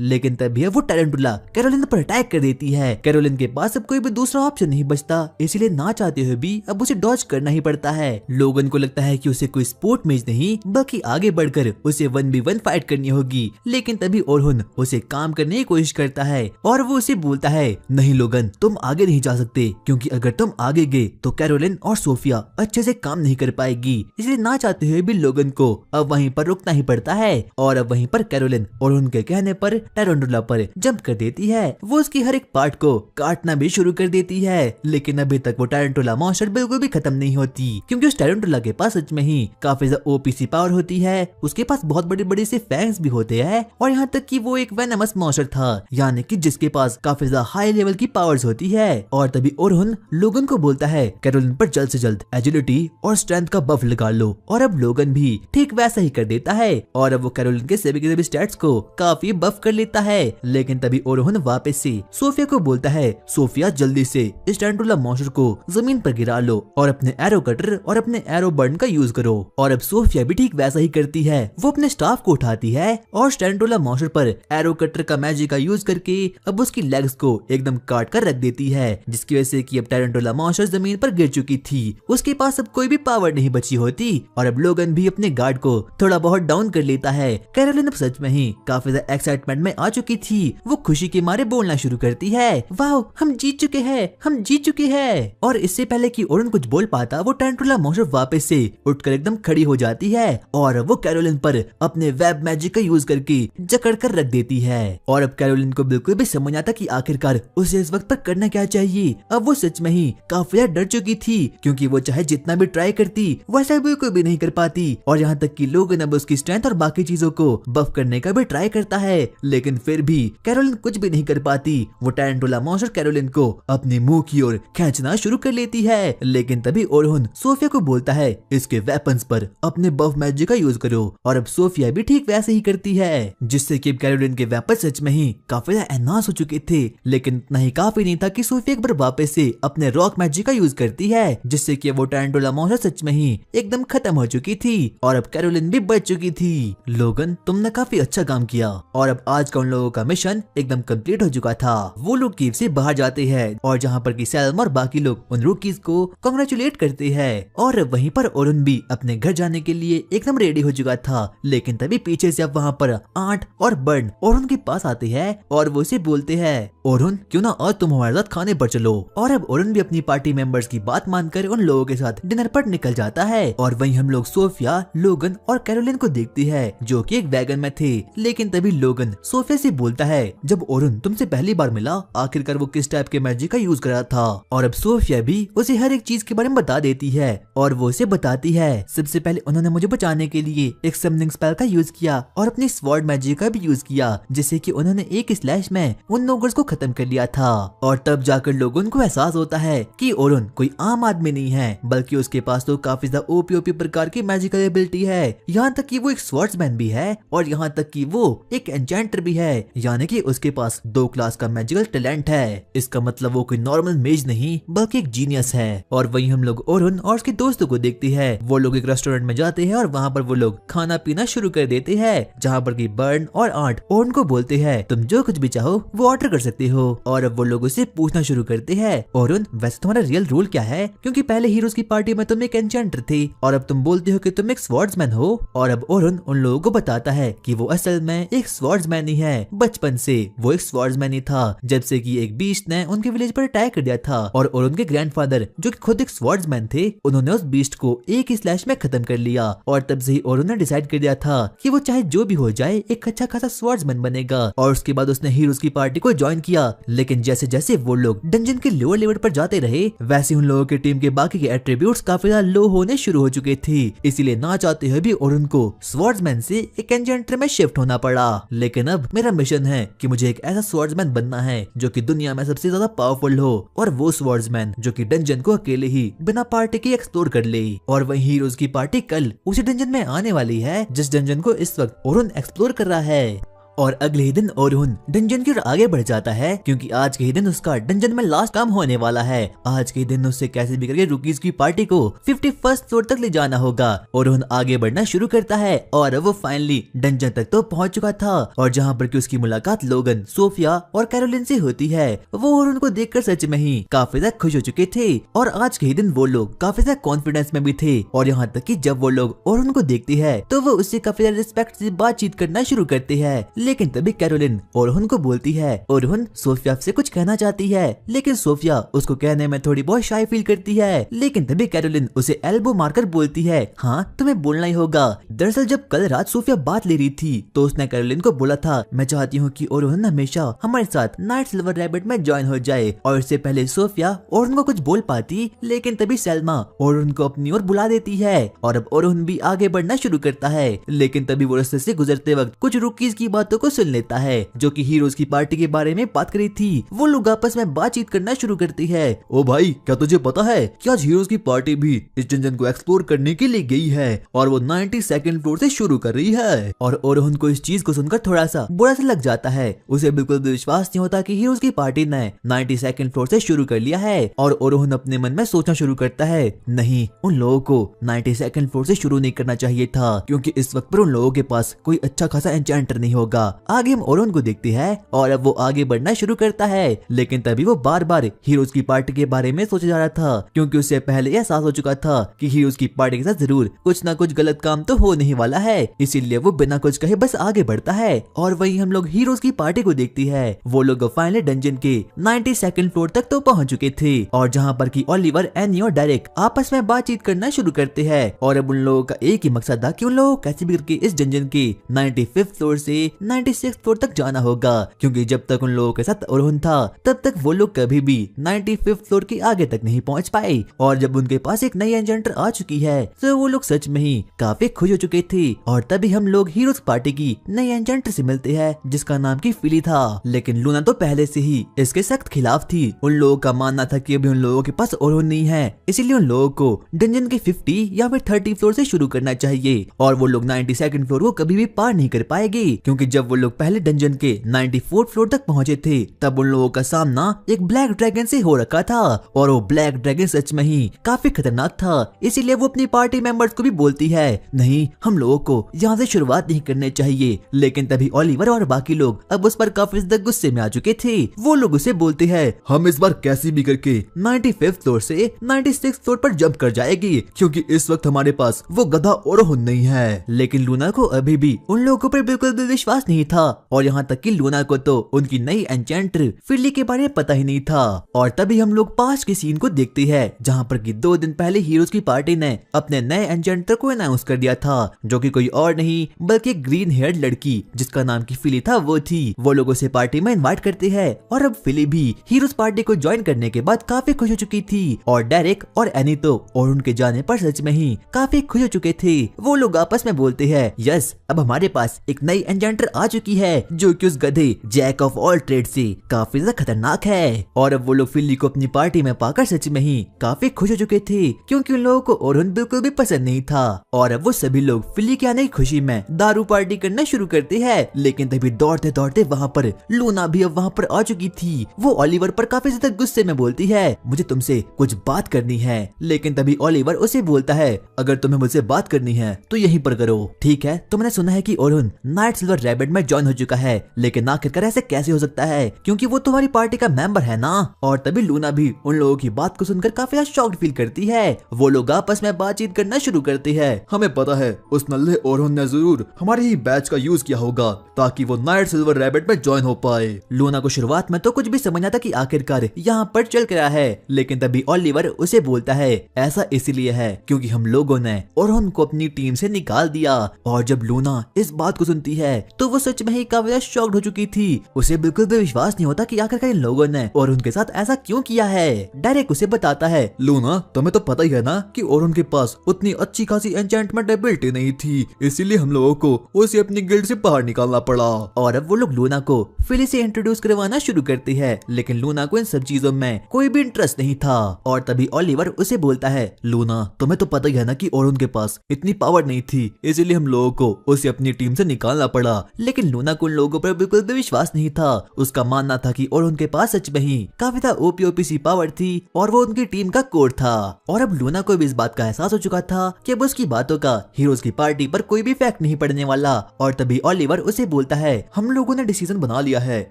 Speaker 1: लेकिन तभी वो टैरेंटुला कैरोलिन पर अटैक कर देती है। कैरोलिन के पास अब कोई भी दूसरा ऑप्शन नहीं बचता, इसीलिए ना चाहते हुए भी अब उसे डॉज करना ही पड़ता है। लोगन को लगता है कि उसे कोई स्पोर्ट मैच नहीं बल्कि आगे बढ़कर उसे 1v1 फाइट करनी होगी, लेकिन तभी ओरहुन उसे काम करने की कोशिश करता है और वो उसे बोलता है नहीं लोगन, तुम आगे नहीं जा सकते क्योंकि अगर तुम आगे गए तो कैरोलिन और सोफिया अच्छे से काम नहीं कर पाएगी। इसलिए ना चाहते हुए भी लोगन को अब वहीं पर रुकना ही पड़ता है और अब वहीं पर कैरोलिन और उनके कहने पर टैरेंटुला पर जंप कर देती है। वो उसकी हर एक पार्ट को काटना भी शुरू कर देती है, लेकिन अभी तक वो टैरेंटुला मॉन्स्टर बिल्कुल भी खत्म नहीं होती क्योंकि उस टैरेंटुला के पास सच में ही काफी ज्यादा ओपीसी पावर होती है। उसके पास बहुत बड़े बड़े से फैंग्स भी होते हैं और यहाँ तक कि वो एक वेनमस मॉन्स्टर था, यानी कि जिसके पास काफी ज्यादा हाई लेवल की पावर्स होती है। और तभी ओरहुन लोगन को बोलता है कैरोलिन पर जल्द से जल्द एजिलिटी और स्ट्रेंथ का बफ लगा लो और अब लोगन भी ठीक वैसा ही कर देता है और अब वो कैरोलिन के सभी स्टैट्स को काफी बफ कर लेता है। लेकिन तभी ओरहुन वापस से सोफिया को बोलता है सोफिया जल्दी से इस टैरेंटुला मॉन्स्टर को जमीन पर गिरा लो और अपने एरो कटर और अपने एरो बर्न का यूज करो। और अब सोफिया भी ठीक वैसा ही करती है, वो अपने स्टाफ को उठाती है और टैरेंटुला मॉन्स्टर पर एरो कटर का मैजिक का यूज करके अब उसकी लेग्स को एकदम काट कर रख देती है, जिसकी वजह से कि अब टैरेंटुला मॉन्स्टर जमीन पर गिर चुकी थी। उसके पास अब कोई भी पावर नहीं बची होती और अब लोगन भी अपने गार्ड को थोड़ा बहुत डाउन कर लेता है। कैरोलिन अब सच में ही काफी ज्यादा एक्साइटमेंट में आ चुकी थी, वो खुशी के मारे बोलना शुरू करती है वाह हम जीत चुके हैं, हम जीत चुके हैं। और इससे पहले कि ओरहुन कुछ बोल पाता वो टैरेंटुला मॉन्स्टर वापस से उठकर एकदम खड़ी हो जाती है और वो कैरोलिन पर अपने वेब मैजिक का यूज करके जकड़ कर रख देती है। और अब कैरोलिन को बिल्कुल भी समझ आता कि आखिरकार उसे इस वक्त पर करना क्या चाहिए। अब वो सच में ही काफी ज्यादा डर चुकी थी क्योंकि वो चाहे जितना भी ट्राई करती वैसा बिल्कुल भी नहीं कर पाती और यहाँ तक कि लोगन अब उसकी स्ट्रेंथ और बाकी चीजों को बफ करने का भी ट्राई करता है, लेकिन फिर भी कैरोलिन कुछ भी नहीं कर पाती। वो टैरेंटुला मॉन्स्टर कैरोलिन को अपने मुंह की ओर खींचना शुरू कर लेती है, लेकिन तभी ओरहुन सोफिया को बोलता है इसके वेपन्स पर अपने बफ मैजिक का यूज करो और अब सोफिया भी ठीक वैसे ही करती है, जिससे कि कैरोलिन के वेपन सच में ही काफी ज्यादा एनहांस हो चुके थे। लेकिन इतना ही काफी नहीं था कि सोफिया एक बार वापस से अपने रॉक मैजिक का यूज करती है, जिससे कि वो टैरेंटुला मॉन्स्टर सच में ही एकदम खत्म हो चुकी थी और अब कैरोलिन भी बच चुकी थी। लोगन तुमने काफी अच्छा काम किया और अब आज का उन लोगों का मिशन एकदम कंप्लीट हो चुका था। वो लोग कीव से बाहर जाते हैं और जहाँ पर की सैलम और बाकी लोग उन रूकीज को कांग्रेचुलेट करते हैं और वहीं पर ओरहुन भी अपने घर जाने के लिए एकदम रेडी हो चुका था। लेकिन तभी पीछे से अब वहाँ पर आंट और बर्न ओरहुन के पास आते हैं और वो उसे बोलते हैं ओरहुन क्यों ना आज तुम हमारे साथ खाने पर चलो। और अब ओरहुन भी अपनी पार्टी मेंबर्स की बात मानकर उन लोगों के साथ डिनर पर निकल जाता है और वहीं हम लोग सोफिया, लोगन और कैरोलिन को देखते हैं जो कि एक वैगन में थे। लेकिन तभी लोगन सोफिया से बोलता है जब ओरहुन तुमसे पहली बार मिला आखिरकार वो किस टाइप के मैजिक का यूज कर रहा था और अब सोफिया भी उसे हर एक चीज के बारे में बता देती है और वो उसे बताती है सबसे पहले उन्होंने मुझे बचाने के लिए एक समनिंग स्पेल का यूज किया और अपनी स्वॉर्ड मैजिक का भी यूज किया, जिससे कि उन्होंने एक स्लैश में उन नोगर्स को खत्म कर लिया था। और तब जाकर लोगों को एहसास होता है कि ओरहुन कोई आम आदमी नहीं है बल्कि उसके पास तो काफी ज्यादा ओपी प्रकार की मैजिकल एबिलिटी है। यहाँ तक कि वो एक स्वॉर्ड्समैन भी है और यहाँ तक कि वो एक एन्चेंटर भी है, यानी कि उसके पास 2 क्लास का मैजिकल टैलेंट है। इसका मतलब वो कोई नॉर्मल मेज नहीं बल्कि एक जीनियस है। और वहीं हम लोग ओरहुन और उसके दोस्तों को देखते हैं, वो लोग एक रेस्टोरेंट में जाते हैं और वहाँ पर वो लोग खाना पीना शुरू कर देते हैं, जहाँ पर की बर्न और आंट ओरहुन को बोलते हैं तुम जो कुछ भी चाहो वो ऑर्डर कर सकते हो। और अब वो लोग उसे पूछना शुरू करते हैं ओरहुन वैसे तुम्हारा रियल रोल क्या है, क्योंकि पहले हीरोज की पार्टी में तुम एक एन्चेंटर थे और अब तुम बोलते हो कि तुम एक स्वॉर्ड्समैन हो। और अब ओरहुन उन लोगों को बताता है कि वो असल में एक स्वॉर्ड्समैन ही है, बचपन से वो एक स्वॉर्ड्समैन ही था जब से कि एक बीस्ट ने उनके विलेज पर अटैक कर दिया था और ओरहुन के ग्रैंडफादर जो कि खुद एक स्वॉर्ड्समैन थे उन्होंने उस बीस्ट को एक ही स्लैश में खत्म कर लिया। और तब से ही ओरहुन ने डिसाइड कर दिया था कि वो चाहे जो भी हो जाए एक अच्छा खासा स्वॉर्ड्समैन बनेगा। और उसके बाद उसने हीरोज की पार्टी को ज्वाइन किया, लेकिन जैसे जैसे वो लोग डंजन के लोअर लेवल पर जाते रहे वैसे उन लोगों की टीम के बाकी के एट्रीब्यूट्स काफी ज्यादा लो होने शुरू हो चुके थे। इसीलिए ना चाहते हुए भी ओरहुन को स्वॉर्ड्समैन से एक एन्चेंटर में शिफ्ट होना पड़ा। लेकिन अब मेरा मिशन है कि मुझे एक ऐसा स्वॉर्ड्समैन बनना है जो कि दुनिया में सबसे ज्यादा पावरफुल हो, और वो स्वॉर्ड्समैन जो कि डंजन को अकेले ही बिना पार्टी के एक्सप्लोर कर ले। और वही हीरोज की पार्टी कल उसी डंजन में आने वाली है जिस डंजन को इस वक्त ओरुन एक्सप्लोर कर रहा है। और अगले ही दिन ओरुन डंजन की ओर आगे बढ़ जाता है क्योंकि आज के ही दिन उसका डंजन में लास्ट काम होने वाला है। आज के दिन उसे कैसे भी करके रुकीज की पार्टी को 51st फ्लोर तक ले जाना होगा। ओरुन आगे बढ़ना शुरू करता है और वो फाइनली डंजन तक तो पहुंच चुका था, और जहां पर कि उसकी मुलाकात लोगन, सोफिया और कैरोलिन से होती है। वो ओरुन को देखकर सच में ही काफी ज्यादा खुश हो चुके थे, और आज के ही दिन वो लोग काफी ज्यादा कॉन्फिडेंस में भी थे। और यहाँ तक कि जब वो लोग ओरुन को देखती है तो वो उससे काफी ज्यादा रिस्पेक्ट से बातचीत करना शुरू करते हैं। लेकिन तभी कैरोलिन ओरुन को बोलती है। ओरुन सोफिया से कुछ कहना चाहती है, लेकिन सोफिया उसको कहने में थोड़ी बहुत शाय फील करती है। लेकिन तभी कैरोलिन उसे एल्बो मारकर बोलती है, हाँ तुम्हें बोलना ही होगा। दरअसल जब कल रात सोफिया बात ले रही थी तो उसने कैरोलिन को बोला था, मैं चाहती हूँ कि ओरुन हमेशा हमारे साथ नाइट सिल्वर रैबिट में ज्वाइन हो जाए। और इससे पहले सोफिया ओरुन को कुछ बोल पाती, लेकिन तभी सेल्मा ओरुन को अपनी ओर बुला देती है, और अब ओरुन भी आगे बढ़ना शुरू करता है। लेकिन तभी वो रास्ते से गुजरते वक्त कुछ रुकीज की बातों को सुन लेता है जो कि हीरोज की पार्टी के बारे में बात करी थी। वो लोग आपस में बातचीत करना शुरू करती है।
Speaker 2: ओ भाई, क्या तुझे पता है कि आज हीरोज की पार्टी भी इस डंजन को एक्सप्लोर करने के लिए गई है और वो 92nd फ्लोर से शुरू कर रही है।
Speaker 1: और ओरुन को इस चीज को सुनकर थोड़ा सा बुरा सा लग जाता है। उसे बिल्कुल भी विश्वास नहीं होता कि हीरोज की पार्टी ने 92nd फ्लोर से शुरू कर लिया है। और ओरुन अपने मन में सोचना शुरू करता है, नहीं, उन लोगों को 92nd फ्लोर से शुरू नहीं करना चाहिए था, क्योंकि इस वक्त पर उन लोगों के पास कोई अच्छा खासा एन्चेंटर नहीं होगा। आगे हम ओरुन को देखते हैं और अब वो आगे बढ़ना शुरू करता है। लेकिन तभी वो बार बार हीरोज की पार्टी के बारे में सोचा जा रहा था, क्योंकि उससे पहले एहसास हो चुका था कि हीरोज की पार्टी के साथ जरूर कुछ ना कुछ गलत काम तो हो नहीं वाला है। इसीलिए वो बिना कुछ कहे बस आगे बढ़ता है। और वहीं हम लोग हीरोज की पार्टी को देखती है। वो लोग फाइनली डंजन के 92nd फ्लोर तक तो पहुंच चुके थे, और जहां पर कि ओलिवर, एनी और डेरेक आपस में बातचीत करना शुरू करते हैं। और अब उन लोगों का एक ही मकसद था कि उन लोगों को कैसे भी करके इस डंजन के 95th फ्लोर से 96th फ्लोर तक जाना होगा, क्योंकि जब तक उन लोगों के साथ ओरुन था तब तक वो लोग कभी भी 95th फ्लोर के आगे तक नहीं पहुंच पाए। और जब उनके पास एक नई एन्चेंटर आ चुकी है तो वो लोग सच में ही काफी खुश हो चुके थे। और तभी हम लोग हीरोज पार्टी की नई एन्चेंटर से मिलते हैं जिसका नाम की फिली था। लेकिन लूना तो पहले से ही इसके सख्त खिलाफ थी। उन लोगों का मानना था कि अभी उन लोगों के पास ओरुन नहीं है, इसीलिए उन लोगों को डंजन के 50 या फिर 30 फ्लोर से शुरू करना चाहिए। और वो लोग 92nd फ्लोर को कभी भी पार नहीं कर पाएंगे, क्योंकि जब वो लोग पहले डंजन के 94th फ्लोर तक पहुंचे थे तब उन लोगों का सामना एक ब्लैक ड्रैगन से हो रखा था। और वो ब्लैक ड्रैगन सच में ही काफी खतरनाक था। इसीलिए वो अपनी पार्टी मेंबर्स को भी बोलती है, नहीं, हम लोगों को यहाँ से शुरुआत नहीं करनी चाहिए। लेकिन तभी ओलिवर और बाकी लोग अब उस पर काफी ज्यादा गुस्से में आ चुके थे। वो लोग उसे बोलते हैं,
Speaker 2: हम इस बार कैसे भी करके
Speaker 1: 95th फ्लोर से 96th फ्लोर पर जंप कर जाएगी,
Speaker 2: क्योंकि इस वक्त हमारे पास वो गधा ओरुन नहीं है।
Speaker 1: लेकिन लूना को अभी भी उन लोगों पर बिल्कुल भी विश्वास नहीं था, और यहाँ तक कि लूना को तो उनकी नई एन्चेंटर फिली के बारे में पता ही नहीं था। और तभी हम लोग पास के सीन को देखते हैं जहाँ पर कि 2 दिन पहले हीरोज की पार्टी ने अपने नए एन्चेंटर को अनाउंस कर दिया था, जो कि कोई और नहीं बल्कि ग्रीन हेयर्ड लड़की जिसका नाम की फिली था वो थी। वो लोग उसे पार्टी में इनवाइट करते हैं, और अब फिली भी हीरोज पार्टी को ज्वाइन करने के बाद काफी खुश हो चुकी थी। और डेरेक और एनी तो और उनके जाने पर सच में ही काफी खुश हो चुके थे। वो लोग आपस में बोलते हैं, यस, अब हमारे पास एक नई एन्चेंटर आ चुकी है जो कि उस गधे जैक ऑफ ऑल ट्रेड से काफी ज्यादा खतरनाक है। और अब वो लोग फिली को अपनी पार्टी में पाकर सच में ही काफी खुश हो चुके थे, क्योंकि उन लोगों को ओरुन बिल्कुल भी पसंद नहीं था। और अब वो सभी लोग फिली के आने की खुशी में दारू पार्टी करना शुरू करते हैं। लेकिन तभी दौड़ते दौड़ते वहाँ पर लूना भी अब वहाँ पर आ चुकी थी। वो ओलिवर पर काफी ज्यादा गुस्से में बोलती है, मुझे तुमसे कुछ बात करनी है। लेकिन तभी ओलिवर उसे बोलता है, अगर तुम्हें मुझसे बात करनी है तो यहीं पर करो, ठीक है? तो मैंने सुना है कि ओरुन नाइट सिल्वर रैबिट में ज्वाइन हो चुका है, लेकिन आखिरकार ऐसे कैसे हो सकता है, क्योंकि वो तुम्हारी पार्टी का मेंबर है ना। और तभी लूना भी उन लोगों की बात को सुनकर काफी शॉक्ड फील करती है। वो लोग आपस में बातचीत करना शुरू करते हैं।
Speaker 2: हमें पता है उस नल्ले ओरुन ने जरूर हमारे ही बैच का यूज किया होगा ताकि वो नाइट सिल्वर रैबिट में ज्वाइन हो पाए।
Speaker 1: लूना को शुरुआत में तो कुछ भी समझ आता कि आखिरकार यहाँ पर चल क्या है, लेकिन तभी ओलिवर उसे बोलता है, ऐसा इसलिए है क्योंकि हम लोगों ने ओरुन को अपनी टीम से निकाल दिया। और जब लूना इस बात को सुनती है तो वो सच में ही काफी ज्यादा शॉक्ड हो चुकी थी। उसे बिल्कुल भी विश्वास नहीं होता कि आखिरकार इन लोगों ने और उनके साथ ऐसा क्यों किया है। डायरेक्ट उसे बताता है,
Speaker 2: लूना तुम्हें तो पता ही है ना कि और उनके पास उतनी अच्छी खासी एन्चेंटमेंट एबिलिटी नहीं थी, इसीलिए हम लोगों को उसे अपनी गिल्ड से बाहर निकालना पड़ा।
Speaker 1: और अब वो लोग लूना को फिली से इंट्रोड्यूस करवाना शुरू करती है, लेकिन लूना को इन सब चीजों में कोई भी इंटरेस्ट नहीं था। और तभी ओलिवर उसे बोलता है,
Speaker 2: लूना तुम्हें तो पता ही है ना कि और उनके पास इतनी पावर नहीं थी, इसीलिए हम लोगों को उसे अपनी टीम से निकालना पड़ा।
Speaker 1: लेकिन लूना को उन लोगों पर बिल्कुल भी विश्वास नहीं था। उसका मानना था कि और उनके पास सच में ही काफी ज्यादा ओपी सी पावर थी और वो उनकी टीम का कोर था। और अब लूना को भी इस बात का एहसास हो चुका था कि अब उसकी बातों का हीरोज की पार्टी पर कोई भी इफेक्ट नहीं पड़ने वाला। और तभी ओलिवर उसे बोलता है,
Speaker 2: हम लोगों ने डिसीजन बना लिया है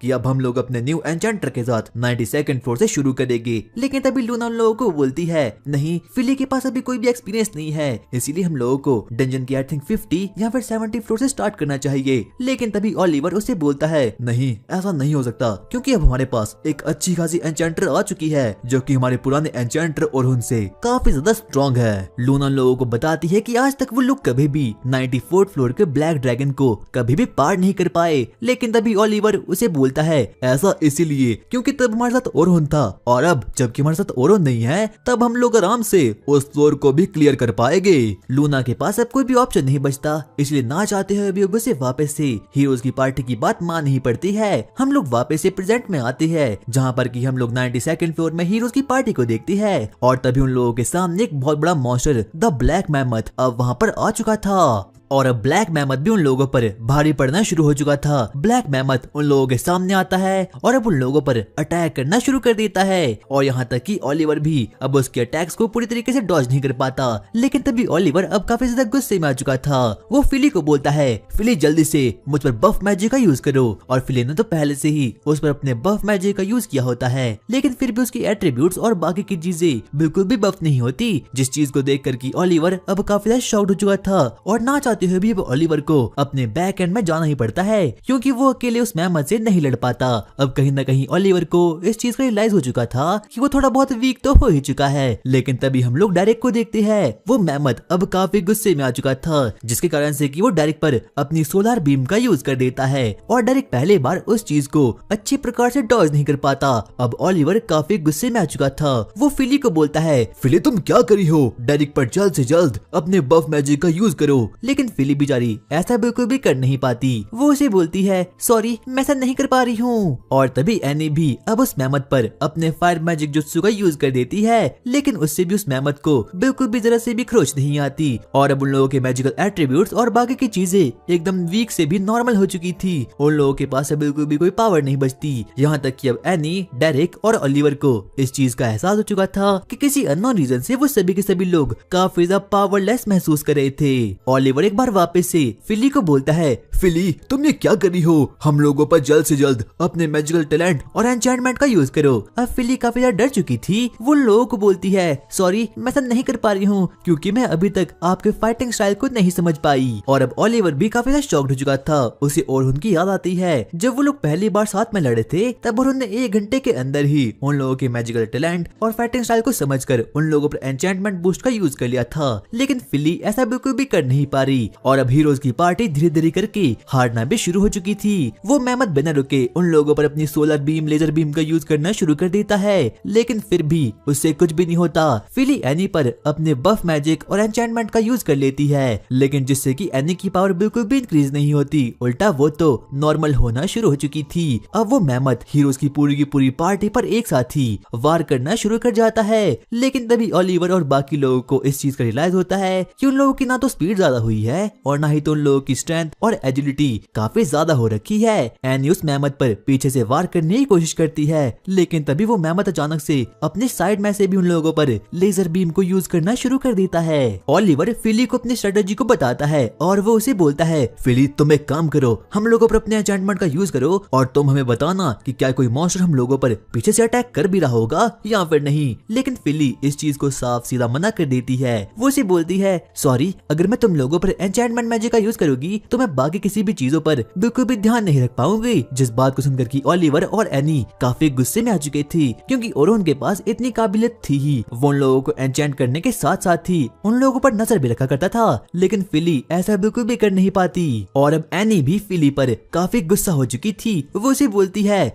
Speaker 2: कि अब हम लोग अपने न्यू एन्चेंटर के साथ 92nd फ्लोर से शुरू करेंगे।
Speaker 1: लेकिन तभी लूना उन लोगों को बोलती है, नहीं, फिली के पास अभी कोई भी एक्सपीरियंस नहीं है, इसीलिए हम लोगों को डंजन की आई थिंक 50 या फिर 70 फ्लोर से स्टार्ट करना चाहिए। लेकिन तभी ओलिवर उसे बोलता है,
Speaker 2: नहीं ऐसा नहीं हो सकता, क्योंकि अब हमारे पास एक अच्छी खासी एन्चेंटर आ चुकी है जो कि हमारे पुराने एन्चेंटर और उनसे
Speaker 1: काफी ज्यादा स्ट्रॉन्ग है। लूना लोगों को बताती है कि आज तक वो लोग कभी भी 94th फ्लोर के ब्लैक ड्रैगन को कभी भी पार नहीं कर पाए। लेकिन तभी ओलिवर उसे बोलता है,
Speaker 2: ऐसा इसीलिए क्योंकि तब हमारे साथ ओरोन था, और अब जबकि हमारे साथ ओरोन नहीं है तब हम लोग आराम से उस फ्लोर को भी क्लियर कर पाएंगे।
Speaker 1: लूना के पास अब कोई भी ऑप्शन नहीं बचता, इसलिए ना चाहते हुए भी उसे वापस से हीरोज की पार्टी की बात मान ही पड़ती है। हम लोग वापस से प्रेजेंट में आते हैं, जहाँ पर कि हम लोग 92nd फ्लोर में हीरोज की पार्टी को देखते हैं। और तभी उन लोगों के सामने एक बहुत बड़ा मॉन्स्टर द ब्लैक मैमथ अब वहाँ पर आ चुका था। और अब ब्लैक मैमथ भी उन लोगों पर भारी पड़ना शुरू हो चुका था। ब्लैक मैमथ उन लोगों के सामने आता है और अब उन लोगों पर अटैक करना शुरू कर देता है। और यहाँ तक कि ओलिवर भी अब उसके अटैक्स को पूरी तरीके से डॉज नहीं कर पाता। लेकिन तभी ओलिवर अब काफी ज्यादा गुस्से में आ चुका था। वो फिली को बोलता है, फिली जल्दी से मुझ पर बफ मैजिक का यूज करो। और फिली ने तो पहले से ही उस पर अपने बफ मैजिक का यूज किया होता है, लेकिन फिर भी उसकी एट्रीब्यूट्स और बाकी की चीजें बिल्कुल भी बफ नहीं होती, जिस चीज को देख कर की ओलिवर अब काफी ज्यादा शॉक्ड हो चुका था। और ना चाहते हुए भी ओलिवर को अपने बैक एंड में जाना ही पड़ता है, क्योंकि वो अकेले उस मैमथ से नहीं लड़ पाता। अब कहीं ना कहीं ओलिवर को इस चीज का रियलाइज हो चुका था कि वो थोड़ा बहुत वीक तो हो ही चुका है। लेकिन तभी हम लोग डायरेक्ट को देखते हैं, वो मैमथ अब काफी गुस्से में आ चुका था, जिसके कारण से कि वो डायरेक्ट पर अपनी सोलर बीम का यूज कर देता है। और डायरेक्ट पहले बार उस चीज को अच्छी प्रकार से डॉज नहीं कर पाता। अब ओलिवर काफी गुस्से में आ चुका था। वो फिली को बोलता है,
Speaker 2: फिली तुम क्या करी हो, डायरेक्ट पर जल्द से जल्द अपने बफ मैजिक का यूज करो।
Speaker 1: लेकिन फिली बेचारी ऐसा बिल्कुल भी कर नहीं पाती। वो उसे बोलती है, सॉरी मैं ऐसा नहीं कर पा रही हूँ। और तभी एनी भी अब उस मैमथ पर अपने फायर मैजिक जुत्सु का यूज कर देती है, लेकिन उससे भी उस मैमथ को बिल्कुल भी जरा से भी खरोच नहीं आती। और अब उन लोगों के मैजिकल एट्रीब्यूट्स और बाकी की चीजें एकदम वीक से भी नॉर्मल हो चुकी थी। उन लोगों के पास बिल्कुल भी कोई पावर नहीं बचती। यहाँ तक कि अब एनी, डेरेक और ओलिवर को इस चीज का एहसास हो चुका था कि किसी अननोन रीजन से वो सभी के सभी लोग काफी ज्यादा पावरलेस महसूस कर रहे थे। ओलिवर एक बार वापस से फिली को बोलता है,
Speaker 2: फिली तुम ये क्या कर रही हो, हम लोगों पर जल्द से जल्द अपने मैजिकल टैलेंट
Speaker 1: और एन्चेंटमेंट का यूज करो। अब फिली काफी ज्यादा डर चुकी थी। वो लोगों को बोलती है, सॉरी मैं ऐसा नहीं कर पा रही हूँ, क्योंकि मैं अभी तक आपके फाइटिंग स्टाइल को नहीं समझ पाई। और अब ओलिवर भी काफी ज्यादा शॉक्ड हो चुका था। उसे और उनकी याद आती है जब वो लोग पहली बार साथ में लड़े थे, तब उन्होंने 1 घंटे के अंदर ही उन लोगों के मैजिकल टैलेंट और फाइटिंग स्टाइल को समझकर उन लोगों पर एन्चेंटमेंट बूस्ट का यूज कर लिया था। लेकिन फिली ऐसा बिल्कुल भी कर नहीं पा रही। और अब हीरोज की पार्टी धीरे धीरे करके हारना भी शुरू हो चुकी थी। वो मैमथ बिना रुके उन लोगों पर अपनी सोलर बीम, लेजर बीम का यूज करना शुरू कर देता है, लेकिन फिर भी उससे कुछ भी नहीं होता। फिली एनी पर अपने बफ मैजिक और एन्चेंटमेंट का यूज कर लेती है, लेकिन जिससे कि एनी की पावर बिल्कुल भी इंक्रीज नहीं होती, उल्टा वो तो नॉर्मल होना शुरू हो चुकी थी। अब वो मैमथ हीरोज की पूरी पार्टी पर एक साथ ही वार करना शुरू कर जाता है। लेकिन तभी ओलिवर और बाकी लोगों को इस चीज का रियलाइज होता है कि उन लोगों की ना तो स्पीड ज्यादा हुई है और ना ही तो उन लोगों की स्ट्रेंथ और एजिलिटी काफी ज्यादा हो रखी है। एनी उस मैमथ पर पीछे से वार करने की कोशिश करती है, लेकिन तभी वो मैमथ अचानक से अपने साइड में से भी उन लोगों पर लेजर बीम को यूज करना शुरू कर देता है। ओलिवर फिली को अपनी स्ट्रेटेजी को बताता है और वो उसे बोलता है,
Speaker 2: फिली तुम एक काम करो, हम लोगों पर अपने एन्चेंटमेंट का यूज करो और तुम हमें बताना कि क्या कोई मॉन्स्टर हम लोगों पर पीछे से अटैक कर भी रहा होगा या फिर नहीं।
Speaker 1: लेकिन फिली इस चीज को साफ सीधा मना कर देती है। वो उसे बोलती है, सॉरी अगर मैं तुम लोगों पर एन्चेंटमेंट मैजिक का यूज करूंगी तो मैं बाकी किसी भी चीजों पर बिल्कुल भी ध्यान नहीं रख पाऊंगी। जिस बात को सुनकर कि ओलिवर और एनी काफी गुस्से में आ चुके थे, क्योंकि ओरोहन के पास इतनी काबिलियत थी ही, वो उन लोगों को एन्चेंट करने के साथ साथ ही उन लोगों पर नजर भी रखा करता था, लेकिन फिली ऐसा बिल्कुल भी कर नहीं पाती। और अब एनी भी फिली पर काफी गुस्सा हो चुकी थी। वो उसे बोलती है,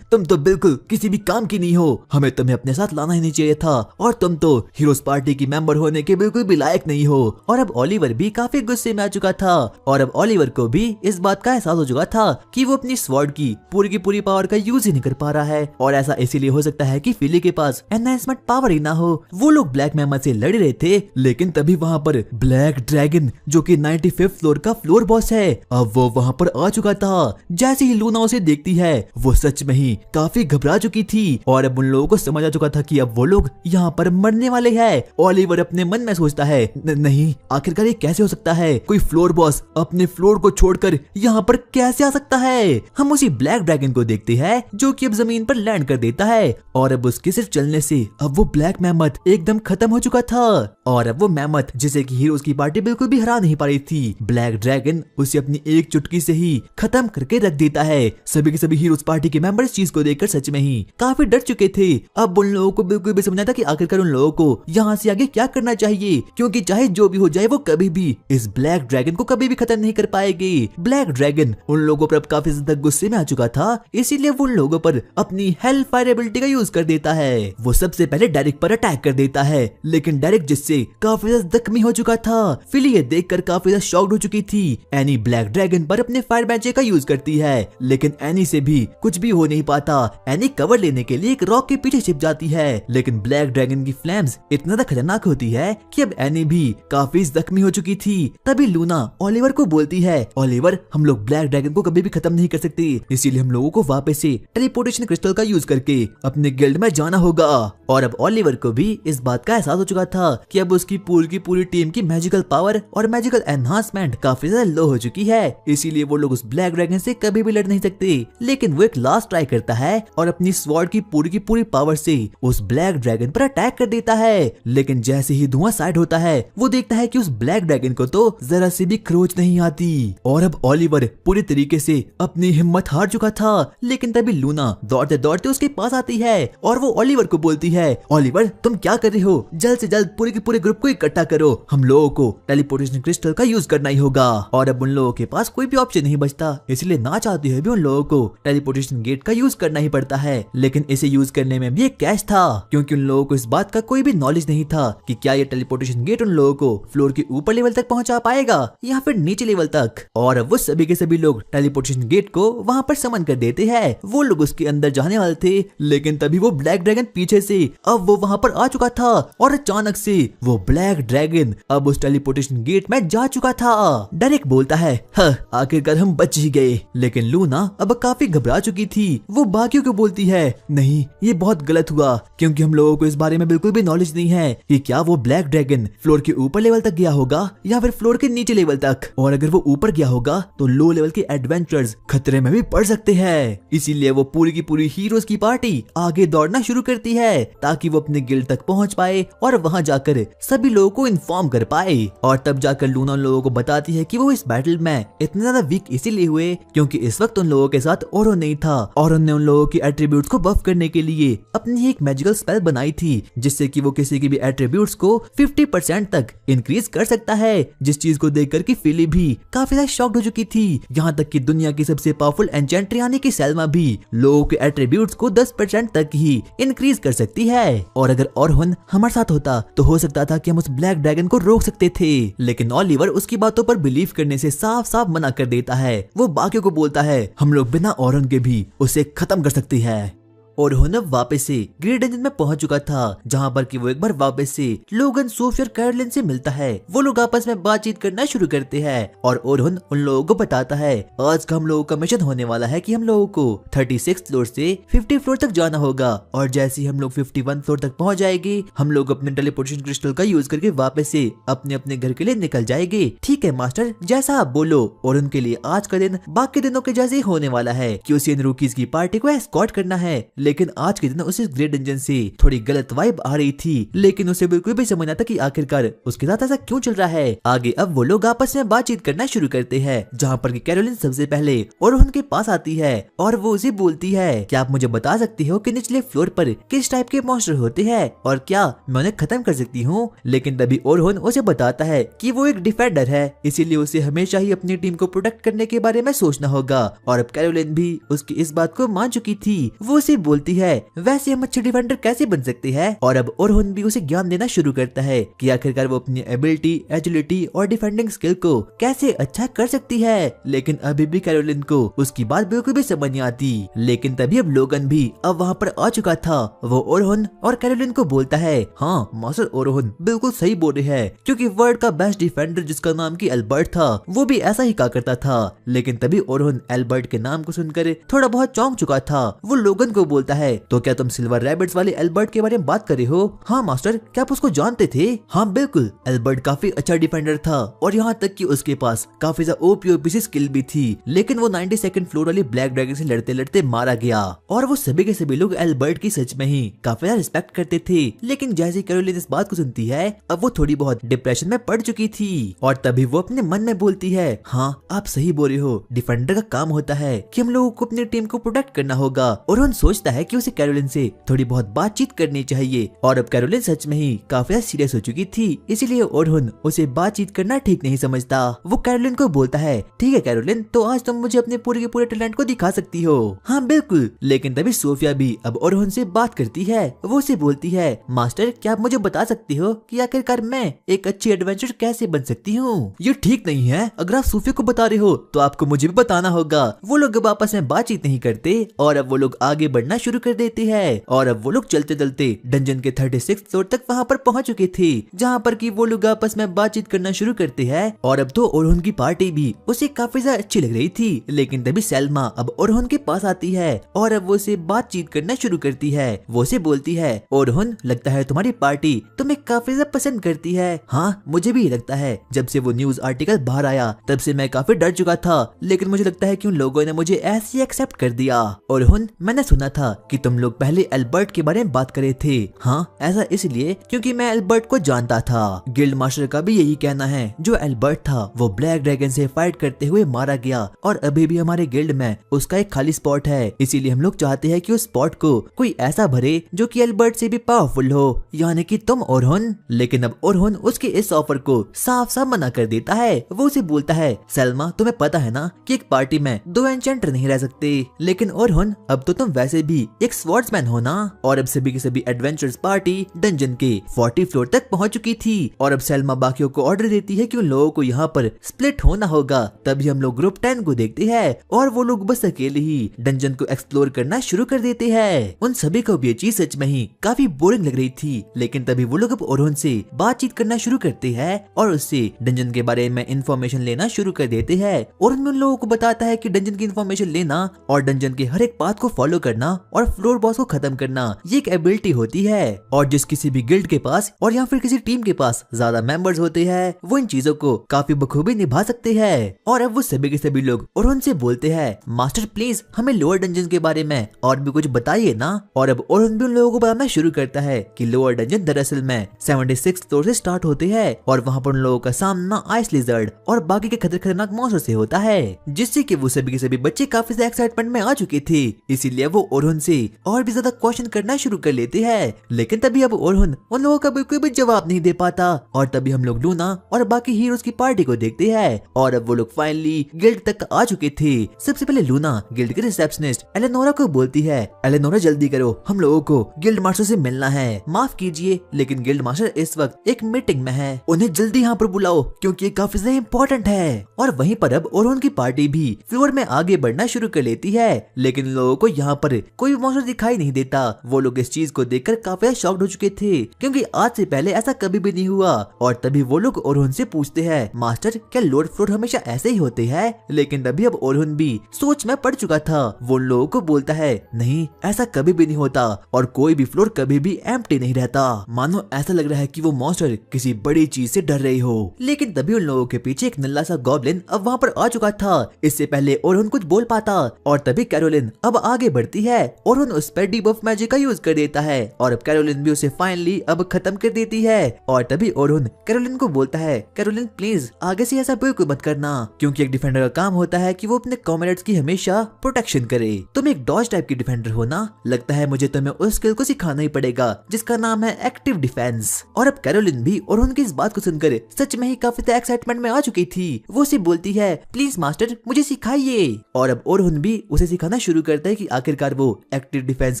Speaker 1: तुम तो बिल्कुल किसी भी काम की नहीं हो, हमें तुम्हें अपने साथ लाना ही नहीं चाहिए था, और तुम तो हीरोज पार्टी की मेंबर होने के बिल्कुल भी लायक नहीं हो। और अब ओलिवर भी काफी गुस्से में आ चुका था, और अब ओलिवर को भी इस बात का एहसास हो चुका था कि वो अपनी स्वॉर्ड की पूरी पावर का यूज ही नहीं कर पा रहा है, और ऐसा इसीलिए हो सकता है कि फिली के पास एनहांसमेंट पावर ही ना हो। वो लोग ब्लैक मैमथ से लड़ रहे थे, लेकिन तभी वहाँ पर ब्लैक ड्रैगन जो कि 95th फ्लोर का फ्लोर बॉस है, अब वो वहाँ पर आ चुका था। जैसे ही लूना उसे देखती है, वो सच में ही काफी घबरा चुकी थी, और अब उन लोगों को समझ आ चुका था कि अब वो लोग यहाँ पर मरने वाले हैं। ओलिवर अपने मन में सोचता है, नहीं, आखिरकार ये कैसे हो सकता है, कोई फ्लोर बॉस अपने फ्लोर को छोड़कर यहाँ पर कैसे आ सकता है। हम उसी ब्लैक ड्रैगन को देखते हैं जो कि अब जमीन पर लैंड कर देता है, और अब उसके सिर्फ चलने से अब वो ब्लैक मैमथ एकदम खत्म हो चुका था। और अब वो मैमथ जिसे कि हीरोज की पार्टी बिल्कुल भी हरा नहीं पा रही थी, ब्लैक ड्रैगन उसे अपनी एक चुटकी से ही खत्म करके रख देता है। सभी के सभी हीरोज पार्टी के मेंबर इस चीज को देखकर सच में ही काफी डर चुके थे। अब उन लोगों को बिल्कुल भी समझना था कि आखिरकार उन लोगों को यहाँ से आगे क्या करना चाहिए, क्योंकि चाहे जो भी हो जाए वो कभी भी इस ब्लैक ड्रैगन को कभी भी खत्म नहीं कर पाएगी। ब्लैक ड्रैगन उन लोगों पर अब काफी ज्यादा गुस्से में आ चुका था, इसीलिए वो उन लोगों पर अपनी हेल फायर एबिलिटी का यूज कर देता है। वो सबसे पहले डेरिक पर अटैक कर देता है, लेकिन डेरिक जिससे काफी ज्यादा जख्मी हो चुका था। फिली ये देखकर काफी ज्यादा शॉक्ड हो चुकी थी। एनी ब्लैक ड्रैगन पर अपने फायर बैंचे का यूज करती है, लेकिन एनी से भी कुछ भी हो नहीं पाता। एनी कवर लेने के लिए एक रॉक के पीछे छिप जाती है, लेकिन ब्लैक ड्रैगन की फ्लेम्स इतना ज्यादा खतरनाक होती है कि अब एनी भी काफी जख्मी हो चुकी थी। तभी लूना ओलिवर को बोलती है, ओलिवर, हम लोग ब्लैक ड्रैगन को कभी भी खत्म नहीं कर सकते, इसीलिए हम लोगों को वापस से टेलीपोर्टेशन क्रिस्टल का यूज करके अपने गिल्ड में जाना होगा। और अब ओलिवर को भी इस बात का एहसास हो चुका था कि अब उसकी पूरी टीम की मैजिकल पावर और मैजिकल एनहांसमेंट काफी ज्यादा लो हो चुकी है, इसीलिए वो लोग उस ब्लैक ड्रैगन से कभी भी लड़ नहीं सकते। लेकिन वो एक लास्ट ट्राई करता है और अपनी स्वॉर्ड की पूरी पावर से उस ब्लैक ड्रैगन पर अटैक कर देता है, लेकिन जैसे ही धुआं साइड होता है, वो देखता है कि उस ब्लैक ड्रैगन को तो जरा से भी खरोच नहीं आती। और अब ओलिवर पूरी तरीके से अपनी हिम्मत हार चुका था, लेकिन तभी लूना दौड़ते दौड़ते उसके पास आती है और वो ओलिवर को बोलती है, ओलिवर, तुम क्या कर रहे हो, जल्द से जल्द पूरे के पूरे ग्रुप को इकट्ठा करो, हम लोगों को टेलीपोर्टेशन क्रिस्टल का यूज करना ही होगा। और अब उन लोगों के पास कोई भी ऑप्शन नहीं बचता, इसलिए ना चाहते हुए भी उन लोगों को टेलीपोर्टेशन गेट का यूज करना ही पड़ता है। लेकिन इसे यूज करने में भी एक कैच था, क्योंकि उन लोगों को इस बात का कोई भी नॉलेज नहीं था कि क्या ये टेलीपोर्टेशन गेट उन लोगों को फ्लोर के ऊपर लेवल तक पहुंचा पाएगा या फिर नीचे लेवल तक। और अब वो सभी के सभी लोग टेलीपोर्टेशन गेट को वहां पर समन कर देते हैं। वो लोग उसके अंदर जाने वाले थे, लेकिन तभी वो ब्लैक ड्रैगन पीछे से अब वो वहां पर आ चुका था, और अचानक से वो ब्लैक ड्रैगन अब उस टेलीपोर्टेशन गेट में जा चुका था। डेरिक बोलता है, आखिरकार हम बच ही गए। लेकिन लूना अब काफी घबरा चुकी थी। वो बाकियों को बोलती है, नहीं, ये बहुत गलत हुआ, क्योंकि हम लोगों को इस बारे में बिल्कुल भी नॉलेज नहीं है कि क्या वो ब्लैक ड्रैगन फ्लोर के ऊपर लेवल तक गया होगा या फिर फ्लोर के नीचे लेवल तक, और अगर वो ऊपर गया होगा तो लो लेवल के एडवेंचर्स खतरे में भी पड़ सकते हैं। इसीलिए वो पूरी की पूरी हीरोज की पार्टी आगे दौड़ना शुरू करती है, ताकि वो अपने गिल्ड तक पहुंच पाए और वहां जाकर सभी लोगों को इन्फॉर्म कर पाए। और तब जाकर लूना उन लोगों को बताती है कि वो इस बैटल में इतने ज्यादा वीक इसीलिए हुए क्योंकि इस वक्त उन लोगों के साथ ओरो नहीं था, और उन्होंने उन लोगों की एट्रीब्यूट्स को बफ करने के लिए अपनी एक मैजिकल स्पेल बनाई थी, जिससे कि वो किसी की भी एट्रीब्यूट्स को 50% तक इंक्रीज कर सकता है। जिस चीज को देखकर कि फिली भी काफी ज्यादा शॉक्ड हो चुकी थी। यहाँ तक कि दुनिया की सबसे पावरफुल एन्चेंटर यानी कि सेल्मा भी लोगों के एट्रीब्यूट्स को 10% तक ही इंक्रीज कर सकती है। और अगर ओरोहन हमारे साथ होता तो हो सकता था कि हम उस ब्लैक ड्रैगन को रोक सकते थे, लेकिन ओलिवर उसकी बातों पर बिलीव करने से साफ साफ मना कर देता है। वो बाकियों को बोलता है, हम लोग बिना ओरोहन के भी उसे खत्म कर सकते हैं। और हुनब वापस से ग्रेट डंजन में पहुंच चुका था, जहां पर कि वो एक बार वापस से लोगन, सोफी और कैरोलिन से मिलता है। वो लोग आपस में बातचीत करना शुरू करते हैं और ओरोहन उन लोगों को बताता है आज का हम लोगों का मिशन होने वाला है कि हम लोगों को 36 फ्लोर से 50 फ्लोर तक जाना होगा, और जैसे ही हम लोग 51 फ्लोर तक पहुंच जाएंगे हम लोग अपने टेलीपोर्टेशन क्रिस्टल का यूज करके वापस से अपने अपने घर के लिए निकल जाएंगे। ठीक है मास्टर, जैसा आप बोलो। और उनके लिए आज का दिन बाकी दिनों के जैसे ही होने वाला है कि उसे इन रूकीज की पार्टी को एस्कॉर्ट करना है, लेकिन आज के दिन उसे ग्रे डंजन से थोड़ी गलत वाइब आ रही थी, लेकिन उसे बिल्कुल भी समझ नहीं आता कि आखिरकार उसके साथ ऐसा क्यों चल रहा है। आगे अब वो लोग आपस में बातचीत करना शुरू करते हैं, जहाँ पर कि कैरोलिन सबसे पहले ओरोहन के पास आती है और वो उसे बोलती है कि आप मुझे बता सकती हो कि निचले फ्लोर पर किस टाइप के मॉन्स्टर होते हैं और क्या मैं उन्हें खत्म कर सकती हूँ। लेकिन तभी ओरोहन उसे बताता है कि वो एक डिफेंडर है, इसीलिए उसे हमेशा ही अपनी टीम को प्रोटेक्ट करने के बारे में सोचना होगा। और अब कैरोलिन भी उसकी इस बात को मान चुकी थी। वो उसे बोलती है वैसे हम अच्छे डिफेंडर कैसे बन सकते हैं, और अब ओरोहन भी उसे ज्ञान देना शुरू करता है कि आखिरकार वो अपनी एबिलिटी, एजिलिटी और डिफेंडिंग स्किल को कैसे अच्छा कर सकती है। लेकिन अभी भी कैरोलिन को उसकी बात बिल्कुल भी समझ नहीं आती। लेकिन तभी अब लोगन भी अब वहाँ पर आ चुका था। वो ओरोहन और कैरोलिन को बोलता है हाँ मास्टर ओरोहन बिल्कुल सही बोल रहे हैं, क्योंकि वर्ल्ड का बेस्ट डिफेंडर जिसका नाम की एल्बर्ट था वो भी ऐसा ही कहा करता था। लेकिन तभी ओरोहन एल्बर्ट के नाम को सुनकर थोड़ा बहुत चौंक चुका था। वो लोगन को बोलता है तो क्या तुम सिल्वर रैबिट्स वाले एल्बर्ट के बारे में बात कर रहे हो? हाँ मास्टर, क्या आप उसको जानते थे? हाँ बिल्कुल, एल्बर्ट काफी अच्छा डिफेंडर था और यहाँ तक कि उसके पास काफी ज्यादा ओपी से स्किल भी थी। लेकिन वो 92nd फ्लोर वाली ब्लैक ड्रैगन से लड़ते लड़ते मारा गया और वो सभी के सभी लोग एल्बर्ट की सच में ही काफी ज्यादा रिस्पेक्ट करते थे। लेकिन जैसे कैरोलिन इस बात को सुनती है अब वो थोड़ी बहुत डिप्रेशन में पड़ चुकी थी और तभी वो अपने मन में बोलती है हाँ आप सही बोल रहे हो, डिफेंडर का काम होता है कि हम लोगों को अपनी टीम को प्रोटेक्ट करना होगा। और उन सोचता है कि उसे कैरोलिन से थोड़ी बहुत बातचीत करनी चाहिए और अब कैरोलिन सच में ही काफी सीरियस हो चुकी थी, इसीलिए ओरोहन उसे बातचीत करना ठीक नहीं समझता। वो कैरोलिन को बोलता है ठीक है कैरोलिन, तो आज तुम मुझे अपने पूरे के पूरे टैलेंट को दिखा सकती हो। हाँ बिल्कुल। लेकिन तभी सोफिया भी अब ओरोहन से बात करती है। वो उसे बोलती है मास्टर क्या आप मुझे बता सकती हो कि आखिरकार मैं एक अच्छी एडवेंचर कैसे बन सकती हूँ? ये ठीक नहीं है, अगर आप सोफिया को बता रहे हो तो आपको मुझे भी बताना होगा। वो लोग अब आपस में बातचीत नहीं करते और अब वो लोग आगे बढ़ना शुरू कर देते हैं और अब वो लोग चलते चलते डंजन के 36 फ्लोर तक वहाँ पर पहुँच चुके थे, जहाँ पर कि वो लोग आपस में बातचीत करना शुरू करते हैं। और अब तो ओरोहन की पार्टी भी उसे काफी ज्यादा अच्छी लग रही थी। लेकिन तभी सैल्मा अब ओरोहन के पास आती है और अब वो उसे बातचीत करना शुरू करती है। वो उसे बोलती है ओरोहन लगता है तुम्हारी पार्टी तुम्हें काफी ज्यादा पसंद करती है। हाँ मुझे भी लगता है, जब से वो न्यूज आर्टिकल बाहर आया तब से मैं काफी डर चुका था, लेकिन मुझे लगता है कि उन लोगों ने मुझे ऐसे ही एक्सेप्ट कर दिया। ओरोहन मैंने सुना था कि तुम लोग पहले एल्बर्ट के बारे में बात करे थे। हाँ ऐसा इसलिए क्योंकि मैं एल्बर्ट को जानता था। गिल्ड मास्टर का भी यही कहना है, जो एल्बर्ट था वो ब्लैक ड्रैगन से फाइट करते हुए मारा गया और अभी भी हमारे गिल्ड में उसका एक खाली स्पॉट है, इसीलिए हम लोग चाहते हैं कि उस स्पॉट को कोई ऐसा भरे जो कि एल्बर्ट से भी पावरफुल हो, यानी कि तुम ओरोहन। लेकिन अब ओरोहन उसके इस ऑफर को साफ साफ मना कर देता है। वो उसे बोलता है सैल्मा तुम्हें पता है ना कि एक पार्टी में 2 एन्चेंटर नहीं रह सकते। लेकिन ओरोहन अब तो तुम वैसे भी एक स्वॉर्ड्समैन हो ना। और अब सभी की सभी एडवेंचर्स पार्टी डंजन के 40 फ्लोर तक पहुंच चुकी थी और अब सैल्मा बाकियों को ऑर्डर देती है कि उन लोगों को यहाँ पर स्प्लिट होना होगा। तभी हम लोग ग्रुप 10 को देखते हैं और वो लोग बस अकेले ही डंजन को एक्सप्लोर करना शुरू कर देते हैं। उन सभी को ये चीज सच में ही काफी बोरिंग लग रही थी। लेकिन तभी वो लोग अब ओरोहन से बातचीत करना शुरू करते हैं और उससे डंजन के बारे में इंफॉर्मेशन लेना शुरू कर देते हैं। और उन लोगों को बताता है कि डंजन की इंफॉर्मेशन लेना और डंजन के हर एक पाथ को फॉलो करना और फ्लोर बॉस को खत्म करना ये एक एबिलिटी होती है। और जिस किसी भी गिल्ड के पास और या फिर किसी टीम के पास ज्यादा मेंबर्स होते हैं वो इन चीजों को काफी बखूबी निभा सकते हैं। और अब वो सभी के सभी लोग ओरोहन से बोलते हैं मास्टर प्लीज हमें लोअर डंजन के बारे में और भी कुछ बताइए ना। और अब ओरोहन भी उन लोगों को बताना शुरू करता है कि लोअर डंजन दरअसल में 76 फ्लोर से स्टार्ट होते हैं और वहाँ पर उन लोगों का सामना आइस लिजर्ड और बाकी के खतरनाक मॉन्स्टर से होता है, जिससे कि वो सभी के सभी बच्चे काफी ज्यादा एक्साइटमेंट में आ चुके थे। इसीलिए वो ओरोहन से और भी ज्यादा क्वेश्चन करना शुरू कर लेते हैं। लेकिन तभी अब ओरोहन उन लोगों का बिल्कुल भी जवाब नहीं दे पाता और तभी हम लोग लूना और बाकी हीरोज की पार्टी को देखते हैं और अब वो लोग फाइनली गिल्ड तक आ चुके थे। सबसे पहले लूना गिल्ड के रिसेप्शनिस्ट एलेनोरा को बोलती है एलेनोरा जल्दी करो, हम लोगों को गिल्ड मास्टर से मिलना है। माफ कीजिए लेकिन गिल्ड मास्टर इस वक्त एक मीटिंग में है, उन्हें जल्दी यहाँ पर बुलाओ क्योंकि ये काफी ज्यादा इम्पोर्टेंट है। और वहीं पर अब ओरोहन की पार्टी भी फ्लोर में आगे बढ़ना शुरू कर लेती है, लेकिन लोगों को यहाँ पर कोई भी मॉन्स्टर दिखाई नहीं देता। वो लोग इस चीज को देखकर काफी शॉक्ड हो चुके थे क्योंकि आज से पहले ऐसा कभी भी नहीं हुआ। और तभी वो लोग ओरोहन से पूछते हैं मास्टर क्या लोअर फ्लोर हमेशा ऐसे ही होते हैं? लेकिन तभी अब ओरोहन भी सोच में पड़ चुका था। वो लोगों को बोलता है नहीं ऐसा कभी भी नहीं होता और कोई भी फ्लोर कभी भी एम्प्टी नहीं रहता, मानो ऐसा लग रहा है कि वो मॉन्स्टर किसी बड़ी चीज से डर रही हो। लेकिन तभी उन लोगों के पीछे एक नल्ला सा गॉब्लिन अब वहाँ पर आ चुका था। इससे पहले ओरोहन कुछ बोल पाता और तभी कैरोलिन अब आगे बढ़ती है ओरहुन उस पर डीबफ मैजिक का यूज कर देता है और अब कैरोलिन भी उसे फाइनली अब खत्म कर देती है। और तभी ओरहुन कैरोलिन को बोलता है, कैरोलिन प्लीज आगे से ऐसा बिल्कुल मत करना, क्योंकि एक डिफेंडर का काम होता है कि वो अपने कॉमरेड्स की हमेशा प्रोटेक्शन करे। तुम एक डॉज टाइप की डिफेंडर हो ना, लगता है मुझे तुम्हें उस स्किल को सिखाना ही पड़ेगा जिसका नाम है एक्टिव डिफेंस। और अब कैरोलिन भी ओरहुन की इस बात को सुनकर सच में ही काफी एक्साइटमेंट में आ चुकी थी। वो उसे बोलती है, प्लीज मास्टर मुझे सिखाइए। और अब ओरहुन भी उसे सिखाना शुरू करता है कि आखिरकार वो एक्टिव डिफेंस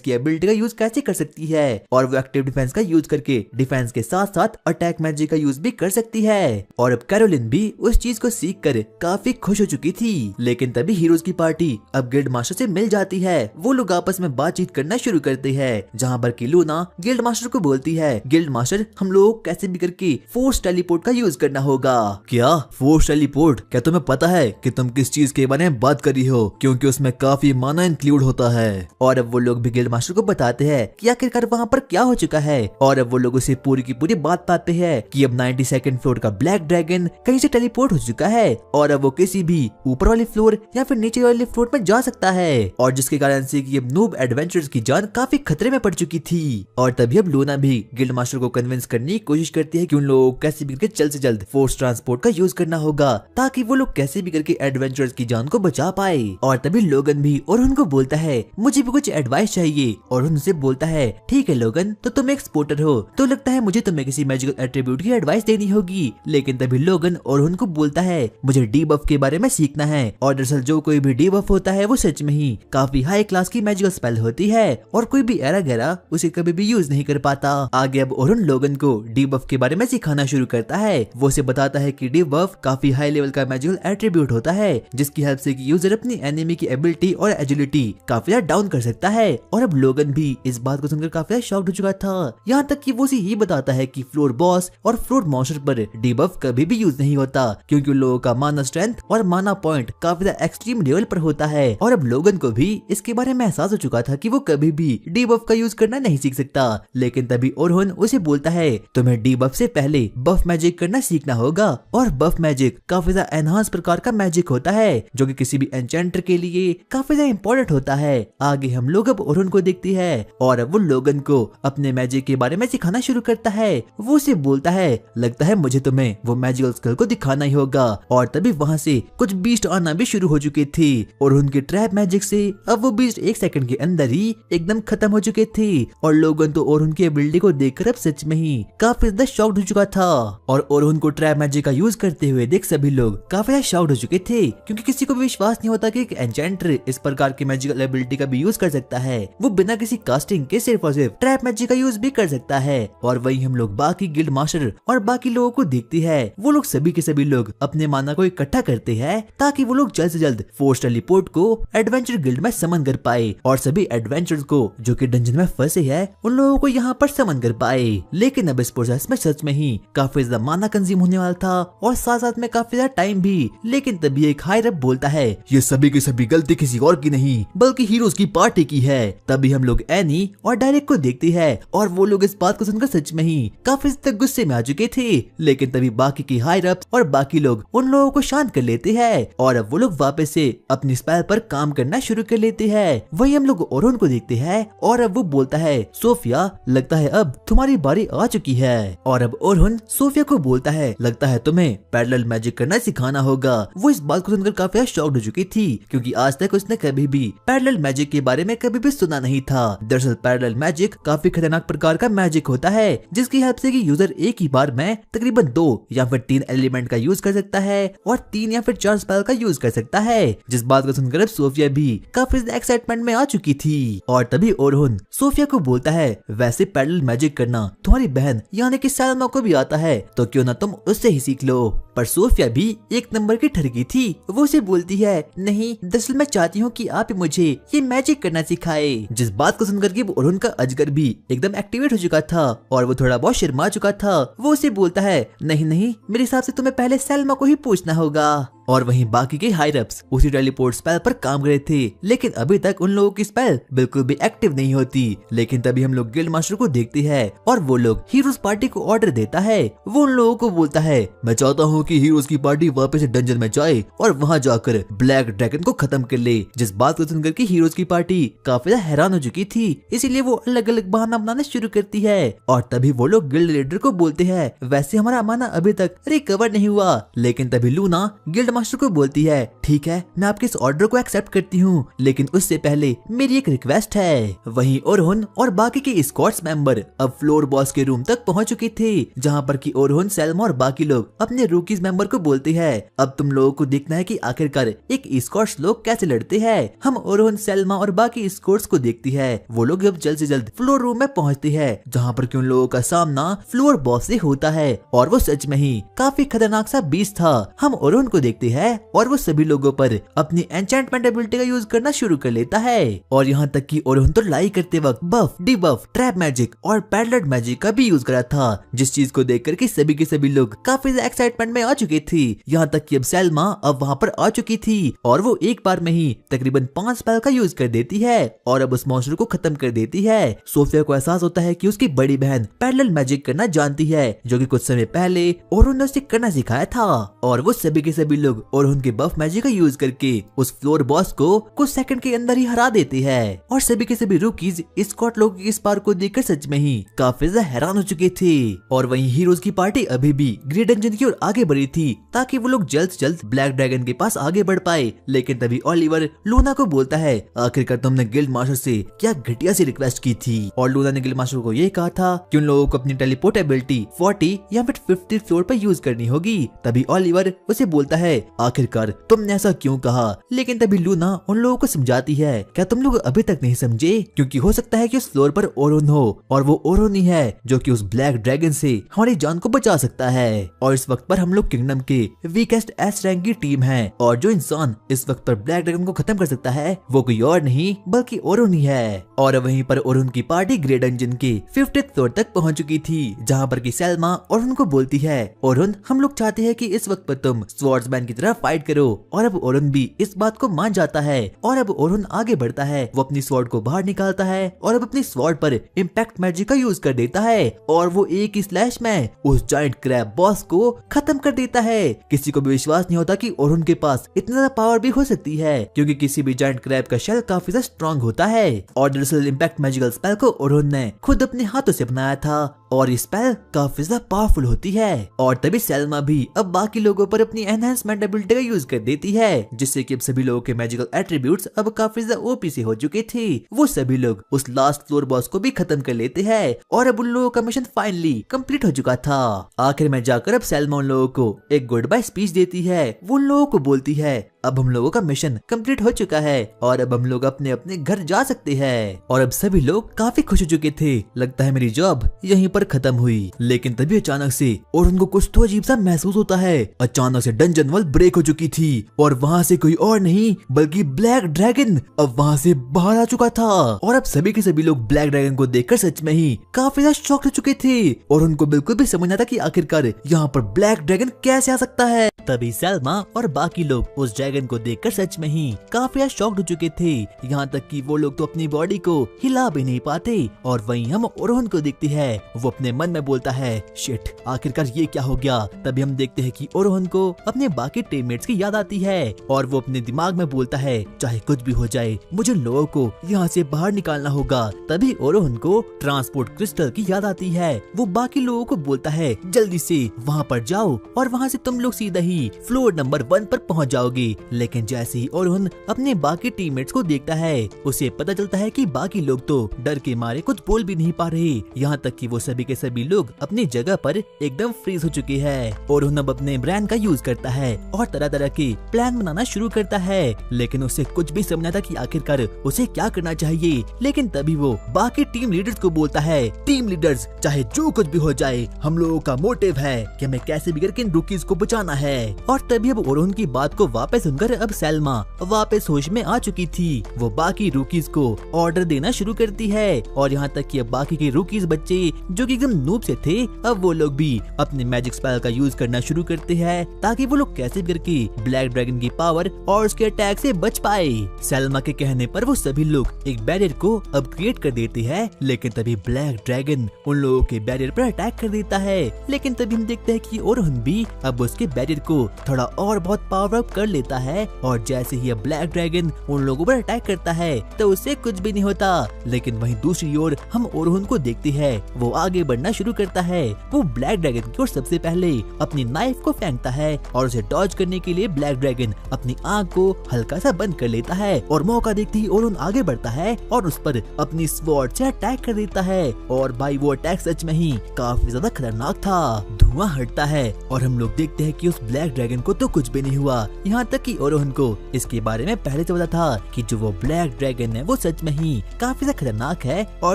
Speaker 1: की एबिलिटी का यूज कैसे कर सकती है और वो एक्टिव डिफेंस का यूज करके डिफेंस के साथ साथ अटैक मैजिक का यूज भी कर सकती है। और अब कैरोलिन भी उस चीज को सीख कर काफी खुश हो चुकी थी। लेकिन तभी हीरोज की पार्टी अब गिल्ड मास्टर से मिल जाती है। वो लोग आपस में बातचीत करना शुरू करते हैं, जहाँ पर कि लूना गिल्ड मास्टर को बोलती है, गिल्ड मास्टर हम लोग कैसे भी करके फोर्स टेलीपोर्ट का यूज करना होगा।
Speaker 2: क्या फोर्स टेलीपोर्ट? क्या तुम्हें पता है कि तुम किस चीज के बारे में बात कर रही हो, क्योंकि उसमें काफी माना इंक्लूड होता है।
Speaker 1: और अब वो लोग भी गिल्ड मास्टर को बताते हैं कि आखिरकार वहाँ पर क्या हो चुका है। और अब वो लोग उसे पूरी की पूरी बात पाते हैं कि अब 92nd फ्लोर का ब्लैक ड्रैगन कहीं से टेलीपोर्ट हो चुका है और अब वो किसी भी ऊपर वाले फ्लोर या फिर नीचे वाले फ्लोर में जा सकता है, और जिसके कारण से कि अब नूब एडवेंचर्स की जान काफी खतरे में पड़ चुकी थी। और तभी अब लूना भी गिल्ड मास्टर को कन्विंस करने की कोशिश करती है कि उन लोगों को कैसे भी करके जल्द से जल्द फोर्स ट्रांसपोर्ट का यूज करना होगा ताकि वो लोग कैसे भी करके एडवेंचर्स की जान को बचा पाए। और तभी लोगन भी और उनको बोलता है, मुझे भी कुछ एडवाइस चाहिए। और उनसे बोलता है, ठीक है लोगन, तो तुम एक स्पोर्टर हो तो लगता है मुझे तुम्हें किसी मैजिकल एट्रीब्यूट की एडवाइस देनी होगी। लेकिन तभी लोगन और उनको बोलता है, मुझे डीबफ के बारे में सीखना है। और दरअसल जो कोई भी डीबफ होता है वो सच में ही काफी हाई क्लास की मैजिकल स्पेल होती है और कोई भी एरा गैरा उसे कभी भी यूज नहीं कर पाता। आगे अब ओरहुन लोगन को डीबफ के बारे में सिखाना शुरू करता है। वो उसे बताता है कि डीबफ काफी हाई लेवल का मैजिकल एट्रीब्यूट होता है जिसकी हेल्प से यूजर अपनी एनिमी की एबिलिटी और एजिलिटी काफी ज्यादा डाउन कर सकता है। और अब लोगन भी इस बात को सुनकर काफी शॉक्ड हो चुका था, यहाँ तक कि वो उसे ये बताता है कि फ्लोर बॉस और फ्लोर मॉन्स्टर पर डीबफ कभी भी यूज नहीं होता, क्योंकि उन लोगों का माना स्ट्रेंथ और माना पॉइंट काफी ज्यादा एक्सट्रीम लेवल पर होता है। और अब लोगन को भी इसके बारे में एहसास हो चुका था कि वो कभी भी डीबफ का यूज करना नहीं सीख सकता। लेकिन तभी ओरहुन उसे बोलता है, तुम्हें डीबफ से पहले बफ मैजिक करना सीखना होगा। और बफ मैजिक काफी ज्यादा एनहांस प्रकार का मैजिक होता है जो कि किसी भी एन्चेंटर के लिए काफी ज्यादा इंपॉर्टेंट होता है। आगे हम लोग अब ओरहुन को देखती है और अब वो लोगन को अपने मैजिक के बारे में सिखाना शुरू करता है। वो उसे बोलता है, लगता है मुझे तुम्हें वो मैजिकल स्किल को दिखाना ही होगा। और तभी वहाँ से कुछ बीस्ट आना भी शुरू हो चुके थे और उनके ट्रैप मैजिक से अब वो बीस्ट 1 सेकंड के अंदर ही एकदम खत्म हो चुके थे। और लोगन तो ओरहुन की एबिलिटी को देखकर अब सच में ही काफी ज्यादा शॉक्ड हो चुका था। और ओरहुन को ट्रैप मैजिक का यूज करते हुए देख सभी लोग काफी ज्यादा शॉक्ड हो चुके थे, क्योंकि किसी को भी विश्वास नहीं होता कि एक एन्चेंटर इस प्रकार की मैजिकल एबिलिटी का भी यूज कर सकता है। वो बिना किसी कास्टिंग के सिर्फ और सिर्फ ट्रैप मैजिक का यूज भी कर सकता है। और वही हम लोग बाकी गिल्ड मास्टर और बाकी लोगों को देखती है, वो लोग सभी के सभी लोग अपने माना को इकट्ठा करते हैं ताकि वो लोग जल्द से जल्द फोर्स टेलीपोर्ट को एडवेंचर गिल्ड में समन कर पाए और सभी एडवेंचर्स को जो कि डंजन में फंसे हैं उन लोगों को यहाँ पर समन कर पाए। लेकिन अब इस प्रोसेस में सच में ही काफी ज्यादा माना कंज्यूम होने वाला था और साथ साथ में काफी ज्यादा टाइम भी। लेकिन तभी एक हायर अप बोलता है,
Speaker 2: ये सभी की सभी गलती किसी और की नहीं बल्कि हीरोज की पार्टी की है।
Speaker 1: तभी हम लोग एनी और डायरेक्ट को देखते हैं और वो लोग इस बात को सुनकर सच में ही काफी तक गुस्से में आ चुके थे। लेकिन तभी बाकी की हायर अप और बाकी लोग उन लोगों को शांत कर लेते हैं और अब वो लोग वापस से अपनी स्पेल पर काम करना शुरू कर लेते हैं। वही हम लोग ओरहुन को देखते हैं और अब वो बोलता है, सोफिया लगता है अब तुम्हारी बारी आ चुकी है। और अब ओरहुन सोफिया को बोलता है, लगता है तुम्हें पैरेलल मैजिक करना सिखाना होगा। वो इस बात को सुनकर काफी शॉक्ड हो चुकी थी, क्योंकि आज तक उसने कभी भी पैरेलल मैजिक के बारे में कभी भी सुना नहीं था। दरअसल पैरेलल मैजिक काफी खतरनाक प्रकार का मैजिक होता है जिसकी हेल्प से कि यूजर एक ही बार में तकरीबन 2 या फिर 3 एलिमेंट का यूज कर सकता है और 3 या फिर 4 स्पेल का यूज कर सकता है। जिस बात को सुनकर अब सोफिया भी काफी एक्साइटमेंट में आ चुकी थी। और तभी ओरहुन सोफिया को बोलता है, वैसे पैरेलल मैजिक करना तुम्हारी बहन यानी कि सैलमा को भी आता है, तो क्यों ना तुम उससे ही सीख लो। पर सोफिया भी एक नंबर की ठरकी थी। वो उसे बोलती है, नहीं दरअसल मैं चाहती हूँ कि आप मुझे ये मैजिक करना सिखाए। जिस बात को सुनकर कि ओरहुन का अजगर भी एकदम एक्टिवेट हो चुका था और वो थोड़ा बहुत शर्मा चुका था। वो उसे बोलता है, नहीं नहीं मेरे हिसाब से तुम्हें पहले सैलमा को ही पूछना होगा। और वहीं बाकी के हायर अप्स उसी टेलीपोर्ट स्पेल पर काम कर रहे थे, लेकिन अभी तक उन लोगों की स्पेल बिल्कुल भी एक्टिव नहीं होती। लेकिन तभी हम लोग गिल्ड मास्टर को देखते हैं और वो लोग हीरोज पार्टी को ऑर्डर देता है। वो उन लोगों को बोलता है, मैं चाहता हूँ कि हीरोज की पार्टी वापस डंजन में जाए और वहाँ जाकर ब्लैक ड्रैगन को खत्म कर ले। जिस बात को सुनकर के हीरोज की पार्टी काफी हैरान हो चुकी थी, इसीलिए वो अलग अलग बहाना बनाना शुरू करती है। और तभी वो लोग गिल्ड लीडर को बोलते हैं, वैसे हमारा माना अभी तक रिकवर नहीं हुआ। लेकिन तभी लूना गिल्ड मास्टर को बोलती है, ठीक है मैं आपके इस ऑर्डर को एक्सेप्ट करती हूँ, लेकिन उससे पहले मेरी एक रिक्वेस्ट है। वहीं ओरहुन और बाकी के स्क्वाड्स मेंबर अब फ्लोर बॉस के रूम तक पहुंच चुके थे, जहाँ पर कि ओरहुन, सेल्मा और बाकी लोग अपने रूकीज मेंबर को बोलते हैं, अब तुम लोगों को देखना है कि आखिरकार एक स्क्वाड्स लोग कैसे लड़ते हैं। हम ओरहुन, सेल्मा और बाकी स्क्वाड्स को देखती है। वो लोग अब जल्द से जल्द फ्लोर रूम में पहुंचते हैं, जहाँ पर कि उन लोगों का सामना फ्लोर बॉस से होता है और वो सच में ही काफी खतरनाक सा बीस्ट था। हम ओरहुन को देखते हैं और वो सभी लोगों पर अपनी एन्चेंटमेंट एबिलिटी का यूज करना शुरू कर लेता है। और यहाँ तक कि ओरहुन तो लड़ाई करते वक्त बफ, डिबफ, ट्रैप मैजिक और पैडलर मैजिक का भी यूज करा था, जिस चीज को देख करके सभी के सभी लोग काफी एक्साइटमेंट में आ चुके थे। यहाँ तक कि अब सेल्मा अब वहाँ पर आ चुकी थी और वो एक बार में ही तकरीबन 5 स्पेल का यूज कर देती है और अब उस मॉन्स्टर को खत्म कर देती है। सोफिया को एहसास होता है कि उसकी बड़ी बहन पैडलर मैजिक करना जानती है, जो कि कुछ समय पहले ओरहुन ने उसे करना सिखाया था। और वो सभी के सभी लोग ओरहुन के बफ मैजिक का यूज करके उस फ्लोर बॉस को कुछ सेकंड के अंदर ही हरा देते हैं। और सभी के सभी रूकीज स्कॉट लोगों की इस पार को देखकर सच में ही काफी ज्यादा हैरान हो चुके थे। और वहीं हीरोज की पार्टी अभी भी ग्रेट डंजन की ओर आगे बढ़ी थी, ताकि वो लोग जल्द से जल्द ब्लैक ड्रैगन के पास आगे बढ़ पाए। लेकिन तभी ओलिवर लूना को बोलता है, आखिरकार तुमने गिल्ड मास्टर से क्या घटिया सी रिक्वेस्ट की थी। और लूना ने गिल्ड मास्टर को ये कहा था कि उन लोगों को अपनी टेलीपोर्ट एबिलिटी 40 या फिर 50 फ्लोर पर यूज करनी होगी। तभी ओलिवर उसे बोलता है, आखिरकार तुमने ऐसा क्यों कहा। लेकिन तभी लूना उन लोगों को समझाती है, क्या तुम लोग अभी तक नहीं समझे, क्योंकि हो सकता है कि उस फ्लोर पर ओरहुन हो और वो ओरहुन ही है जो कि उस ब्लैक ड्रैगन से हमारी जान को बचा सकता है। और इस वक्त पर हम लोग किंगडम के वीकेस्ट एस रैंक की टीम है और जो इंसान इस वक्त पर ब्लैक ड्रैगन को खत्म कर सकता है वो कोई और नहीं बल्कि ओरहुन ही है। और वहीं पर ओरहुन की पार्टी ग्रेट डंजन के 50th फ्लोर तक पहुंच चुकी थी, जहां पर कि सेल्मा ओरहुन को बोलती है, ओरहुन हम लोग चाहते हैं कि इस वक्त पर तुम स्वॉर्ड्समैन की तरह फाइट करो। और अब ओरहुन भी इस बात को मान जाता है और अब ओरहुन आगे बढ़ता है। वो अपनी स्वॉर्ड को बाहर निकालता है और अब अपनी स्वॉर्ड पर इम्पैक्ट मैजिक का यूज कर देता है और वो एक ही स्लैश में उस जायंट क्रैब बॉस को खत्म कर देता है। किसी को भी विश्वास नहीं होता कि ओरहुन के पास इतना ज्यादा पावर भी हो सकती है, क्योंकि किसी भी जायंट क्रैब का शेल काफी ज्यादा स्ट्रॉन्ग होता है। और दरअसल इम्पैक्ट मैजिकल स्पेल को ओरहुन ने खुद अपने हाथों से बनाया था और ये स्पेल काफी ज्यादा पावरफुल होती है। और तभी सेल्मा भी अब बाकी लोगों पर अपनी एनहांसमेंट एबिलिटी का यूज कर देती है, जिससे कि अब सभी लोगों के मैजिकल एट्रीब्यूट्स अब काफी ज्यादा ओपी से हो चुके थे। वो सभी लोग उस लास्ट फ्लोर बॉस को भी खत्म कर लेते हैं और अब उन लोगों का मिशन फाइनली कंप्लीट हो चुका था। आखिर में जाकर अब सेल्मा उन लोगों को एक गुड बाय स्पीच देती है। वो उन लोगों को बोलती है, अब हम लोगों का मिशन कंप्लीट हो चुका है और अब हम लोग अपने अपने घर जा सकते हैं। और अब सभी लोग काफी खुश हो चुके थे, लगता है मेरी जॉब यहीं पर खत्म हुई। लेकिन तभी अचानक से और उनको कुछ तो अजीब सा महसूस होता है। अचानक से डंजन वॉल ब्रेक हो चुकी थी और वहाँ से कोई और नहीं बल्कि ब्लैक ड्रैगन अब वहाँ से बाहर आ चुका था। और अब सभी के सभी लोग ब्लैक ड्रैगन को देखकर सच में ही काफी ज्यादा शॉक हो चुके थे और उनको बिल्कुल भी समझ नहीं आता कि आखिरकार यहाँ पर ब्लैक ड्रैगन कैसे आ सकता है। तभी सेल्मा और बाकी लोग उस ड्रैगन को देखकर सच में ही काफी शॉक्ड हो चुके थे, यहाँ तक कि वो लोग तो अपनी बॉडी को हिला भी नहीं पाते। और वहीं हम ओरहुन को देखते हैं, वो अपने मन में बोलता है, शिट आखिरकार ये क्या हो गया। तभी हम देखते हैं कि ओरहुन को अपने बाकी टीममेट्स की याद आती है और वो अपने दिमाग में बोलता है, चाहे कुछ भी हो जाए मुझे लोगों को यहाँ से बाहर निकालना होगा। तभी ओरहुन को ट्रांसपोर्ट क्रिस्टल की याद आती है। वो बाकी लोगों को बोलता है, जल्दी से वहाँ पर जाओ और वहाँ से तुम लोग सीधा ही फ्लोर नंबर 1 पर पहुँच जाओगे। लेकिन जैसे ही ओरहुन अपने बाकी टीममेट्स को देखता है, उसे पता चलता है कि बाकी लोग तो डर के मारे कुछ बोल भी नहीं पा रहे, यहाँ तक कि वो सभी के सभी लोग अपनी जगह पर एकदम फ्रीज हो चुके हैं। ओरहुन अब अपने ब्रेन का यूज करता है और तरह तरह के प्लान बनाना शुरू करता है, लेकिन उसे कुछ भी समझ नहीं आता कि आखिरकार उसे क्या करना चाहिए। लेकिन तभी वो बाकी टीम लीडर्स को बोलता है, टीम लीडर्स चाहे जो कुछ भी हो जाए हम लोगों का मोटिव है कि हमें कैसे भी करके इन रूकीज को बचाना है। और तभी अब ओरहुन की बात को वापस सुनकर अब सैल्मा वापस होश में आ चुकी थी। वो बाकी रूकीज को ऑर्डर देना शुरू करती है और यहाँ तक कि अब बाकी के रूकीज बच्चे जो कि एकदम नूब से थे, अब वो लोग भी अपने मैजिक स्पेल का यूज करना शुरू करते हैं ताकि वो लोग कैसे भी करके ब्लैक ड्रैगन की पावर और उसके अटैक से बच पाए। सैल्मा के कहने पर वो सभी लोग एक बैरियर को अब क्रिएट कर देते हैं, लेकिन तभी ब्लैक ड्रैगन उन लोगों के बैरियर पर अटैक कर देता है। लेकिन तभी हम देखते हैं कि ओरोहन भी अब उसके बैरियर को थोड़ा और बहुत पावर अप कर लेता है और जैसे ही अब ब्लैक ड्रैगन उन लोगों पर अटैक करता है तो उससे कुछ भी नहीं होता। लेकिन वहीं दूसरी ओर हम ओरोहन को देखते हैं, वो आगे बढ़ना शुरू करता है। वो ब्लैक ड्रैगन की ओर सबसे पहले अपनी नाइफ को फेंकता है और उसे डॉज करने के लिए ब्लैक ड्रैगन अपनी आंख को हल्का सा बंद कर लेता है और मौका देखते ही ओरोहन आगे बढ़ता है और उस पर अपनी स्वॉर्ड से अटैक कर देता है। और भाई वो अटैक सच में ही काफी ज्यादा खतरनाक था। धुआं हटता है और हम लोग देखते हैं कि उस ब्लैक ड्रैगन को तो कुछ भी नहीं हुआ। यहाँ तक कि ओरोहन को इसके बारे में पहले से पता था कि जो वो ब्लैक ड्रैगन है वो सच में ही काफी ज्यादा खतरनाक है और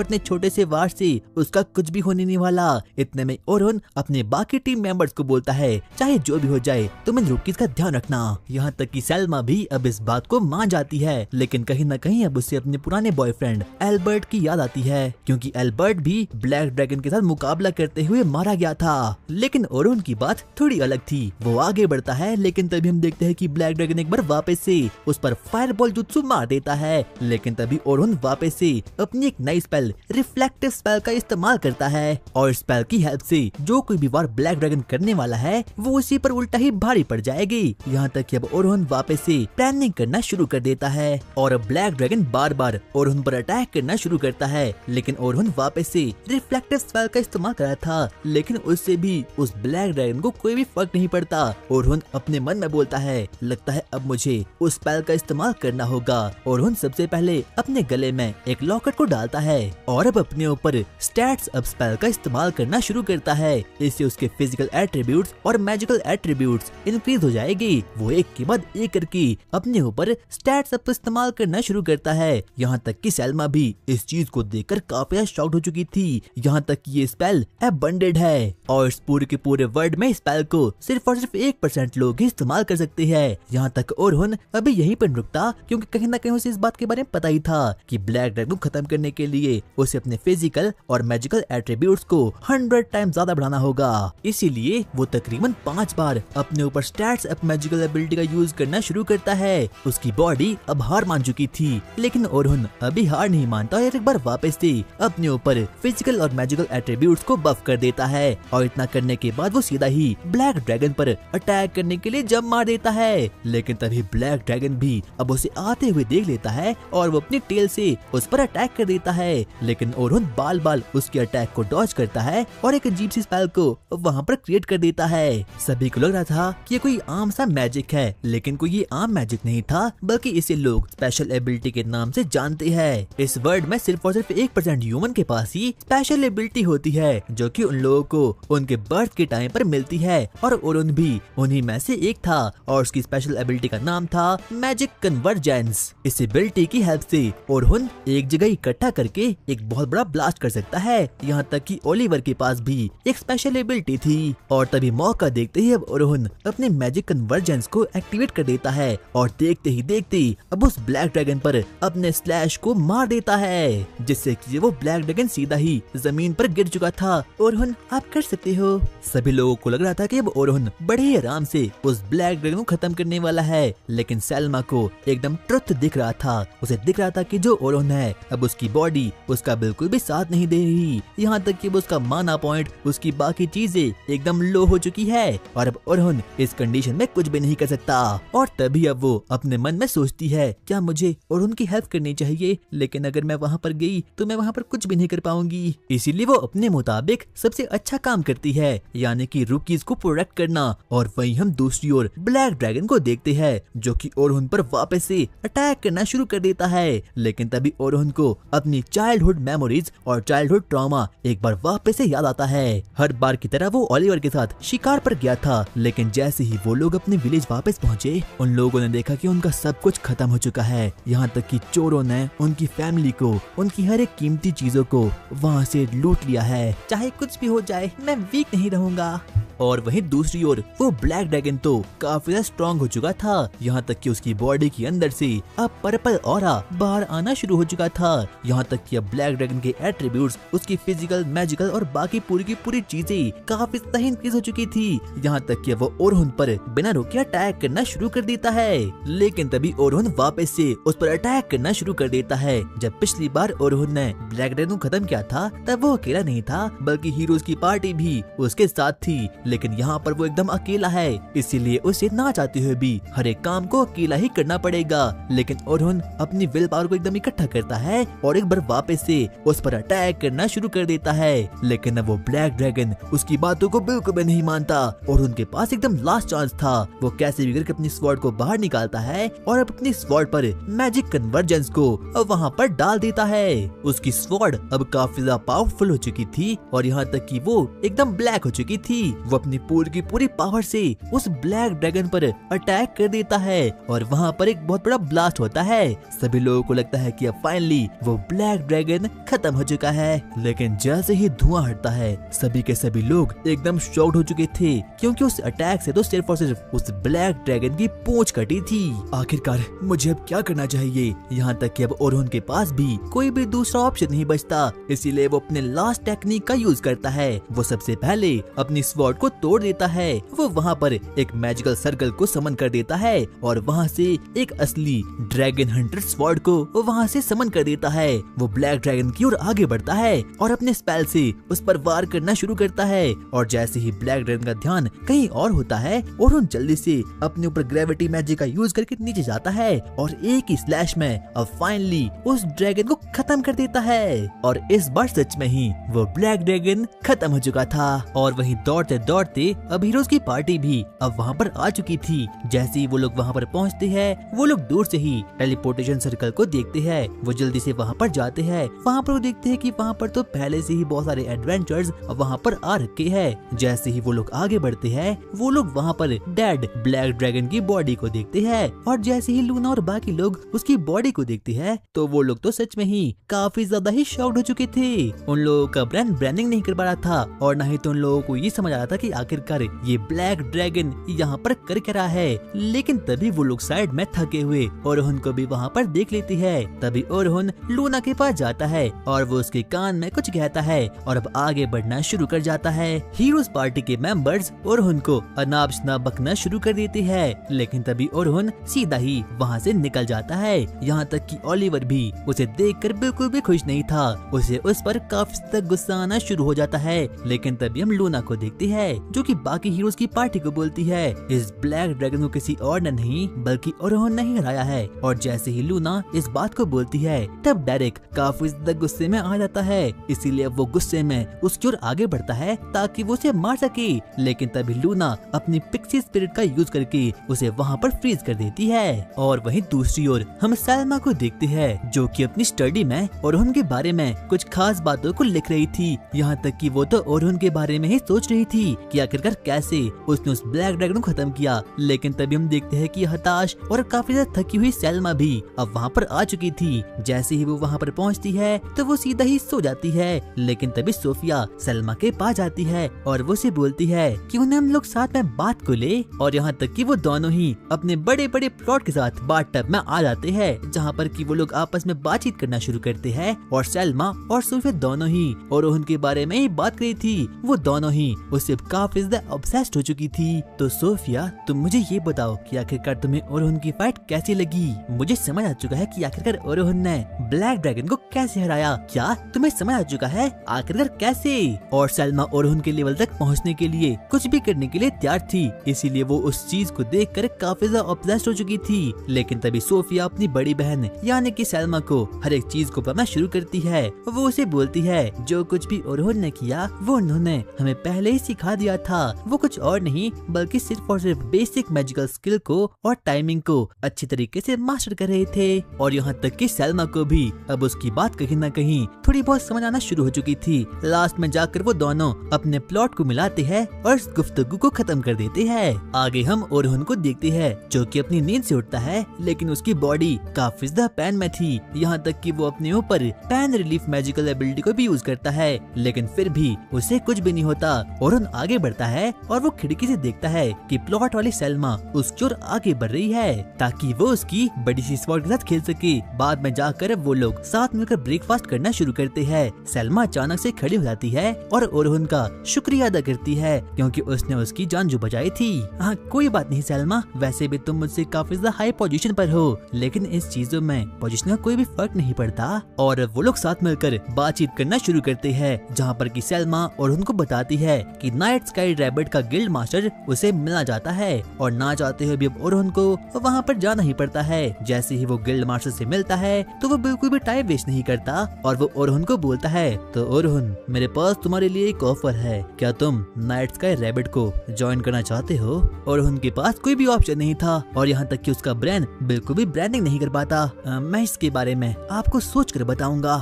Speaker 1: इतने छोटे से वार से उसका कुछ भी होने नहीं वाला। इतने में ओरोहन अपने बाकी टीम मेंबर्स को बोलता है, चाहे जो भी हो जाए तुम इन रूकीज का ध्यान रखना। यहाँ तक कि सैल्मा भी अब इस बात को मान जाती है, लेकिन कहीं न कहीं अब उसे अपने पुराने बॉयफ्रेंड एल्बर्ट की याद आती है, क्योंकि एल्बर्ट भी ब्लैक ड्रैगन के साथ मुकाबला करते हुए मारा गया था। लेकिन ओरोहन की बात थोड़ी अलग थी। वो आगे बढ़ता है, लेकिन तभी हम देखते हैं कि ब्लैक ड्रैगन एक बार वापस से उस पर फायरबॉल जुत्सु मार देता है। लेकिन तभी ओरोहन वापस से अपनी एक नई स्पेल रिफ्लेक्टिव स्पेल का इस्तेमाल करता है और स्पेल की हेल्प से जो कोई भी वार ब्लैक ड्रैगन करने वाला है वो उसी पर उल्टा ही भारी पड़ जाएगी। यहाँ तक कि अब ओरोहन वापस से प्लानिंग करना शुरू कर देता है और अब ब्लैक ड्रैगन बार बार ओरोहन पर अटैक करना शुरू करता है। लेकिन ओरोहन वापस से रिफ्लेक्टिव स्पेल का इस्तेमाल कर रहा था, लेकिन उससे भी उस ब्लैक ड्रैगन को कोई भी फर्क नहीं पड़ता। ओरोहन अपने मन में बोलता है, लगता है अब मुझे उस स्पेल का इस्तेमाल करना होगा। ओरोहन सबसे पहले अपने गले में एक लॉकेट को डालता है और अब अपने ऊपर स्टैट्स अप स्पेल का इस्तेमाल करना शुरू करता है। इससे उसके फिजिकल एट्रीब्यूट्स और मैजिकल एट्रीब्यूट्स इंक्रीज हो जाएगी। वो एक के बाद एक करके अपने ऊपर स्टैट्स अप इस्तेमाल करना शुरू करता है। यहाँ तक कि सैल्मा भी इस चीज को देखकर काफी शॉक्ड हो चुकी थी। यहाँ तक कि ये स्पेल अबंडेड है और इस पूरे के पूरे वर्ल्ड में स्पेल को सिर्फ और सिर्फ 1% लोग ही इस्तेमाल कर सकते हैं। यहाँ तक ओरोहन अभी यहीं पर रुकता, क्योंकि कहीं ना कहीं उसे इस बात के बारे में पता ही था कि ब्लैक ड्रैगन को खत्म करने के लिए उसे अपने फिजिकल और मैजिकल एट्रीब्यूट्स को 100 टाइम ज्यादा बढ़ाना होगा। इसीलिए वो तकरीबन 5 बार अपने ऊपर स्टैट्स अप मैजिकल एबिलिटी का यूज करना शुरू करता है। उसकी बॉडी अब हार मान चुकी थी, लेकिन ओरोहन अभी हार नहीं मानता और एक बार वापस से अपने ऊपर फिजिकल और मैजिकल एट्रीब्यूट्स को बफ कर देता है। और इतना करने के बाद वो सीधा ही ब्लैक ड्रैगन पर अटैक करने के लिए जंप मार देता है। लेकिन तभी ब्लैक ड्रैगन भी अब उसे आते हुए देख लेता है और वो अपनी टेल से उस पर अटैक कर देता है। लेकिन ओरोहन बाल बाल उसके अटैक को डॉज करता है और एक अजीब सी स्पेल को वहाँ पर क्रिएट कर देता है। सभी को लग रहा था कि ये कोई आम सा मैजिक है, लेकिन कोई ये आम मैजिक नहीं था, बल्कि इसे लोग स्पेशल एबिलिटी के नाम से जानते हैं। इस वर्ल्ड में सिर्फ और सिर्फ 1% ह्यूमन के पास ही स्पेशल एबिलिटी होती है, जो कि उन लोगों को उनके बर्थ के टाइम पर मिलती है और ओरोहन भी उन्हीं में से एक था और उसकी स्पेशल एबिलिटी का नाम था मैजिक कन्वर्जेंस। इस एबिलिटी की हेल्प से ओरोहन एक जगह इकट्ठा करके एक बहुत बड़ा ब्लास्ट कर सकता है। यहाँ तक कि ओलिवर के पास भी एक स्पेशल एबिलिटी थी और तभी मौका देखते ही अब ओरोहन अपने मैजिक कन्वर्जेंस को एक्टिवेट कर देता है और देखते ही देखते अब उस ब्लैक ड्रैगन पर अपने स्लैश को मार देता है, जिससे कि वो ब्लैक ड्रैगन सीधा ही जमीन पर गिर चुका था। ओरोहन आप कर सकते हो। सभी लोगों को लग रहा था कि अब ओरोहन बड़े ही आराम से उस ब्लैक ड्रैगन को खत्म करने वाला है, लेकिन सैल्मा को एकदम ट्रुथ दिख रहा था। उसे दिख रहा था कि जो ओरोहन है अब उसकी बॉडी उसका बिल्कुल भी साथ नहीं दे रही। यहाँ तक कि उसका माना पॉइंट, उसकी बाकी चीजें एकदम लो हो चुकी है और अब ओरोहन इस कंडीशन में कुछ भी नहीं कर सकता। और तभी अब वो अपने मन में सोचती है, क्या मुझे ओरोहन की हेल्प करनी चाहिए, लेकिन अगर मैं वहाँ पर गई तो मैं वहाँ पर कुछ भी नहीं कर पाऊंगी। इसीलिए वो अपने मुताबिक सबसे अच्छा काम करती है, यानी कि रूकीज को प्रोटेक्ट करना। और वहीं हम दूसरी ओर ब्लैक ड्रैगन को देखते हैं, जो कि ओरोहन पर वापस से अटैक करना शुरू कर देता है। लेकिन तभी ओरोहन को अपनी चाइल्डहुड मेमोरीज और चाइल्डहुड ट्रॉमा एक बार वापस से याद आता है। हर बार की तरह वो ओलिवर के साथ शिकार पर गया था, लेकिन जैसे ही वो लोग अपने विलेज वापस पहुँचे, उन लोगों ने देखा कि उनका सब कुछ खत्म हो चुका है। यहाँ तक कि चोरों ने उनकी फैमिली को, उनकी हर एक कीमती चीजों को वहाँ से लूट लिया है। चाहे कुछ भी हो जाए, मैं वीक नहीं नहीं रहूंगा। और वहीं दूसरी ओर वो ब्लैक ड्रैगन तो काफी ज्यादा स्ट्रॉन्ग हो चुका था, यहाँ तक कि उसकी बॉडी के अंदर से अब पर्पल ऑरा बाहर आना शुरू हो चुका था। यहाँ तक कि अब ब्लैक ड्रैगन के एट्रीब्यूट्स, उसकी फिजिकल, मैजिकल और बाकी पूरी की पूरी चीजें काफी सही इंक्रीज हो चुकी थी। यहाँ तक कि वो ओरहुन पर बिना रुके अटैक करना शुरू कर देता है। लेकिन तभी ओरहुन वापस से उस पर अटैक करना शुरू कर देता है। जब पिछली बार ओरहुन ने ब्लैक ड्रैगन को खत्म किया था तब वो अकेला नहीं था, बल्कि हीरोज की पार्टी भी उसके साथ थी। लेकिन यहाँ पर वो एकदम अकेला है, इसीलिए उसे ना चाहते हुए भी हर एक काम को अकेला ही करना पड़ेगा। लेकिन ओरहुन अपनी विल पावर को एकदम इकट्ठा करता है और एक बार वापस से उस पर अटैक करना शुरू कर देता है। लेकिन अब वो ब्लैक ड्रैगन उसकी बातों को बिल्कुल भी नहीं मानता और उनके पास एकदम लास्ट चांस था। वो कैसे भी करके अपनी स्वॉर्ड को बाहर निकालता है और अपनी स्वॉर्ड पर मैजिक कन्वर्जेंस को वहाँ पर डाल देता है। उसकी स्वॉर्ड अब काफी ज्यादा पावरफुल हो चुकी थी और यहाँ तक कि वो एकदम ब्लैक हो चुकी थी। वो अपनी पूरी की पूरी पावर से उस ब्लैक ड्रैगन पर अटैक कर देता है और वहाँ पर एक बहुत बड़ा ब्लास्ट होता है। सभी लोगों को लगता है कि अब फाइनली वो ब्लैक ड्रैगन खत्म हो चुका है। लेकिन जैसे ही धुआं हटता है सभी के सभी लोग एकदम शॉक्ड हो चुके थे, क्योंकि उस अटैक से तो सिर्फ और सिर्फ उस ब्लैक ड्रैगन की पूंछ कटी थी। आखिरकार मुझे अब क्या करना चाहिए? यहाँ तक कि अब ओरहुन के पास भी कोई भी दूसरा ऑप्शन नहीं बचता, इसीलिए वो अपने लास्ट टेक्निक का यूज करता है। वो सबसे पहले अपनी स्वॉर्ड को तोड़ देता है। वो वहाँ पर एक मैजिकल सर्कल को समन कर देता है और वहाँ से एक असली ड्रैगन हंटर स्वॉर्ड को वो वहाँ से समन कर देता है। वो ब्लैक ड्रैगन की ओर आगे बढ़ता है और अपने स्पेल से उस पर वार करना शुरू करता है। और जैसे ही ब्लैक ड्रैगन का ध्यान कहीं और होता है और उन जल्दी से अपने ऊपर ग्रेविटी मैजिक का यूज करके नीचे जाता है और एक ही स्लैश में अब फाइनली उस ड्रैगन को खत्म कर देता है। और इस बार सच में ही वो ब्लैक ड्रैगन खत्म हो चुका था। और वहीं दौड़ते दौड़ते अब हीरोज की पार्टी भी अब वहाँ पर आ चुकी थी। जैसे ही वो लोग वहाँ पर पहुँचते हैं वो लोग दूर से ही टेलीपोर्टेशन सर्कल को देखते हैं। वो जल्दी से वहाँ पर जाते हैं। वहाँ पर वो देखते हैं कि वहाँ पर तो पहले से ही बहुत सारे एडवेंचर्स वहाँ पर आ रखे हैं। जैसे ही वो लोग आगे बढ़ते हैं वो लोग वहाँ पर डेड ब्लैक ड्रैगन की बॉडी को देखते हैं। और जैसे ही लूना और बाकी लोग उसकी बॉडी को देखते हैं तो वो लोग तो सच में ही काफी ज्यादा ही शॉक्ड हो चुके थे। उन लोगों का ब्रांडिंग नहीं कर पा रहा था और न ही तो उन लोगों को ये समझ आ रहा था कि आखिरकार ये ब्लैक ड्रैगन यहाँ पर कर क्या रहा है। लेकिन तभी वो लोग साइड में थके हुए ओरहुन को भी वहाँ पर देख लेती है। तभी ओरहुन लूना के पास जाता है और वो उसके कान में कुछ कहता है और अब आगे बढ़ना शुरू कर जाता है। हीरोज पार्टी के मेंबर्स ओरहुन को अनाप शनाप बकना शुरू कर देते हैं। लेकिन तभी ओरहुन सीधा ही वहाँ से निकल जाता है। यहाँ तक कि ओलिवर भी उसे देखकर बिल्कुल भी खुश नहीं था। उसे उस पर काफी तक गुस्सा आना शुरू हो जाता है। लेकिन तभी हम लूना को देखते हैं जो कि बाकी हीरोज की पार्टी को बोलती है इस ब्लैक ड्रैगन को किसी और ने नहीं बल्कि ओरहुन ने ही हराया है। और जैसे ही लूना इस बात को बोलती है तब डेरेक काफी ज्यादा गुस्से में आ जाता है, इसीलिए वो गुस्से में उसकी ओर आगे बढ़ता है ताकि वो उसे मार सके। लेकिन तभी लूना अपनी पिक्सी स्पिरिट का यूज करके उसे वहाँ पर फ्रीज कर देती है। और वहीं दूसरी ओर हम सैल्मा को देखते हैं जो कि अपनी स्टडी में ओरहुन के बारे में कुछ खास बातों को लिख रही थी। यहाँ तक कि वो तो ओरहुन के बारे में ही सोच रही थी कि आखिरकार कैसे उसने उस ब्लैक ड्रैगन को खत्म किया। लेकिन तभी हम देखते हैं कि हताश और काफी ज्यादा थकी हुई सैल्मा भी अब वहाँ पर आ चुकी थी। जैसे ही वो वहाँ पर पहुँचती है तो वो सीधा ही सो जाती है। लेकिन तभी सोफिया सैल्मा के पास जाती है और वो उसे बोलती है कि उन्हें हम लोग साथ में बात को ले। और यहाँ तक कि वो दोनों ही अपने बड़े बड़े प्लॉट के साथ बाथटब में आ जाते हैं, जहाँ पर कि वो लोग आपस में बातचीत करना शुरू करते हैं। और सैल्मा और सोफिया दोनों ही ओरहुन के बारे में ही बात करी थी। वो दोनों ही उससे काफी ज्यादा ऑब्सेस्ड हो चुकी थी। तो सोफिया तुम मुझे ये बताओ कि आखिरकार तुम्हें ओरहुन की फाइट कैसी लगी? मुझे समझ आ चुका है कि आखिरकार ओरहुन ने ब्लैक ड्रैगन को कैसे हराया। क्या तुम्हें समझ आ चुका है आखिरकार कैसे? और सैल्मा ओरहुन के लेवल तक पहुँचने के लिए कुछ भी करने के लिए तैयार थी, इसीलिए वो उस चीज को देखकर काफी ज्यादा ऑब्सेस्ड हो चुकी थी। लेकिन तभी सोफिया अपनी बड़ी बहन यानी कि सैल्मा को हर एक चीज को बताना शुरू करती है। वो उसे बोलती है जो कुछ भी ओरहुन ने किया वो उन्होंने हमें पहले ही सिखा दिया था। वो कुछ और नहीं बल्कि सिर्फ और सिर्फ बेसिक मैजिकल स्किल को और टाइमिंग को अच्छी तरीके से मास्टर कर रहे थे। और यहाँ तक कि सैल्मा को भी अब उसकी बात कहीं न कहीं थोड़ी बहुत समझ आना शुरू हो चुकी थी। लास्ट में जाकर वो दोनों अपने प्लॉट को मिलाते हैं और इस गुफ्तगू को खत्म कर देते हैं। आगे हम ओरहुन को देखते हैं जो कि अपनी नींद से उठता है, लेकिन उसकी बॉडी काफी ज्यादा पेन में थी। यहाँ तक कि वो अपने ऊपर पेन रिलीफ मैजिकल एबिलिटी को भी यूज करता है, लेकिन फिर भी उसे कुछ भी नहीं होता। होता। ओरहन आगे बढ़ता है और वो खिड़की से देखता है कि प्लॉट वाली सैल्मा उसकी ओर आगे बढ़ रही है ताकि वो उसकी बड़ी सी स्वॉर्ड के साथ खेल सके। बाद में जाकर वो लोग साथ मिलकर ब्रेकफास्ट करना शुरू करते हैं। सैल्मा अचानक से खड़ी हो जाती है और ओरहन का शुक्रिया अदा करती है क्योंकि उसने उसकी जान जो बचाई थी। हाँ, कोई बात नहीं सैल्मा, वैसे भी तुम मुझसे काफी ज्यादा हाई पोजीशन पर हो, लेकिन इस चीजों में पोजीशन का कोई भी फर्क नहीं पड़ता। और वो लोग साथ मिलकर बातचीत करना शुरू करते हैं जहाँ पर कि सैल्मा ओरहन को बताती है कि नाइट स्काई रैबिट का गिल्ड मास्टर उसे मिलना चाहता है और ना चाहते हुए भी अब ओरहन को वहाँ पर जाना ही पड़ता है। जैसे ही वो गिल्ड मास्टर से मिलता है तो वो बिल्कुल भी टाइम वेस्ट नहीं करता और वो ओरहन को बोलता है, तो ओरहन मेरे पास तुम्हारे लिए एक ऑफर है, क्या तुम नाइट स्काई रैबिट को ज्वाइन करना चाहते हो? ओरहन के पास कोई भी ऑप्शन नहीं था और यहाँ तक कि उसका ब्रेन बिल्कुल भी ब्रांडिंग नहीं कर पाता। मैं इसके बारे में आपको सोच कर बताऊंगा।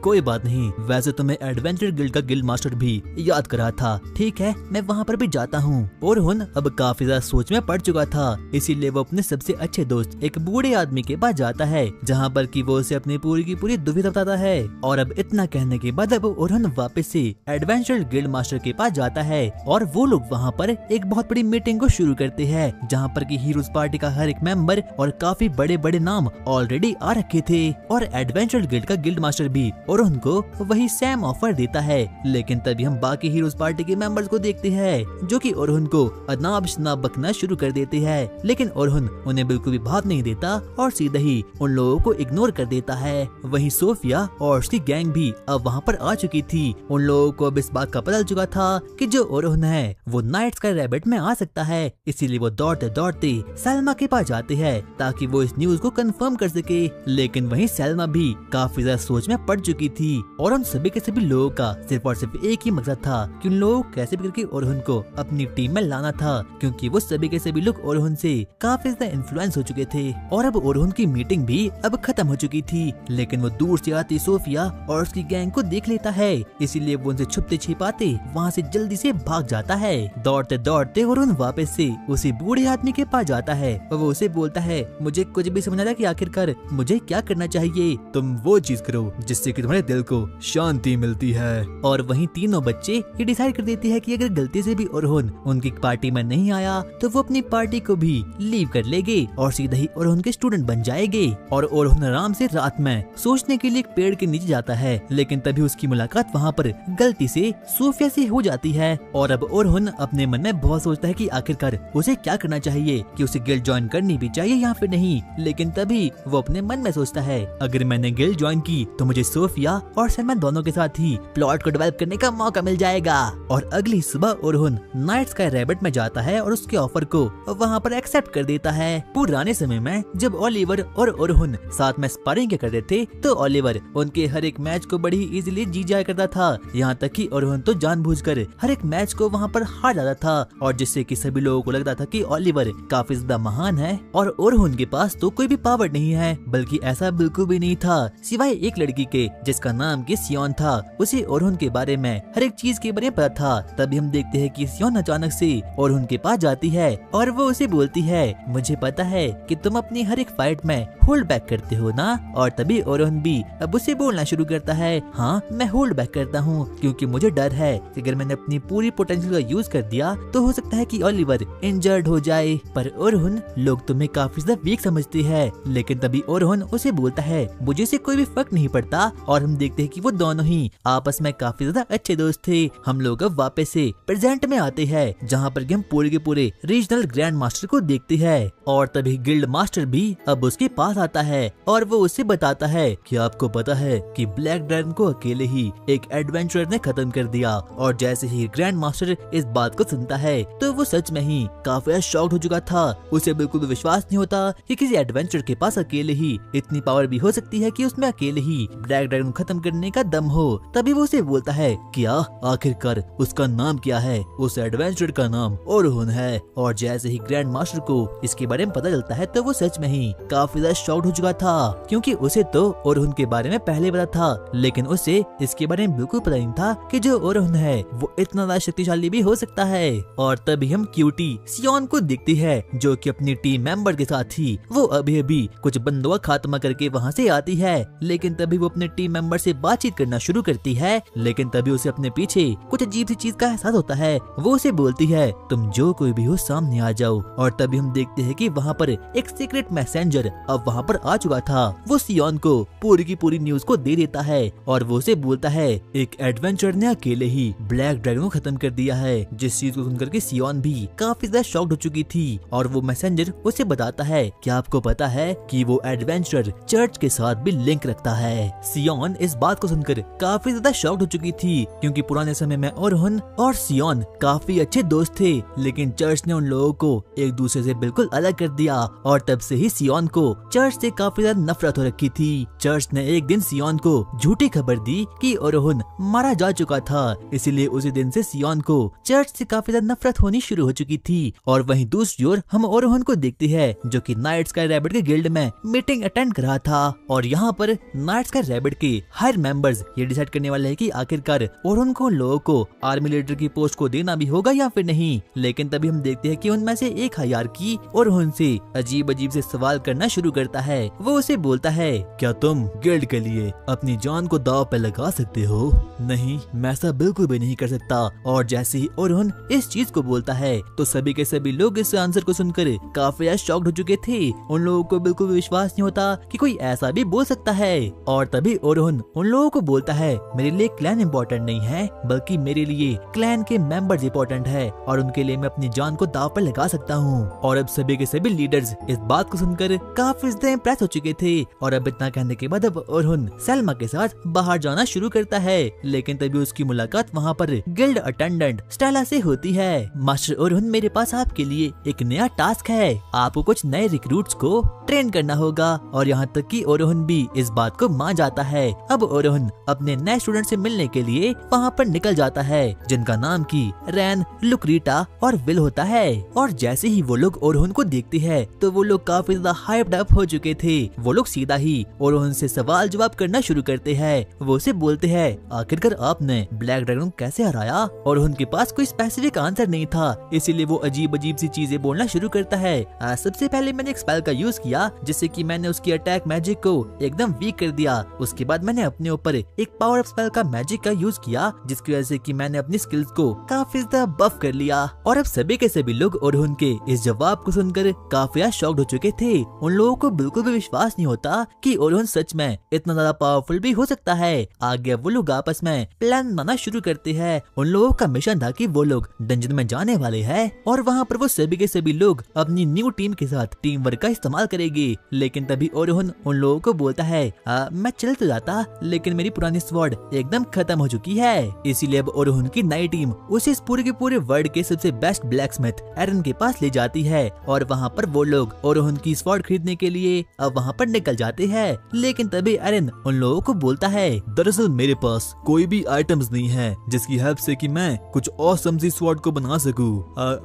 Speaker 1: कोई बात नहीं, वैसे तो मैं एडवेंचर गिल्ड का गिल्ड मास्टर भी याद करा था, ठीक है मैं वहाँ पर भी जाता हूँ। ओरहन अब काफी ज्यादा सोच में पड़ चुका था, इसीलिए वो अपने सबसे अच्छे दोस्त एक बूढ़े आदमी के पास जाता है जहाँ पर कि वो उसे अपनी पूरी की पूरी दुविधा बताता है। और अब इतना कहने के बाद अब ओरहन वापस से एडवेंचर गिल्ड मास्टर के पास जाता है और वो लोग वहाँ पर एक बहुत बड़ी मीटिंग को शुरू करते हैं जहाँ पर कि हीरोज पार्टी का हर एक मेंबर और काफी बड़े बड़े नाम ऑलरेडी आ रखे थे और एडवेंचर गिल्ड का गिल्ड मास्टर भी ओरहन को वही सेम ऑफर देता है। लेकिन तभी हम बाकी हीरोज पार्टी के मेंबर्स को देखते हैं जो कि ओरहन को अनाब शनाब बकना शुरू कर देते हैं, लेकिन ओरहन उन्हें बिल्कुल भी भाव नहीं देता और सीधे ही उन लोगों को इग्नोर कर देता है। वहीं सोफिया और उसकी गैंग भी अब वहाँ पर आ चुकी थी। उन लोगों को अब इस बात का पता चल चुका था कि जो ओरहन है वो नाइट स्काई रैबिट में आ सकता है, इसीलिए वो दौड़ते दौड़ते सैल्मा के पास जाते हैं ताकि वो इस न्यूज को कंफर्म कर सके। लेकिन वहीं सैल्मा भी काफी ज्यादा सोच में पड़ चुकी थी और उन सभी के सभी लोगों का सिर्फ और सिर्फ एक ही मकसद था कि उन लोगों को कैसे भी करके ओरहन को अपनी टीम में लाना था, क्योंकि वो सभी के सभी लोग ओरहन से काफी ज्यादा इन्फ्लुएंस हो चुके थे। और अब ओरहन की मीटिंग भी अब खत्म हो चुकी थी, लेकिन वो दूर से आती सोफिया और उसकी गैंग को देख लेता है, इसीलिए वो उनसे छुपते छिपाते वहाँ से जल्दी से भाग जाता है। दौड़ते दौड़ते ओरहन वापस से उसी बूढ़े आदमी के पास जाता है और वो उसे बोलता है, मुझे कुछ भी समझ आ रहा कि आखिरकार मुझे क्या करना चाहिए।
Speaker 2: तुम वो चीज करो जिससे कि तुम्हारे दिल को शांति मिलती है।
Speaker 1: और वहीं तीनों बच्चे ये डिसाइड कर देते हैं कि अगर गलती से भी ओरहन उनकी पार्टी में नहीं आया तो वो अपनी पार्टी को भी लीव कर लेंगे और सीधा ही ओरहन के स्टूडेंट बन जाएंगे। और ओरहन आराम से रात में सोचने के लिए एक पेड़ के नीचे जाता है, लेकिन तभी उसकी मुलाकात वहाँ पर गलती से सोफिया से हो जाती है। और अब ओरहन अपने मन में बहुत सोचता है कि आखिरकार उसे क्या करना चाहिए, कि उसे गिल्ड ज्वाइन करनी भी चाहिए या फिर नहीं। लेकिन तभी वो अपने मन में सोचता है, अगर मैंने गिल्ड ज्वाइन की तो मुझे सोफिया और सलमान दोनों के साथ ही प्लॉट को डेवलप करने का मौका मिल जाएगा। और अगली सुबह ओरहन नाइट स्काई रैबिट में जाता है और उसके ऑफर को वहाँ पर एक्सेप्ट कर देता है। पुराने समय में जब ओलिवर और ओरहन साथ में स्पारिंग करते थे तो ओलिवर उनके हर एक मैच को बड़ी इजीली जीत जाया करता था, यहाँ तक कि ओरहन तो जानबूझकर हर एक मैच को वहाँ पर हार जाता था, और जिससे कि सभी लोगों को लगता था कि ओलिवर काफी ज्यादा महान है और ओरहन के पास तो कोई भी पावर नहीं है। बल्कि ऐसा बिल्कुल भी नहीं था, सिवाय एक लड़की के जिसका नाम कि सियोन था। उसे ओरहन के बारे में हर एक चीज के बारे में पता था। तभी हम देखते हैं कि सियोन अचानक से ओरहन के पास जाती है और वो उसे बोलती है, मुझे पता है कि तुम अपनी हर एक फाइट में होल्ड बैक करते हो ना। और तभी ओरहन भी अब उसे बोलना शुरू करता है, हाँ मैं होल्ड बैक करता हूँ क्योंकि मुझे डर है कि अगर मैंने अपनी पूरी पोटेंशियल का यूज कर दिया तो हो सकता है कि ओलिवर इंजर्ड हो जाए। पर ओरहन, लोग तुम्हें काफी ज्यादा वीक समझते हैं। लेकिन तभी ओरहन उसे बोलता है, मुझे से कोई भी फर्क नहीं पड़ता। और हम देखते हैं कि वो दोनों ही आपस में काफी ज्यादा अच्छे दोस्त थे। हम लोग अब वापस से प्रेजेंट में आते हैं जहाँ पर हम पूरे के पूरे रीजनल ग्रैंड मास्टर को देखते हैं। और तभी गिल्ड मास्टर भी अब उसके पास आता है और वो उसे बताता है कि आपको पता है कि ब्लैक ड्रैगन को अकेले ही एक एडवेंचरर ने खत्म कर दिया। और जैसे ही ग्रैंड मास्टर इस बात को सुनता है तो वो सच में ही काफी शॉक्ड हो चुका था। उसे बिल्कुल विश्वास नहीं होता कि किसी एडवेंचर के पास अकेले ही इतनी पावर भी हो सकती है कि उसमें अकेले ही ब्लैक ड्रैगन खत्म करने का दम हो। तभी वो उसे बोलता है, क्या आखिरकार उसका नाम क्या है? उस एडवेंचर का नाम ओरहन है। और जैसे ही ग्रैंड मास्टर को इसके बारे में पता चलता है तो वो सच में ही काफी ज्यादा शॉक्ड हो चुका था, क्योंकि उसे तो ओरहन के बारे में पहले पता था, लेकिन उसे इसके बारे में बिल्कुल पता नहीं था कि जो ओरहन है वो इतना ज्यादा शक्तिशाली भी हो सकता है। और तभी हम क्यूटी सियोन को देखते हैं जो कि अपनी टीम मेंबर के साथ ही वो अभी अभी कुछ बंदों का खात्मा करके वहाँ से आती है। लेकिन तभी वो अपने टीम मेंबर से बातचीत करना शुरू करती है, लेकिन तभी उसे अपने पीछे कुछ कुछ अजीब सी चीज का एहसास होता है। वो उसे बोलती है तुम जो कोई भी हो सामने आ जाओ। और तभी हम देखते हैं कि वहाँ पर एक सीक्रेट मैसेंजर अब वहाँ पर आ चुका था। वो सियोन को पूरी की पूरी न्यूज को दे देता है और वो उसे बोलता है एक एडवेंचर ने अकेले ही ब्लैक ड्रैगन को खत्म कर दिया है। जिस चीज को सुनकर के सियोन भी काफी ज्यादा शॉक्ड हो चुकी थी और वो मैसेंजर उसे बताता है कि आपको पता है कि वो एडवेंचर चर्च के साथ भी लिंक रखता है। सियोन इस बात को सुनकर काफी ज्यादा शॉक्ड हो चुकी थी क्योंकि पुराने समय में ओरहुन और सियोन काफी अच्छे दोस्त थे, लेकिन चर्च ने उन लोगों को एक दूसरे से बिल्कुल अलग कर दिया और तब से ही सियोन को चर्च से काफी ज्यादा नफरत हो रखी थी। चर्च ने एक दिन सियोन को झूठी खबर दी कि ओरहुन मारा जा चुका था, इसीलिए उसी दिन से सियोन को चर्च से काफी ज्यादा नफरत होनी शुरू हो चुकी थी। और वहीं दूसरी ओर हम ओरहुन को देखते हैं जो कि नाइट स्काई रैबिट के गिल्ड में मीटिंग अटेंड कर रहा था और यहाँ पर नाइट स्काई रैबिट के हायर मेंबर्स ये डिसाइड करने वाले हैं कि आखिरकार ओरहुन को लोगों को आर्मी लीडर की पोस्ट को देना भी होगा या फिर नहीं। लेकिन तभी हम देखते हैं कि उनमें से एक हायरार्की ओरहुन से अजीब अजीब से सवाल करना शुरू करता है। वो उसे बोलता है क्या तुम गिल्ड के लिए अपनी जान को दांव पे लगा सकते हो? नहीं, मैं ऐसा बिल्कुल भी नहीं कर सकता। और जैसे ही ओरहुन इस चीज को बोलता है तो सभी के सभी लोग इस आंसर को सुनकर काफी शॉक्ड हो चुके थे। उन लोगों को बिल्कुल विश्वास नहीं होता कि कोई ऐसा भी बोल सकता है। और तभी ओरहुन उन लोगों को बोलता है मेरे लिए क्लैन इम्पोर्टेंट नहीं है, बल्कि मेरे लिए क्लैन के मेंबर्स इम्पोर्टेंट है और उनके लिए मैं अपनी जान को दांव पर लगा सकता हूँ। और अब सभी के सभी लीडर्स इस बात को सुनकर काफी ज्यादा इम्प्रेस हो चुके थे। और अब इतना कहने के बाद अब ओरहुन सेल्मा के साथ बाहर जाना शुरू करता है, लेकिन तभी उसकी मुलाकात वहाँ पर गिल्ड अटेंडेंट स्टेला से होती है। मास्टर ओरहुन, मेरे पास आपके लिए एक नया टास्क है। आपको कुछ नए रिक्रूट्स को ट्रेन करना होगा। और यहाँ तक कि ओरहुन भी इस बात को मान जाता है। अब ओरहुन अपने नए स्टूडेंट से मिलने के लिए वहाँ पर निकल जाता है, जिनका नाम की रैन, लुक्रीटा और विल होता है। और जैसे ही वो लोग ओरहुन को देखते हैं तो वो लोग काफी ज्यादा हाइप्ड अप हो चुके थे। वो लोग सीधा ही ओरहुन से सवाल जवाब करना शुरू करते हैं। वो उसे बोलते हैं आखिरकार आपने ब्लैक ड्रैगन कैसे हराया? ओरहुन के पास कोई स्पेसिफिक आंसर नहीं था, इसीलिए वो अजीब अजीब सी चीजें बोलना शुरू करता है। सबसे पहले मैंने एक स्पेल का यूज किया जिससे कि मैंने उसकी अटैक मैजिक को एकदम वीक कर दिया। उसके बाद मैंने अपने ऊपर एक पावर अप स्पेल का मैजिक का यूज किया जिसकी वजह से कि मैंने अपनी स्किल्स को काफी ज्यादा बफ कर लिया। और अब सभी के सभी लोग ओरहुन के इस जवाब को सुनकर काफी शॉक्ड हो चुके थे। उन लोगों को बिल्कुल भी विश्वास नहीं होता कि ओरहुन सच में इतना ज्यादा पावरफुल भी हो सकता है। आगे वो लोग आपस में प्लान बनाना शुरू करते हैं। उन लोगों का मिशन था कि वो लोग डंजन में जाने वाले हैं और वहाँ पर वो सभी के सभी लोग अपनी न्यू टीम के साथ टीम वर्क का इस्तेमाल करेंगे। लेकिन तभी ओरहुन उन लोगों को बोलता है मैं चल तो जाता, लेकिन मेरी पुरानी स्वॉर्ड एकदम खत्म हो चुकी है। इसीलिए अब ओरहुन की नई टीम उसे इस पूरे के पूरे वर्ल्ड के सबसे बेस्ट ब्लैक स्मिथ एरन के पास ले जाती है। और वहाँ पर वो लोग ओरहुन की स्वॉर्ड खरीदने के लिए अब वहाँ पर निकल जाते हैं। लेकिन तभी एरन उन लोगों को बोलता है
Speaker 2: दरअसल मेरे पास कोई भी आइटम्स नहीं है जिसकी हेल्प से कि मैं कुछ ऑसम सी स्वॉर्ड को बना सकूं।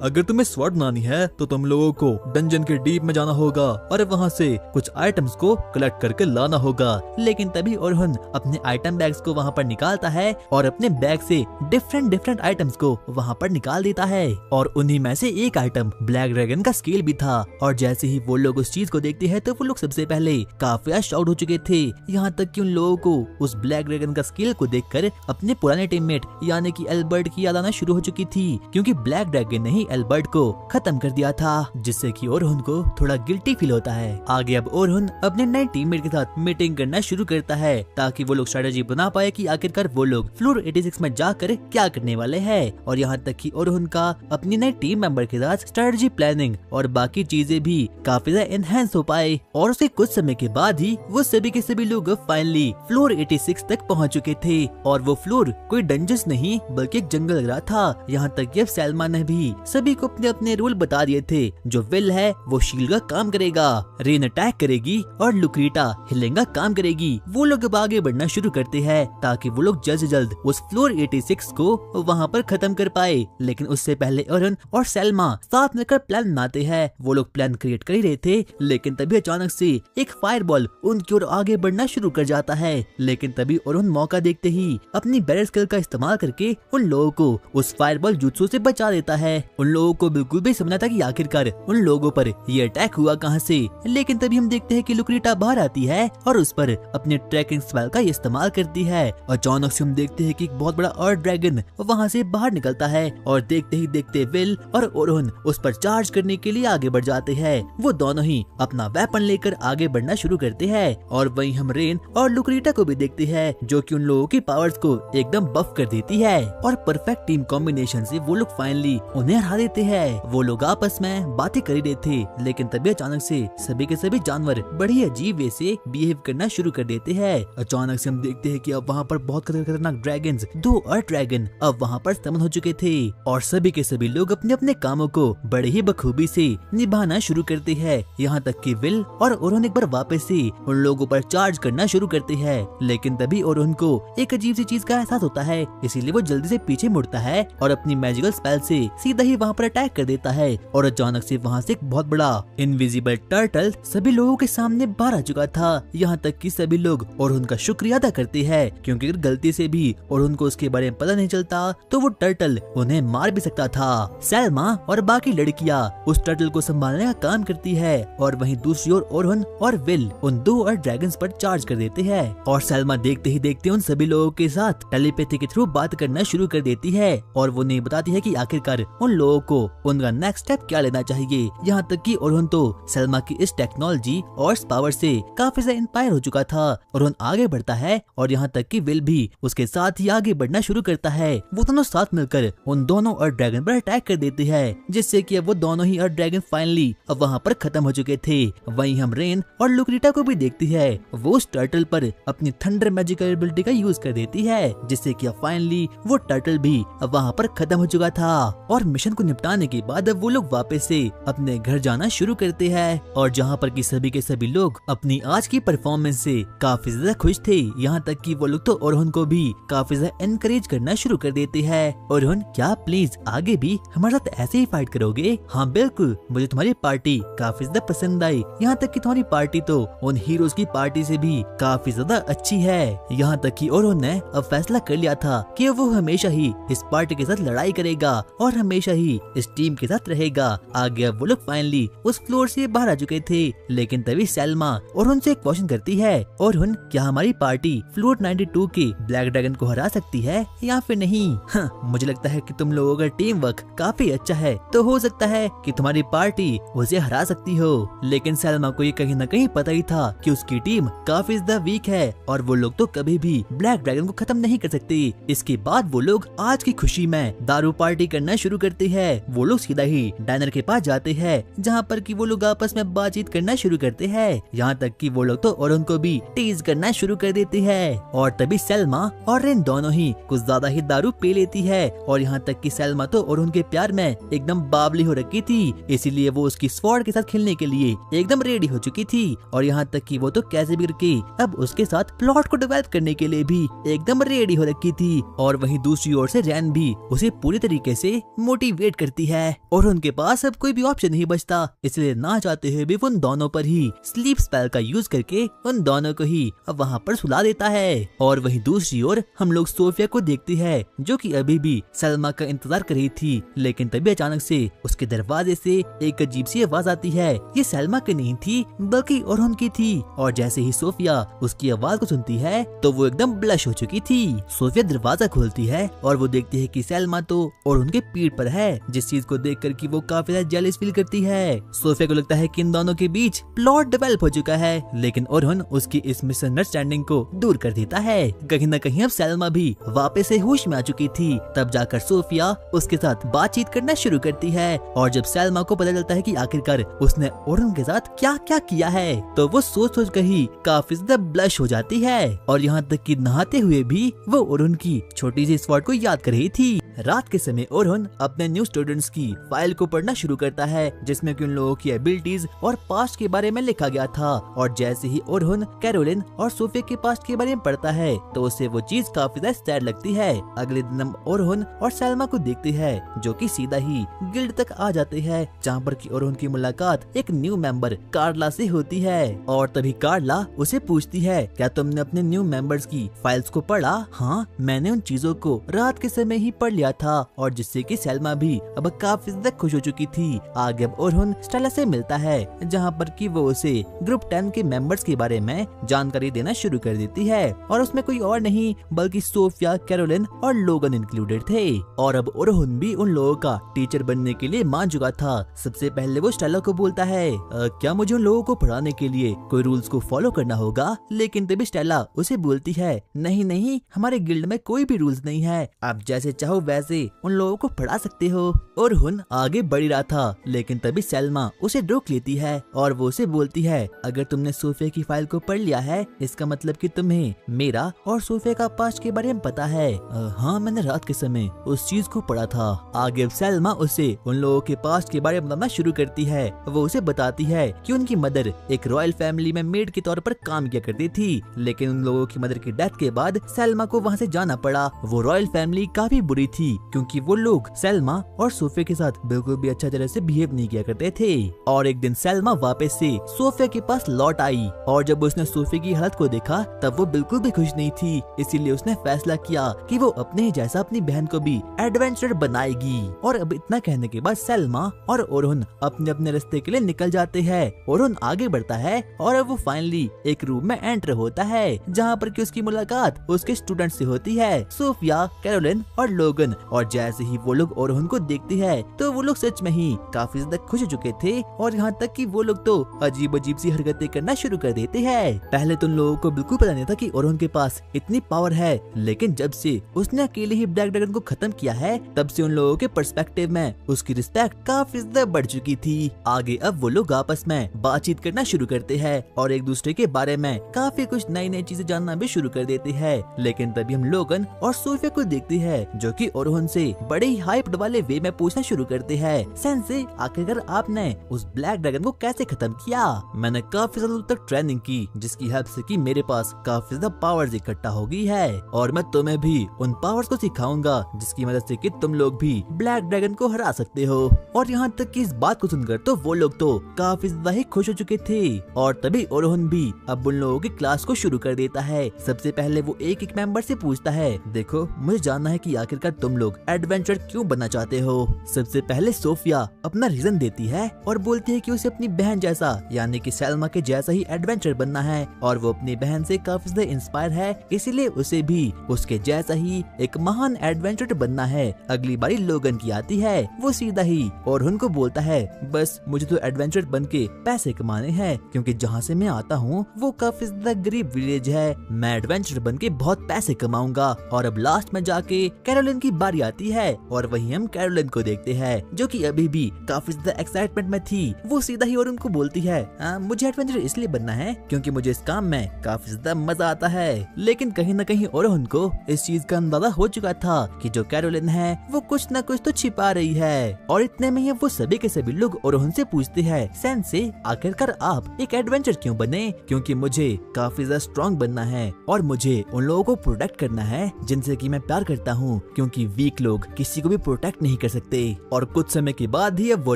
Speaker 2: अगर तुम्हें स्वॉर्ड बनानी है तो तुम लोगों को डंजन के डीप में जाना होगा और वहाँ से कुछ आइटम्स को कलेक्ट करके लाना होगा। लेकिन तभी ओरहुन अपने आइटम बैग्स को वहाँ पर निकालता है और अपने बैग से डिफरेंट आइटम्स को वहाँ पर निकाल देता है। और उन्हीं में से एक आइटम ब्लैक ड्रैगन का स्केल भी था। और जैसे ही वो लोग उस चीज को देखते हैं तो वो लोग सबसे पहले काफी शॉक्ड हो चुके थे। यहाँ तक कि उन लोगों को उस ब्लैक ड्रैगन का स्केल को देखकर अपने पुराने टीममेट यानी कि एल्बर्ट की याद आना शुरू हो चुकी थी, क्योंकि ब्लैक ड्रैगन ने ही एल्बर्ट को खत्म कर दिया था, जिससे कि ओरहुन को थोड़ा गिल्टी फील होता है। आगे अब ओरहुन अपने नए टीममेट के साथ मीटिंग करना शुरू करता है ताकि वो लोग स्ट्रेटेजी बना पाए कि आखिरकार वो लोग फ्लोर 86 में जाकर क्या करने वाले हैं। और यहाँ तक कि ओरहुन का अपनी नए टीम मेंबर के साथ स्ट्रेटेजी प्लानिंग और बाकी चीजें भी काफी ज्यादा एनहांस हो पाए। और उसके कुछ समय के बाद ही वो सभी के सभी लोग फाइनली फ्लोर 86 तक पहुँच चुके थे। और वो फ्लोर कोई डंजस नहीं बल्कि एक जंगल लग रहा था। यहाँ तक कि अब सैल्मा ने भी सभी को अपने अपने रूल बता दिए थे। जो विल है वो शील्ड का काम करेगा, रेन अटैक करेगी और लुक्रीटा हिलिंग का काम करेगी। वो लोग अब आगे बढ़ना शुरू करते हैं ताकि वो लोग जल्द से जल्द उस फ्लोर 86 को वहाँ पर खत्म कर पाए। लेकिन उससे पहले ओरहुन और सैल्मा साथ मिलकर प्लान बनाते हैं। वो लोग प्लान क्रिएट कर ही रहे थे, लेकिन तभी अचानक से एक फायरबॉल उनकी ओर आगे बढ़ना शुरू कर जाता है। लेकिन तभी ओरहुन मौका देखते ही अपनी बैरल स्किल का इस्तेमाल करके उन लोगों को उस फायरबॉल जुत्सु से बचा देता है। उन लोगों को बिल्कुल भी समझना था कि आखिरकार उन लोगों पर ये अटैक हुआ कहाँ से। लेकिन तभी हम देखते हैं कि लुक्रीटा बाहर आती है और उस पर अपने ट्रैकिंग स्पेल का इस्तेमाल करती है। अचानक से हम देखते हैं कि एक बहुत बड़ा अर्थ
Speaker 1: ड्रैगन वहाँ से बाहर निकलता है और देखते ही देखते विल और ओरोहन उस पर चार्ज करने के लिए आगे बढ़ जाते हैं। वो दोनों ही अपना वेपन लेकर आगे बढ़ना शुरू करते हैं और वहीं हम रेन और लुक्रीटा को भी देखते हैं जो कि उन लोगों की पावर्स को एकदम बफ कर देती है और परफेक्ट टीम कॉम्बिनेशन से वो लोग फाइनली उन्हें हरा देते हैं। वो लोग आपस में बातें कर ही रहे थे लेकिन तभी अचानक से सभी के सभी जानवर बड़ी अजीब वे से बिहेव करना शुरू कर देते हैं। अचानक से हम देखते हैं कि अब वहाँ पर बहुत खतरनाक ड्रैगन्स, 2 अर्थ ड्रैगन अब वहाँ पर समन हो चुके थे और सभी के सभी लोग अपने अपने कामों को बड़े ही बखूबी से निभाना शुरू करते हैं। यहाँ तक कि विल और ओरोहन एक बार वापस से उन लोगों पर चार्ज करना शुरू करते हैं लेकिन तभी ओरोहन को एक अजीब सी चीज का एहसास होता है, इसीलिए वो जल्दी से पीछे मुड़ता है और अपनी मैजिकल स्पेल से सीधा ही वहाँ पर अटैक कर देता है और अचानक से वहाँ से एक बहुत बड़ा इनविजिबल टर्टल सभी लोगों के सामने बाहर आ चुका था। यहाँ तक कि सभी लोग ओरोहन का शुक्रिया अदा करते हैं क्योंकि अगर गलती से भी ओरोहन को उसके बारे में पता नहीं चलता तो वो टर्टल उन्हें मार भी सकता था। सैल्मा और बाकी लड़कियां उस टर्टल को संभालने का काम करती है और वहीं दूसरी ओर ओरोहन और विल उन 2 अर्थ ड्रैगन्स पर चार्ज कर देते हैं और सैल्मा देखते ही देखते उन सभी लोगों के साथ टेलीपैथी के थ्रू बात करना शुरू कर देती है और वो नहीं बताती है कि आखिरकार उन लोगों को उनका नेक्स्ट स्टेप क्या लेना चाहिए। यहाँ तक कि ओरोहन तो सैल्मा की इस टेक्नोलॉजी और पावर से काफी ज्यादा इंस्पायर हो चुका था। ओरोहन आगे बढ़ता है और यहाँ तक कि विल भी उसके साथ ही आगे बढ़ना शुरू करता है। वो दोनों साथ मिलकर उन दोनों अर्थ ड्रैगन पर अटैक कर देते हैं जिससे कि अब वो दोनों ही अर्थ ड्रैगन फाइनली अब वहाँ पर खत्म हो चुके थे। वहीं हम रेन और लुक्रीटा को भी देखती है, वो उस टर्टल पर अपनी थंडर मैजिकल एबिलिटी का यूज कर देती है जिससे कि अब फाइनली वो टर्टल भी अब वहाँ पर खत्म हो चुका था और मिशन को निपटाने के बाद अब वो लोग वापस से अपने घर जाना शुरू करते हैं और जहाँ पर कि सभी के सभी लोग अपनी आज की परफॉर्मेंस से काफी ज्यादा खुश थे। यहाँ तक कि वो लोग तो ओरोहन को भी काफी ज्यादा एनकरेज करना शुरू कर देते हैं। ओरोहन, क्या प्लीज आगे भी हमारे साथ ऐसे ही फाइट करोगे? हाँ बिल्कुल, मुझे तुम्हारी पार्टी काफी ज्यादा पसंद आई। यहाँ तक कि तुम्हारी पार्टी तो उन हीरोज की पार्टी से भी काफी ज्यादा अच्छी है। यहाँ तक कि ओरोहन ने अब फैसला कर लिया था कि वो हमेशा ही इस पार्टी के साथ लड़ाई करेगा और हमेशा ही इस टीम के साथ रहेगा। आगे अब वो लोग फाइनली उस फ्लोर से बाहर आ चुके थे लेकिन तभी सैल्मा ओरोहन से एक क्वेश्चन करती है, ओरोहन, क्या हमारी पार्टी फ्लोर 92 के ब्लैक ड्रैगन को हरा सकती है या फिर नहीं? हाँ, मुझे लगता है कि तुम लोगों का टीम वर्क काफी अच्छा है तो हो सकता है कि तुम्हारी पार्टी उसे हरा सकती हो। लेकिन सैल्मा को ये कहीं न कहीं पता ही था कि उसकी टीम काफी ज्यादा वीक है और वो लोग तो कभी भी ब्लैक ड्रैगन को खत्म नहीं कर सकते। इसके बाद वो लोग आज की खुशी में दारू पार्टी करना शुरू करते हैं। वो लोग सीधा ही डाइनर के पास जाते हैं जहाँ पर कि वो लोग आपस में बातचीत करना शुरू करते हैं। यहाँ तक कि वो लोग तो ओरोहन को भी टीज करना शुरू कर देते हैं और तभी सैल्मा और रेन दोनों ही कुछ ज्यादा ही दारू पी लेती है और यहाँ तक कि सैल्मा तो ओरोहन के प्यार में एकदम बावली हो रखी थी, इसीलिए वो उसकी स्वॉर्ड के साथ खेलने के लिए एकदम रेडी हो चुकी थी और यहाँ तक कि वो तो कैसे भी करके अब उसके साथ प्लॉट को डेवलप करने के लिए भी एकदम रेडी हो रखी थी। और वहीं दूसरी ओर से रैन भी उसे पूरी तरीके से मोटिवेट करती है और उनके पास अब कोई भी ऑप्शन नहीं बचता, इसलिए ना चाहते हुए भी उन दोनों पर ही स्लीप स्पेल का यूज करके उन दोनों को ही अब वहाँ पर सुला देता है। और वहीं दूसरी ओर हम लोग सोफिया को देखते हैं जो कि अभी भी सलमा का इंतजार कर रही थी लेकिन तभी अचानक से उसके दरवाजे से एक अजीब सी आवाज आती है। ये सलमा की नहीं थी बल्कि ओरोहन की थी और जैसे ही सोफिया उसकी आवाज को सुनती है तो वो एकदम ब्लश हो चुकी थी। सोफिया दरवाजा खोलती है और वो देखती है कि सलमा तो ओरोहन के पीठ पर है, जिस चीज को देखकर कि वो काफी ज्यादा जेलस फील करती है। सोफिया को लगता है कि इन दोनों के बीच प्लॉट डेवलप हो चुका है लेकिन ओरोहन उसकी इस मिसअंडरस्टैंडिंग को दूर कर देता है। कहीं न कहीं अब सलमा भी वापस से होश में आ चुकी थी, तब जाकर सोफिया उसके साथ बातचीत करना शुरू करती है और जब सलमा को पता चलता है कि आखिरकार उसने ओरोहन के साथ क्या क्या किया है तो वो सोच सोच कर ही काफी ज्यादा ब्लश हो जाती है और यहाँ तक कि नहाते हुए भी वो ओरोहन की छोटी सी स्वॉर्ड को याद कर रही थी। रात के समय ओरोहन अपने न्यू स्टूडेंट्स की फाइल को पढ़ना शुरू करता है जिसमें कि उन लोगों की एबिलिटीज और पास्ट के बारे में लिखा गया था और जैसे ही ओरोहन कैरोलिन और सोफिया के पास्ट के बारे में पढ़ता है तो उसे वो चीज काफी ज्यादा सैड लगती है। अगले दिन हम ओरोहन और सलमा को देखते हैं जो कि सीधा ही गिल्ड तक आ जाते हैं जहाँ पर कि ओरोहन की मुलाकात एक न्यू मेंबर कार्ला से होती है और तभी कार्ला उसे पूछती है, क्या तुमने अपने न्यू मेंबर्स की फाइल्स को पढ़ा? हाँ, मैंने उन चीजों को रात के समय ही पढ़ लिया लिया था और जिससे कि सेल्मा भी अब काफी ज्यादा खुश हो चुकी थी। आगे अब ओरहुन स्टेला से मिलता है जहाँ पर कि वो उसे ग्रुप 10 के मेंबर्स के बारे में जानकारी देना शुरू कर देती है और उसमें कोई और नहीं बल्कि सोफिया, कैरोलिन और लोगन इंक्लूडेड थे। और अब ओरहुन भी उन लोगों का टीचर बनने के लिए मान चुका था। सबसे पहले वो स्टेला को बोलता है क्या मुझे उन लोगों को पढ़ाने के लिए कोई रूल्स को फॉलो करना होगा? लेकिन तभी स्टेला उसे बोलती है नहीं नहीं, हमारे गिल्ड में कोई भी रूल्स नहीं है, आप जैसे चाहो वैसे उन लोगों को पढ़ा सकते हो। ओरहुन आगे बढ़ रहा था लेकिन तभी सेल्मा उसे रोक लेती है और वो उसे बोलती है अगर तुमने सोफिया की फाइल को पढ़ लिया है इसका मतलब कि तुम्हें मेरा और सोफिया का पास्ट के बारे में पता है। हाँ, मैंने रात के समय उस चीज को पढ़ा था। आगे सेल्मा उसे उन लोगों के पास्ट के बारे में बताना शुरू करती है। वो उसे बताती है कि उनकी मदर एक रॉयल फैमिली में मेड के तौर पर काम किया करती थी, लेकिन उन लोगों की मदर की डेथ के बाद सेल्मा को वहाँ से जाना पड़ा। वो रॉयल फैमिली काफी बुरी थी क्योंकि वो लोग सेल्मा और सोफिया के साथ बिल्कुल भी अच्छा तरह से बिहेव नहीं किया करते थे। और एक दिन सेल्मा वापस से सोफिया के पास लौट आई और जब उसने सोफिया की हालत को देखा तब वो बिल्कुल भी खुश नहीं थी। इसीलिए उसने फैसला किया कि वो अपने ही जैसा अपनी बहन को भी एडवेंचर बनाएगी। और अब इतना कहने के बाद सेल्मा और ओरहुन अपने अपने रास्ते के लिए निकल जाते हैं। ओरहुन आगे बढ़ता है और अब वो फाइनली एक रूम में एंटर होता है जहाँ पर कि उसकी मुलाकात उसके स्टूडेंट से होती है, सोफिया, कैरोलिन और लोगन। और जैसे ही वो लोग ओरहुन को देखते हैं तो वो लोग सच में ही काफी ज्यादा खुश हो चुके थे और यहाँ तक कि वो लोग तो अजीब अजीब सी हरकतें करना शुरू कर देते हैं। पहले तो उन लोगों को बिल्कुल पता नहीं था कि ओरहुन के पास इतनी पावर है, लेकिन जब से उसने अकेले ही ब्लैक ड्रैगन को खत्म किया है तब से उन लोगों के पर्सपेक्टिव में उसकी रिस्पेक्ट काफी ज्यादा बढ़ चुकी थी। आगे अब वो लोग आपस में बातचीत करना शुरू करते हैं और एक दूसरे के बारे में काफी कुछ नई नई चीजें जानना भी शुरू कर देते हैं। लेकिन तभी हम लोगन और सोफिया को देखते हैं जो कि ओरहुन से बड़े ही हाइप्ड वाले वे में पूछना शुरू करते हैं, सेंसे आखिरकार आपने उस ब्लैक ड्रैगन को कैसे खत्म किया? मैंने काफी सालों तक ट्रेनिंग की जिसकी हेल्प से कि मेरे पास काफी ज्यादा पावर्स इकट्ठा हो गई है और मैं तुम्हें भी उन पावर्स को सिखाऊंगा जिसकी मदद से कि तुम लोग भी ब्लैक ड्रैगन को हरा सकते हो। और यहाँ तक कि इस बात को सुनकर तो वो लोग तो काफी ज्यादा ही खुश हो चुके थे। और तभी ओरहुन भी अब उन लोगों की क्लास को शुरू कर देता है। सबसे पहले वो एक एक मेंबर से पूछता है, देखो मुझे जानना है कि आखिरकार तुम लोग एडवेंचर क्यों बनना चाहते हो। सबसे पहले सोफिया अपना रीजन देती है और बोलती है कि उसे अपनी बहन जैसा यानी कि सेल्मा के जैसा ही एडवेंचर बनना है और वो अपनी बहन से काफी ज्यादा इंस्पायर है, इसीलिए उसे भी उसके जैसा ही एक महान एडवेंचर बनना है। अगली बारी लोगन की आती है, वो सीधा ही ओरहुन को बोलता है बस मुझे तो एडवेंचर बन के पैसे कमाने हैं क्योंकि जहाँ से मैं आता हूँ वो काफी ज्यादा गरीब विलेज है, मैं एडवेंचर बन के बहुत पैसे कमाऊंगा। और अब लास्ट में जाके कैरोलिन की बारी आती है और वहीं हम कैरोलिन को देखते हैं जो कि अभी भी काफी ज्यादा एक्साइटमेंट में थी। वो सीधा ही ओरहुन को बोलती है मुझे एडवेंचर इसलिए बनना है क्योंकि मुझे इस काम में काफी ज्यादा मजा आता है। लेकिन कहीं न कहीं ओरहुन को इस चीज का अंदाजा हो चुका था कि जो कैरोलिन है वो कुछ न कुछ तो छिपा रही है। और इतने में ही वो सभी के सभी लोग ओरहुन से पूछते हैं, सेंसे आखिरकार आप एक एडवेंचर क्यों बने? क्योंकि मुझे काफी ज्यादा स्ट्रॉन्ग बनना है और मुझे उन लोगों को प्रोटेक्ट करना है जिनसे कि मैं प्यार करता हूँ, क्योंकि वीक लोग किसी को भी प्रोटेक्ट नहीं कर सकते। और कुछ समय के बाद ही अब वो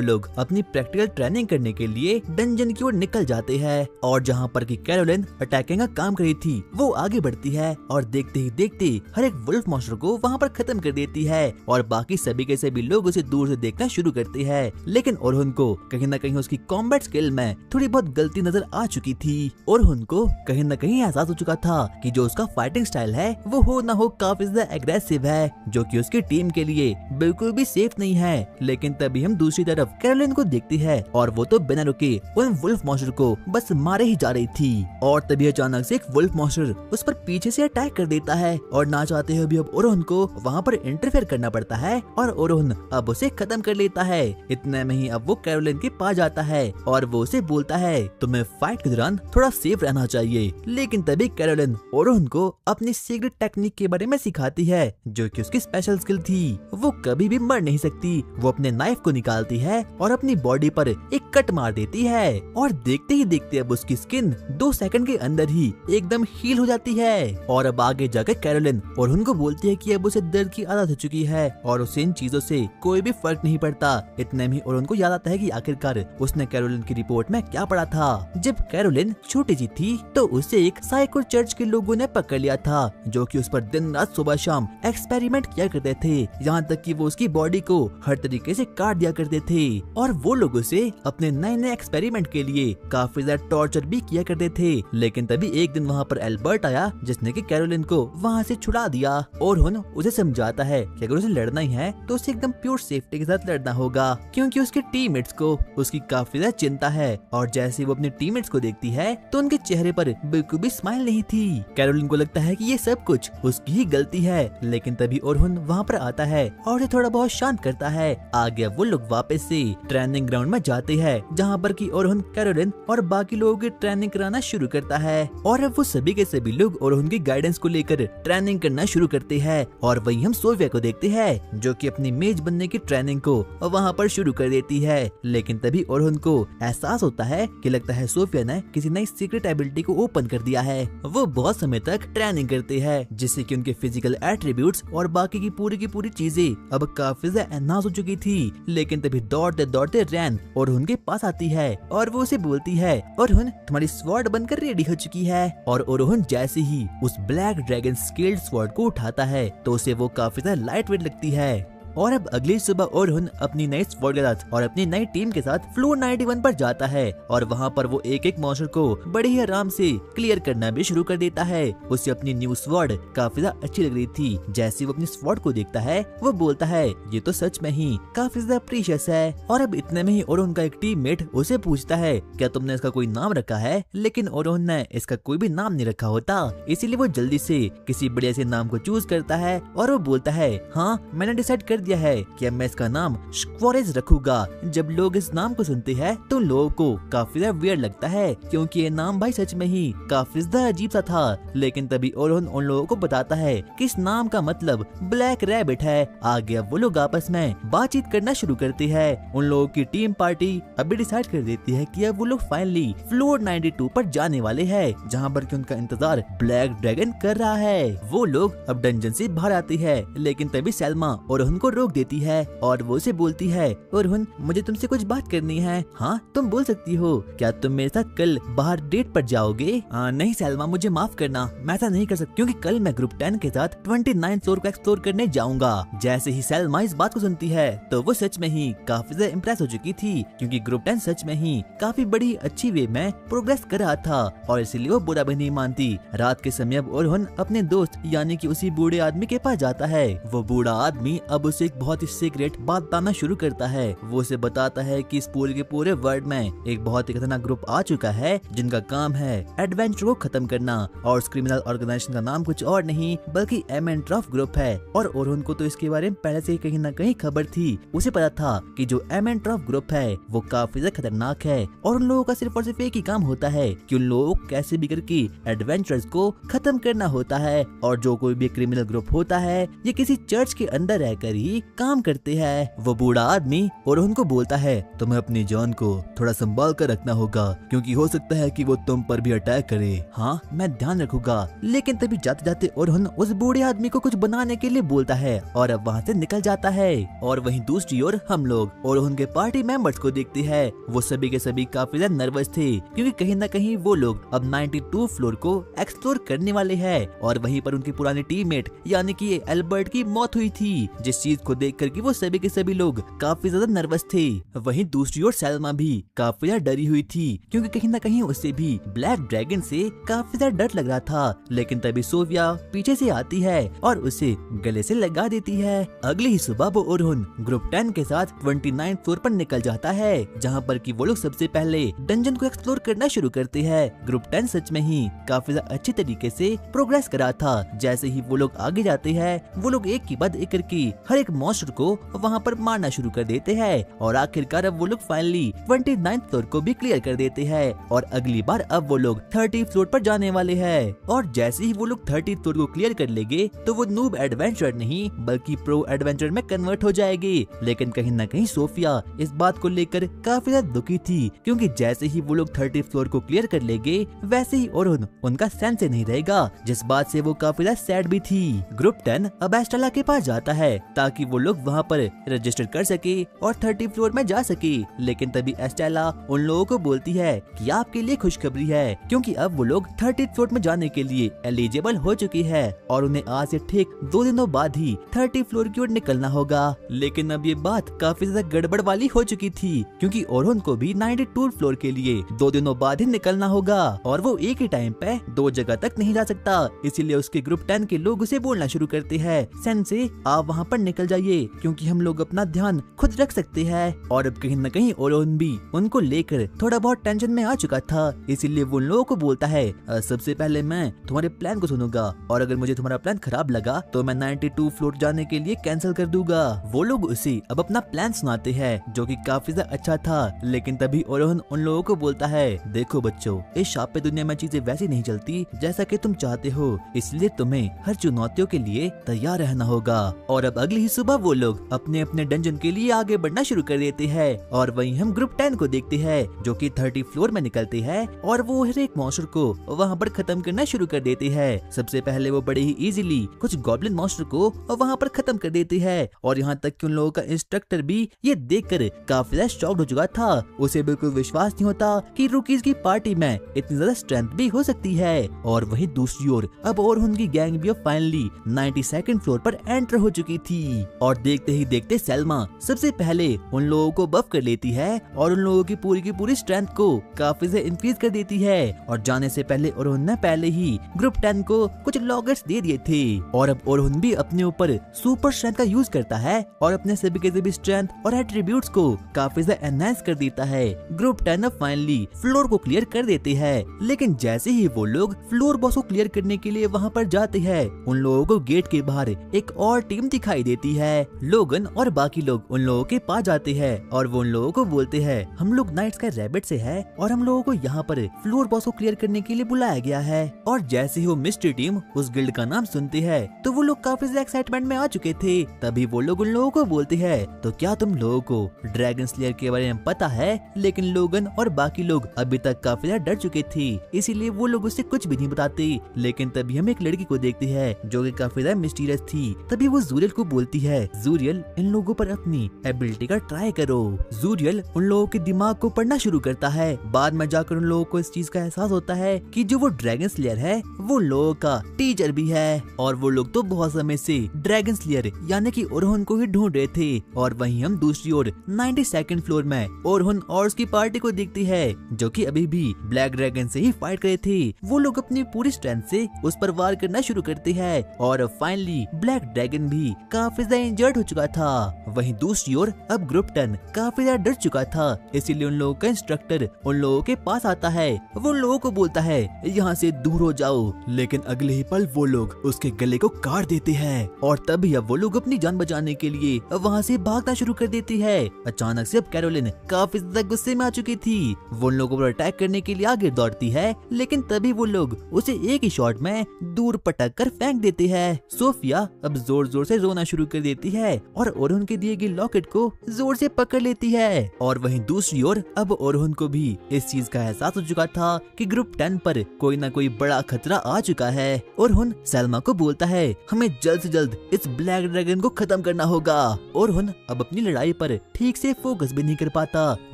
Speaker 1: लोग अपनी प्रैक्टिकल ट्रेनिंग करने के लिए डंजन की ओर निकल जाते हैं। और जहाँ पर कि कैरोलिन अटैकिंग का काम कर रही थी वो आगे बढ़ती है और देखते ही देखते हर एक वुल्फ मॉन्स्टर को वहाँ पर खत्म कर देती है और बाकी सभी के सभी लोग उसे दूर से देखना शुरू करते हैं। लेकिन ओरहुन को कहीं न कहीं उसकी कॉम्बैट स्किल में थोड़ी बहुत गलती नजर आ चुकी थी। ओरहुन को कहीं न कहीं एहसास हो चुका था कि जो उसका फाइटिंग स्टाइल है वो हो ना हो काफी ज्यादा एग्रेसिव है जो कि उसकी टीम के लिए बिल्कुल भी सेफ नहीं है। लेकिन तभी हम दूसरी तरफ कैरोलिन को देखती है और वो तो बिना रुके उन वुल्फ मॉन्स्टर को बस मारे ही जा रही थी। और तभी अचानक से एक वुल्फ मॉन्स्टर उस पर पीछे से अटैक कर देता है और ना चाहते हुए भी अब ओरहुन को वहाँ पर इंटरफेयर करना पड़ता है और ओरहुन अब उसे खत्म कर लेता है। इतने में ही अब वो कैरोलिन के पास जाता है और वो उसे बोलता है तुम्हें फाइट के दौरान थोड़ा सेफ रहना चाहिए। लेकिन तभी कैरोलिन ओरहुन को अपनी सीक्रेट टेक्निक के बारे में सिखाती है जो कि उसकी स्पेशल स्किल थी। वो कभी भी मर नहीं सकती। वो अपने नाइफ को निकालती है और अपनी बॉडी पर एक कट मार देती है और देखते ही देखते अब उसकी स्किन 2 सेकंड के अंदर ही एकदम हील हो जाती है। और अब आगे जाकर कैरोलिन ओरहुन को बोलती है कि अब उसे दर्द की आदत हो चुकी है और उसे इन चीजों से कोई भी फर्क नहीं पड़ता। इतने में ओरहुन को याद आता है कि आखिरकार उसने कैरोलिन की रिपोर्ट में क्या पढ़ा था। जब कैरोलिन छोटी सी थी तो उसे एक साइको चर्च के लोगों ने पकड़ लिया था जो कि उस पर दिन रात सुबह शाम एक्सपेरिमेंट किया करते थे, यहाँ तक कि वो उसकी बॉडी को हर तरीके से काट दिया करते थे और वो लोग उसे अपने नए नए एक्सपेरिमेंट के लिए काफी ज्यादा टॉर्चर भी किया करते थे। लेकिन तभी एक दिन वहाँ पर एल्बर्ट आया जिसने कि कैरोलिन को वहाँ से छुड़ा दिया और उसे समझाता है कि अगर उसे लड़ना ही है तो उसे एकदम प्योर सेफ्टी के साथ लड़ना होगा, क्योंकि उसके टीममेट्स को उसकी काफी ज्यादा चिंता है। और जैसे वो अपने टीममेट्स को देखती है तो उनके चेहरे पर बिल्कुल भी स्माइल नहीं थी। कैरोलिन को लगता है कि ये सब कुछ उसकी ही गलती है, लेकिन तभी ओरहुन वहाँ पर आता है और उसे थोड़ा बहुत शांत करता है। आगे वो लोग वापस से ट्रेनिंग ग्राउंड में जाते हैं, जहाँ पर कि ओरहुन कैरोलिन और बाकी लोगों की ट्रेनिंग कराना शुरू करता है। और अब वो सभी के सभी लोग ओरहुन की गाइडेंस को लेकर ट्रेनिंग करना शुरू करते हैं। और वही हम सोफिया को देखते हैं जो कि अपनी मेज बनने की ट्रेनिंग को वहाँ पर शुरू कर देती है। लेकिन तभी ओरहुन को एहसास होता है कि लगता है सोफिया ने किसी नई सीक्रेट एबिलिटी को ओपन कर दिया है। वो बहुत समय तक ट्रेनिंग करते हैं जिससे कि उनके फिजिकल एट्रीब्यूट्स और बाकी की पूरी चीजें अब काफी ज्यादा एनहांस हो चुकी थी। लेकिन तभी दौड़ते दौड़ते रैन ओरहुन के पास आती है और वो उसे बोलती है, ओरहुन तुम्हारी स्वॉर्ड बनकर रेडी हो चुकी है। और ओरहुन जैसे ही उस ब्लैक ड्रैगन स्केल्ड स्वॉर्ड को उठाता है तो उसे वो काफी ज्यादा लाइट वेट लगती है। और अब अगली सुबह ओरहुन अपनी नई स्वॉर्ड के साथ और अपनी नई टीम के साथ फ्लोर 91 पर जाता है और वहाँ पर वो एक एक मॉन्स्टर को बड़े ही आराम से क्लियर करना भी शुरू कर देता है। उसे अपनी न्यू स्वॉर्ड काफी ज्यादा अच्छी लग रही थी। जैसे वो अपनी स्वॉर्ड को देखता है वो बोलता है ये तो सच में ही काफी ज्यादा प्रीशियस है। और अब इतने में ही ओरहुन का एक टीममेट उसे पूछता है क्या तुमने इसका कोई नाम रखा है, लेकिन ओरहुन ने इसका कोई भी नाम नहीं रखा होता, इसीलिए वो जल्दी से किसी बढ़िया से नाम को चूज करता है और वो बोलता है हाँ मैंने डिसाइड कर दिया है कि अब मैं इसका नाम स्क्वॉरेज रखूंगा। जब लोग इस नाम को सुनते हैं तो लोगों को काफी ज्यादा वियर्ड लगता है, क्योंकि ये नाम भाई सच में ही काफी ज्यादा अजीब सा था। लेकिन तभी ओरहुन उन लोगों को बताता है कि इस नाम का मतलब ब्लैक रैबिट है। आगे अब वो लोग आपस में बातचीत करना शुरू करते हैं। उन लोगों की टीम पार्टी अभी डिसाइड कर देती है कि अब वो लोग फाइनली फ्लोर 92 पर जाने वाले हैं, जहाँ पर कि उनका इंतजार ब्लैक ड्रैगन कर रहा है। वो लोग अब डंजन से बाहर आती है, लेकिन तभी सैल्मा ओरहुन को रोक देती है और वो उसे बोलती है ओरहुन मुझे तुमसे कुछ बात करनी है। हाँ तुम बोल सकती हो, क्या तुम मेरे साथ कल बाहर डेट पर जाओगे? नहीं सैल्मा मुझे माफ करना, मैं ऐसा नहीं कर सकती क्योंकि कल मैं ग्रुप 10 के साथ 29 फ्लोर को एक्सप्लोर करने जाऊंगा। जैसे ही सैल्मा इस बात को सुनती है तो वो सच में ही काफी ज्यादा इम्प्रेस हो चुकी थी, क्योंकि ग्रुप 10 सच में ही काफी बड़ी अच्छी वे में प्रोग्रेस कर रहा था और इसीलिए वो बुरा भी नहीं मानती। रात के समय अब ओरहुन अपने दोस्त यानी कि उसी बूढ़े आदमी के पास जाता है। वो बूढ़ा आदमी अब उसे एक बहुत ही सीक्रेट बात बताना शुरू करता है। वो उसे बताता है कि इस पूरे के पूरे वर्ल्ड में एक बहुत ही खतरनाक ग्रुप आ चुका है जिनका काम है एडवेंचर को खत्म करना, और उस क्रिमिनल ऑर्गेनाइजेशन का नाम कुछ और नहीं बल्कि एमेंट्रॉफ ग्रुप है। और ओरहुन को तो इसके बारे में पहले से कहीं न कहीं खबर थी। उसे पता था कि जो एमेंट्रॉफ ग्रुप है वो काफी ज्यादा खतरनाक है और उन लोगों का सिर्फ और सिर्फ एक ही काम होता है कि उन लोगों को कैसे भी करके एडवेंचर्स को खत्म करना होता है। और जो कोई भी क्रिमिनल ग्रुप होता है ये किसी चर्च के अंदर रहकर ही काम करते हैं। वो बूढ़ा आदमी ओरहुन को बोलता है तुम्हें अपनी जान को थोड़ा संभाल कर रखना होगा, क्योंकि हो सकता है कि वो तुम पर भी अटैक करे। हाँ मैं ध्यान रखूंगा। लेकिन तभी जाते जाते ओरहुन उस बूढ़े आदमी को कुछ बनाने के लिए बोलता है और अब वहाँ से निकल जाता है। और वहीं दूसरी ओर हम लोग ओरहुन के पार्टी मेंबर्स को देखते हैं। वो सभी के सभी काफी ज्यादा नर्वस थे, क्योंकि कहीं न कहीं वो लोग अब 92 फ्लोर को एक्सप्लोर करने वाले हैं और वहीं पर उनकी पुरानी टीममेट यानी कि एल्बर्ट की मौत हुई थी, जिस चीज को देख कर वो सभी के सभी लोग काफी ज्यादा नर्वस थे। वहीं दूसरी ओर सैल्मा भी काफी ज्यादा डरी हुई थी, क्योंकि कहीं न कहीं उसे भी ब्लैक ड्रैगन से काफी ज्यादा डर लग रहा था। लेकिन तभी सोफिया पीछे से आती है और उसे गले से लगा देती है। अगली ही सुबह वो ओरहुन ग्रुप 10 के साथ 29 फ्लोर पर निकल जाता है, जहाँ पर कि वो लोग सबसे पहले डंजन को एक्सप्लोर करना शुरू करते हैं। ग्रुप 10 सच में ही काफी ज्यादा अच्छी तरीके से प्रोग्रेस करा था। जैसे ही वो लोग आगे जाते हैं वो लोग एक के बाद एक करके हर एक मॉन्स्टर को वहाँ पर मारना शुरू कर देते हैं और आखिरकार अब वो लोग फाइनली 29 फ्लोर को भी क्लियर कर देते हैं। और अगली बार अब वो लोग 30 फ्लोर पर जाने वाले हैं। और जैसे ही वो लोग 30 फ्लोर को क्लियर कर लेंगे तो वो नूब एडवेंचर नहीं बल्कि प्रो एडवेंचर में कन्वर्ट हो जाएगी। लेकिन कहीं न कहीं सोफिया इस बात को लेकर काफी ज्यादा दुखी थी, क्योंकि जैसे ही वो लोग 30 फ्लोर को क्लियर कर लेंगे वैसे ही ओरहुन उनका सेंस नहीं रहेगा, जिस बात से वो काफी ज्यादा सैड भी थी। ग्रुप 10 अब एस्ट्रेला के पास जाता है ताकि ताकि वो लोग वहाँ पर रजिस्टर कर सके और 30 फ्लोर में जा सके। लेकिन तभी एस्टेला उन लोगों को बोलती है कि आपके लिए खुशखबरी है, क्योंकि अब वो लोग 30 फ्लोर में जाने के लिए एलिजिबल हो चुकी है और उन्हें आज से ठीक 2 दिनों बाद ही 30 फ्लोर की ओर निकलना होगा। लेकिन अब ये बात काफी ज्यादा गड़बड़ वाली हो चुकी थी, क्योंकि ओरहन को भी 92 फ्लोर के लिए 2 दिनों बाद ही निकलना होगा और वो एक ही टाइम पे 2 जगह तक नहीं जा सकता। इसीलिए उसके ग्रुप 10 के लोग उसे बोलना शुरू करते हैं, सेंसे आप वहाँ पर निकल जाइए, क्योंकि हम लोग अपना ध्यान खुद रख सकते हैं। और अब कहीं न कहीं ओरहन भी उनको लेकर थोड़ा बहुत टेंशन में आ चुका था, इसीलिए वो उन लोगों को बोलता है सबसे पहले मैं तुम्हारे प्लान को सुनूंगा और अगर मुझे तुम्हारा प्लान खराब लगा तो मैं 92 फ्लोर जाने के लिए कैंसिल कर दूंगा। वो लोग उसे अब अपना प्लान सुनाते हैं जो कि काफी ज्यादा अच्छा था। लेकिन तभी ओरहन उन लोगों को बोलता है, देखो बच्चों, इस शाप दुनिया में चीजें वैसी नहीं चलती जैसा कि तुम चाहते हो, इसलिए तुम्हें हर चुनौतियों के लिए तैयार रहना होगा। और अब अगली ही सुबह वो लोग अपने अपने डंजन के लिए आगे बढ़ना शुरू कर देते हैं और वहीं हम ग्रुप 10 को देखते हैं जो कि 30 फ्लोर में निकलते हैं और वो हर एक मॉन्स्टर को वहाँ पर खत्म करना शुरू कर देते हैं। सबसे पहले वो बड़े ही इजीली कुछ गॉब्लिन मॉन्स्टर को वहाँ पर खत्म कर देते हैं और यहाँ तक कि उन लोगों का इंस्ट्रक्टर भी ये देखकर काफी ज्यादा शॉक्ड हो चुका था। उसे बिल्कुल विश्वास नहीं होता कि रुकीज की पार्टी में इतनी ज्यादा स्ट्रेंथ भी हो सकती है। और वहीं दूसरी ओर अब ओरहन की गैंग भी फाइनली 92nd फ्लोर पर एंटर हो चुकी थी और देखते ही देखते सेल्मा सबसे पहले उन लोगों को बफ कर लेती है और उन लोगों की पूरी स्ट्रेंथ को काफी से इंक्रीज कर देती है। और जाने से पहले ओरहन ने पहले ही ग्रुप 10 को कुछ लॉगर्स दे दिए थे और अब ओरहन भी अपने ऊपर सुपर स्ट्रेंथ का यूज करता है और अपने सभी के सभी स्ट्रेंथ और एट्रीब्यूट्स को काफी से एनहांस कर देता है। ग्रुप 10 अब फाइनली फ्लोर को क्लियर कर देते हैं। लेकिन जैसे ही वो लोग फ्लोर बॉस को क्लियर करने के लिए वहाँ पर जाते हैं, उन लोगों को गेट के बाहर एक और टीम दिखाई देती है। लोगन और बाकी लोग उन लोगों के पास जाते हैं और वो उन लोगों को बोलते हैं, हम लोग नाइट्स का रैबिट से है और हम लोगों को यहाँ पर फ्लोर बॉस को क्लियर करने के लिए बुलाया गया है। और जैसे ही वो मिस्ट्री टीम उस गिल्ड का नाम सुनती है तो वो लोग काफी ज्यादा एक्साइटमेंट में आ चुके थे। तभी वो लोग उन लोगों को बोलते हैं, तो क्या तुम लोगों को ड्रैगन स्लेयर के बारे में पता है? लेकिन लोगन और बाकी लोग अभी तक काफी ज्यादा डर चुके थे, इसीलिए वो लोग उससे कुछ भी नहीं बताते। लेकिन तभी हम एक लड़की को देखते हैं जो कि काफी ज्यादा मिस्टीरियस थी। तभी वो जूरियल को बोलती है, जूरियल इन लोगों पर अपनी एबिलिटी का ट्राई करो। जूरियल उन लोगों के दिमाग को पढ़ना शुरू करता है। बाद में जाकर उन लोगों को इस चीज का एहसास होता है कि जो वो ड्रैगन स्लेयर है वो लोगों का टीचर भी है और वो लोग तो बहुत समय से ड्रैगन स्लेयर यानी कि ओरहन को ही ढूंढ रहे थे। और वहीं हम दूसरी ओर 92nd फ्लोर में ओरहन और उसकी पार्टी को देखती है जो कि अभी भी ब्लैक ड्रैगन से ही फाइट करे थे। वो लोग अपनी पूरी स्ट्रेंथ से उस पर वार करना शुरू करते हैं और फाइनली ब्लैक ड्रैगन भी काफी ज्यादा इंजर्ड हो चुका था। वहीं दूसरी ओर अब ग्रुप 10 काफी ज्यादा डर चुका था, इसीलिए उन लोगों का इंस्ट्रक्टर उन लोगों के पास आता है। वो उन लोगों को बोलता है, यहाँ से दूर हो जाओ। लेकिन अगले ही पल वो लोग उसके गले को काट देते हैं और तभी अब वो लोग अपनी जान बचाने के लिए वहाँ से भागना शुरू कर देती है। अचानक से अब कैरोलिन काफी ज्यादा गुस्से में आ चुकी थी। वो उन लोगों पर अटैक करने के लिए आगे दौड़ती है, लेकिन तभी वो लोग उसे एक ही शॉट में दूर पटक कर फेंक देते हैं। सोफिया अब जोर जोर से रोना शुरू कर देती है और ओरहन के दिए गए लॉकेट को जोर से पकड़ लेती है। और वहीं दूसरी ओर अब ओरहन को भी इस चीज का एहसास हो चुका था कि ग्रुप 10 पर कोई ना कोई बड़ा खतरा आ चुका है। ओरहन सेल्मा को बोलता है, हमें जल्द से जल्द इस ब्लैक ड्रैगन को खत्म करना होगा। ओरहन अब अपनी लड़ाई पर ठीक से फोकस भी नहीं कर पाता।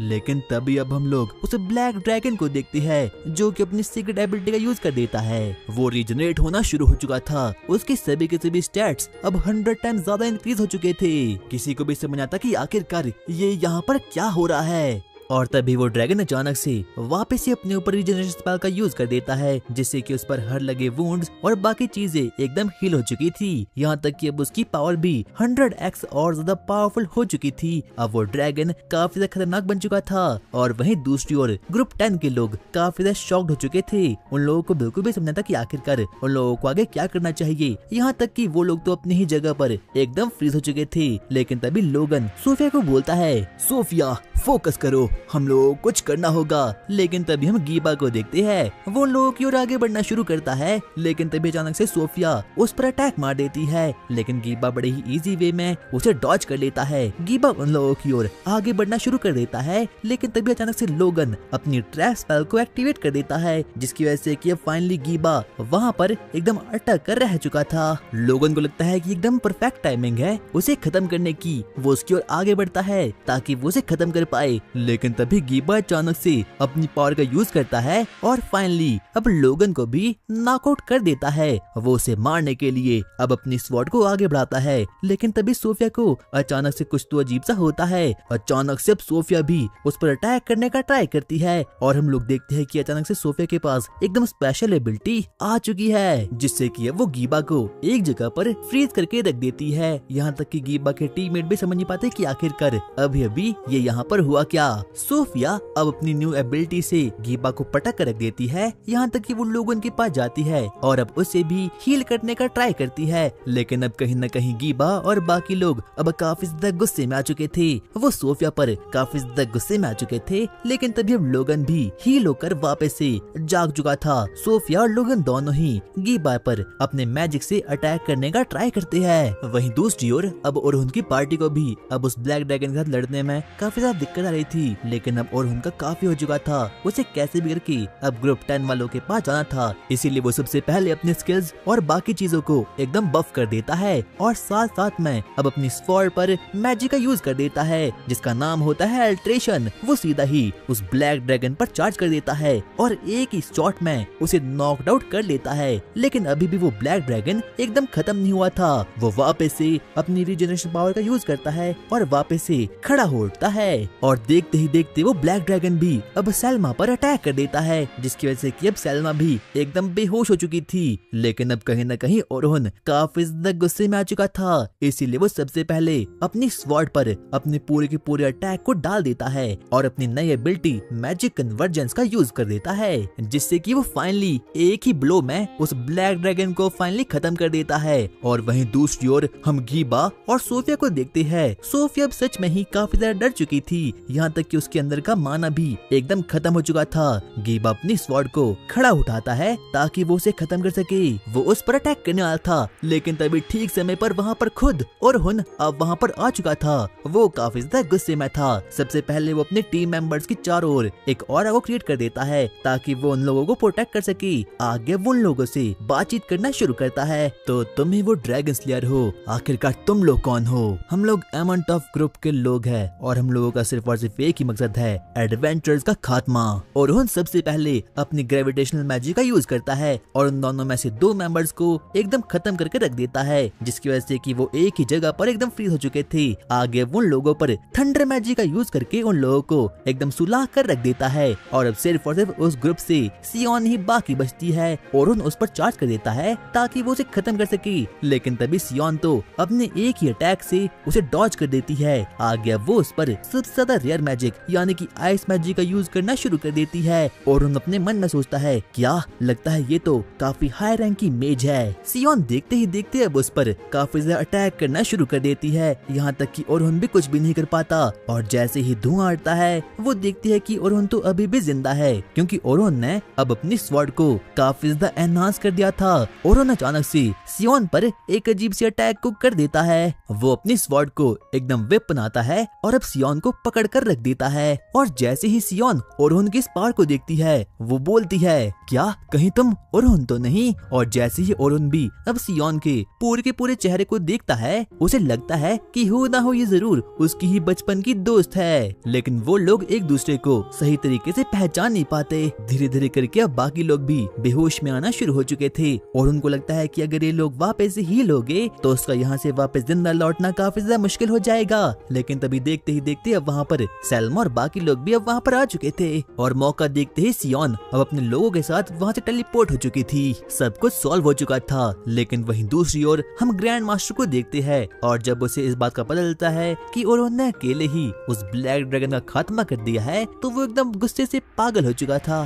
Speaker 1: लेकिन तभी अब हम लोग उस ब्लैक ड्रैगन को देखते हैं जो कि अपनी सीक्रेट एबिलिटी का यूज कर देता है। वो रीजनरेट होना शुरू हो चुका था। उसके सभी के सभी स्टैट्स अब 100 टाइम्स ज्यादा इंक्रीज हो चुके थे। किसी को भी समझ आता कि आखिरकार ये यहाँ पर क्या हो रहा है। और तभी वो ड्रैगन अचानक से वापस से अपने ऊपर रीजनरेशन स्पेल का यूज कर देता है, जिससे कि उस पर हर लगे वुंड्स और बाकी चीजें एकदम हील हो चुकी थी। यहाँ तक कि अब उसकी पावर भी 100x और ज्यादा पावरफुल हो चुकी थी। अब वो ड्रैगन काफी ज्यादा खतरनाक बन चुका था। और वहीं दूसरी ओर ग्रुप 10 के लोग काफी ज्यादा शॉक्ड हो चुके थे। उन लोगों को बिल्कुल भी समझना था कि आखिरकार उन लोगों को आगे क्या करना चाहिए। यहाँ तक कि वो लोग तो अपनी ही जगह पर एकदम फ्रीज हो चुके थे। लेकिन तभी लोगन सोफिया को बोलता है, सोफिया फोकस करो, हम लोग कुछ करना होगा। लेकिन तभी हम गीबा को देखते हैं, वो लोगों की ओर आगे बढ़ना शुरू करता है। लेकिन तभी अचानक से सोफिया उस पर अटैक मार देती है, लेकिन गीबा बड़े ही इजी वे में उसे डॉज कर लेता है। गीबा उन लोगों की ओर आगे बढ़ना शुरू कर देता है, लेकिन तभी अचानक से लोगन अपनी ट्रैप स्पेल को एक्टिवेट कर देता है, जिसकी वजह से कि अब फाइनली गीबा वहाँ पर एकदम अटक कर रह चुका था। लोगन को लगता है कि एकदम परफेक्ट टाइमिंग है उसे खत्म करने की। वो उसकी ओर आगे बढ़ता है ताकि वो उसे खत्म कर पाए, लेकिन तभी गीबा अचानक से अपनी पावर का यूज करता है और फाइनली अब लोगन को भी नॉकआउट कर देता है। वो उसे मारने के लिए अब अपनी स्वॉर्ड को आगे बढ़ाता है, लेकिन तभी सोफिया को अचानक से कुछ तो अजीब सा होता है। अचानक से अब सोफिया भी उस पर अटैक करने का ट्राई करती है और हम लोग देखते हैं कि अचानक से सोफिया के पास एकदम स्पेशल एबिलिटी आ चुकी है, जिससे कि अब वो गीबा को एक जगह पर फ्रीज करके रख देती है। यहाँ तक कि गीबा के टीममेट भी समझ नहीं पाते कि आखिरकार अभी ये यहाँ पर हुआ क्या। सोफिया अब अपनी न्यू एबिलिटी से गीबा को पटक कर रख देती है, यहाँ तक कि वो लोगों के पास जाती है और अब उसे भी हील करने का ट्राई करती है। लेकिन अब कहीं न कहीं गीबा और बाकी लोग अब काफी ज्यादा गुस्से में आ चुके थे। वो सोफिया पर काफी ज्यादा गुस्से में आ चुके थे, लेकिन तभी अब लोगन भी हील होकर वापस से जाग चुका था। सोफिया और लोगन दोनों ही गीबा पर अपने मैजिक से अटैक करने का ट्राई करते हैं। वहीं दूसरी ओर अब ओरहुन की पार्टी को भी अब उस ब्लैक ड्रैगन के साथ लड़ने में काफी ज्यादा दिक्कत आ रही थी, लेकिन अब ओरहुन का काफी हो चुका था। उसे कैसे भी करके अब ग्रुप 10 वालों के पास जाना था, इसीलिए वो सबसे पहले अपने स्किल्स और बाकी चीजों को एकदम बफ कर देता है और साथ साथ में अब अपनी स्वॉर्ड पर मैजिक का यूज कर देता है, जिसका नाम होता है अल्ट्रेशन। वो सीधा ही उस ब्लैक ड्रैगन पर चार्ज कर देता है और एक ही शॉट में उसे नॉकड आउट कर लेता है। लेकिन अभी भी वो ब्लैक ड्रैगन एकदम खत्म नहीं हुआ था। वो वापस से अपनी रीजनरेशन पावर का यूज करता है और वापस से खड़ा हो उठता है और देखते ही देखते वो ब्लैक ड्रैगन भी अब सैल्मा पर अटैक कर देता है, जिसकी वजह से कि अब सैल्मा भी एकदम बेहोश हो चुकी थी। लेकिन अब कहीं न कहीं ओरहुन काफी ज्यादा गुस्से में आ चुका था, इसीलिए वो सबसे पहले अपनी स्वॉर्ड पर अपने पूरे के पूरे अटैक को डाल देता है और अपनी नई एबिलिटी मैजिक कन्वर्जेंस का यूज कर देता है, जिससे कि वो फाइनली एक ही ब्लो में उस ब्लैक ड्रैगन को फाइनली खत्म कर देता है। और वहीं दूसरी ओर हम गीबा और सोफिया को देखते हैं। सोफिया अब सच में ही काफी ज्यादा डर चुकी थी, यहाँ तक कि उसके अंदर का माना भी एकदम खत्म हो चुका था। गीबा अपनी स्वॉर्ड को खड़ा उठाता है ताकि वो उसे खत्म कर सके। वो उस पर अटैक करने वाला था, लेकिन तभी ठीक समय पर वहाँ पर खुद ओरहुन अब वहाँ पर आ चुका था। वो काफी ज्यादा गुस्से में था। सबसे पहले वो अपने टीम मेंबर्स की चारों ओर एक ऑरा को क्रिएट कर देता है ताकि वो उन लोगों को प्रोटेक्ट कर सके। आगे वो उन लोगों से बातचीत करना शुरू करता है, तो तुम ही वो ड्रैगन स्लेयर हो, आखिरकार तुम लोग कौन हो? हम लोग एमंट ऑफ ग्रुप के लोग हैं और हम लोगों का सिर्फ और सिर्फ एक ही मकसद है, एडवेंचर्स का खात्मा। ओरहुन सबसे पहले अपनी ग्रेविटेशनल मैजिक का यूज करता है और उन दोनों में से 2 मेंबर्स को एकदम खत्म करके रख देता है, जिसकी वजह से कि वो एक ही जगह पर एकदम फ्रीज हो चुके थे। आगे वो उन लोगों पर थंडर मैजिक का यूज करके उन लोगों को एकदम सुला कर रख देता है और अब सिर्फ और सिर्फ उस ग्रुप से सियोन ही बाकी बचती है। ओरहुन उस पर चार्ज कर देता है ताकि वो उसे खत्म कर सके, लेकिन तभी सियोन तो अपने एक ही अटैक से उसे डॉज कर देती है। आगे वो उस पर सबसे ज्यादा रेयर मैजिक यानी कि आइस मैजिक का यूज करना शुरू कर देती है। ओरहुन अपने मन में सोचता है, क्या लगता है ये तो काफी हाई रैंक की मेज है। सियोन देखते ही देखते अब उस पर काफी ज्यादा अटैक करना शुरू कर देती है, यहाँ तक कि ओरहुन भी कुछ भी नहीं कर पाता। और जैसे ही धुआं उठता है वो देखती है कि ओरहुन तो अभी भी जिंदा है, क्योंकि ओरहुन ने अब अपनी स्वॉर्ड को काफी ज्यादा एनहांस कर दिया था। ओरहुन अचानक से सियोन पर एक अजीब सी अटैक को कर देता है। वो अपनी स्वॉर्ड को एकदम व्हिप बनाता है और अब सियोन को पकड़ कर रख देता है। और जैसे ही सियोन ओरहुन की इस पावर को देखती है वो बोलती है, क्या कहीं तुम ओरहुन तो नहीं? और जैसे ही ओरहुन भी अब सियोन के पूरे चेहरे को देखता है उसे लगता है कि हो ना हो ये जरूर उसकी ही बचपन की दोस्त है। लेकिन वो लोग एक दूसरे को सही तरीके से पहचान नहीं पाते। धीरे धीरे करके अब बाकी लोग भी बेहोश में आना शुरू हो चुके थे और उनको लगता है कि अगर ये लोग वापस हील हो गए तो उसका यहाँ से वापस जिंदा लौटना काफी ज्यादा मुश्किल हो जाएगा। लेकिन तभी देखते ही देखते अब वहाँ पर सैल्मा और बाकी लोग भी अब वहाँ पर आ चुके थे और मौका देखते ही सियोन अब अपने लोगों के साथ वहाँ से टेलीपोर्ट हो चुकी थी। सब कुछ सॉल्व हो चुका था। लेकिन वहीं दूसरी ओर हम ग्रैंड मास्टर को देखते हैं और जब उसे इस बात का पता चलता है कि ओरहुन ने अकेले ही उस ब्लैक ड्रैगन का खात्मा कर दिया है तो वो एकदम गुस्से से पागल हो चुका था।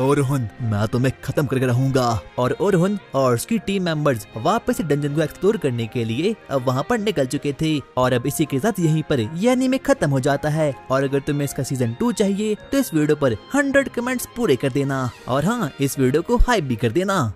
Speaker 2: ओरहुन, मैं तुम्हें खत्म करके रहूंगा।
Speaker 1: और ओरहुन और उसकी टीम मेंबर्स वापस से डंजन को एक्सप्लोर करने के लिए अब वहाँ पर निकल चुके थे और अब इसी के साथ यहीं पर ये एनीमे खत्म हो जाता है। है। और अगर तुम्हें इसका सीजन 2 चाहिए तो इस वीडियो पर 100 कमेंट्स पूरे कर देना और हाँ, इस वीडियो को हाइप भी कर देना।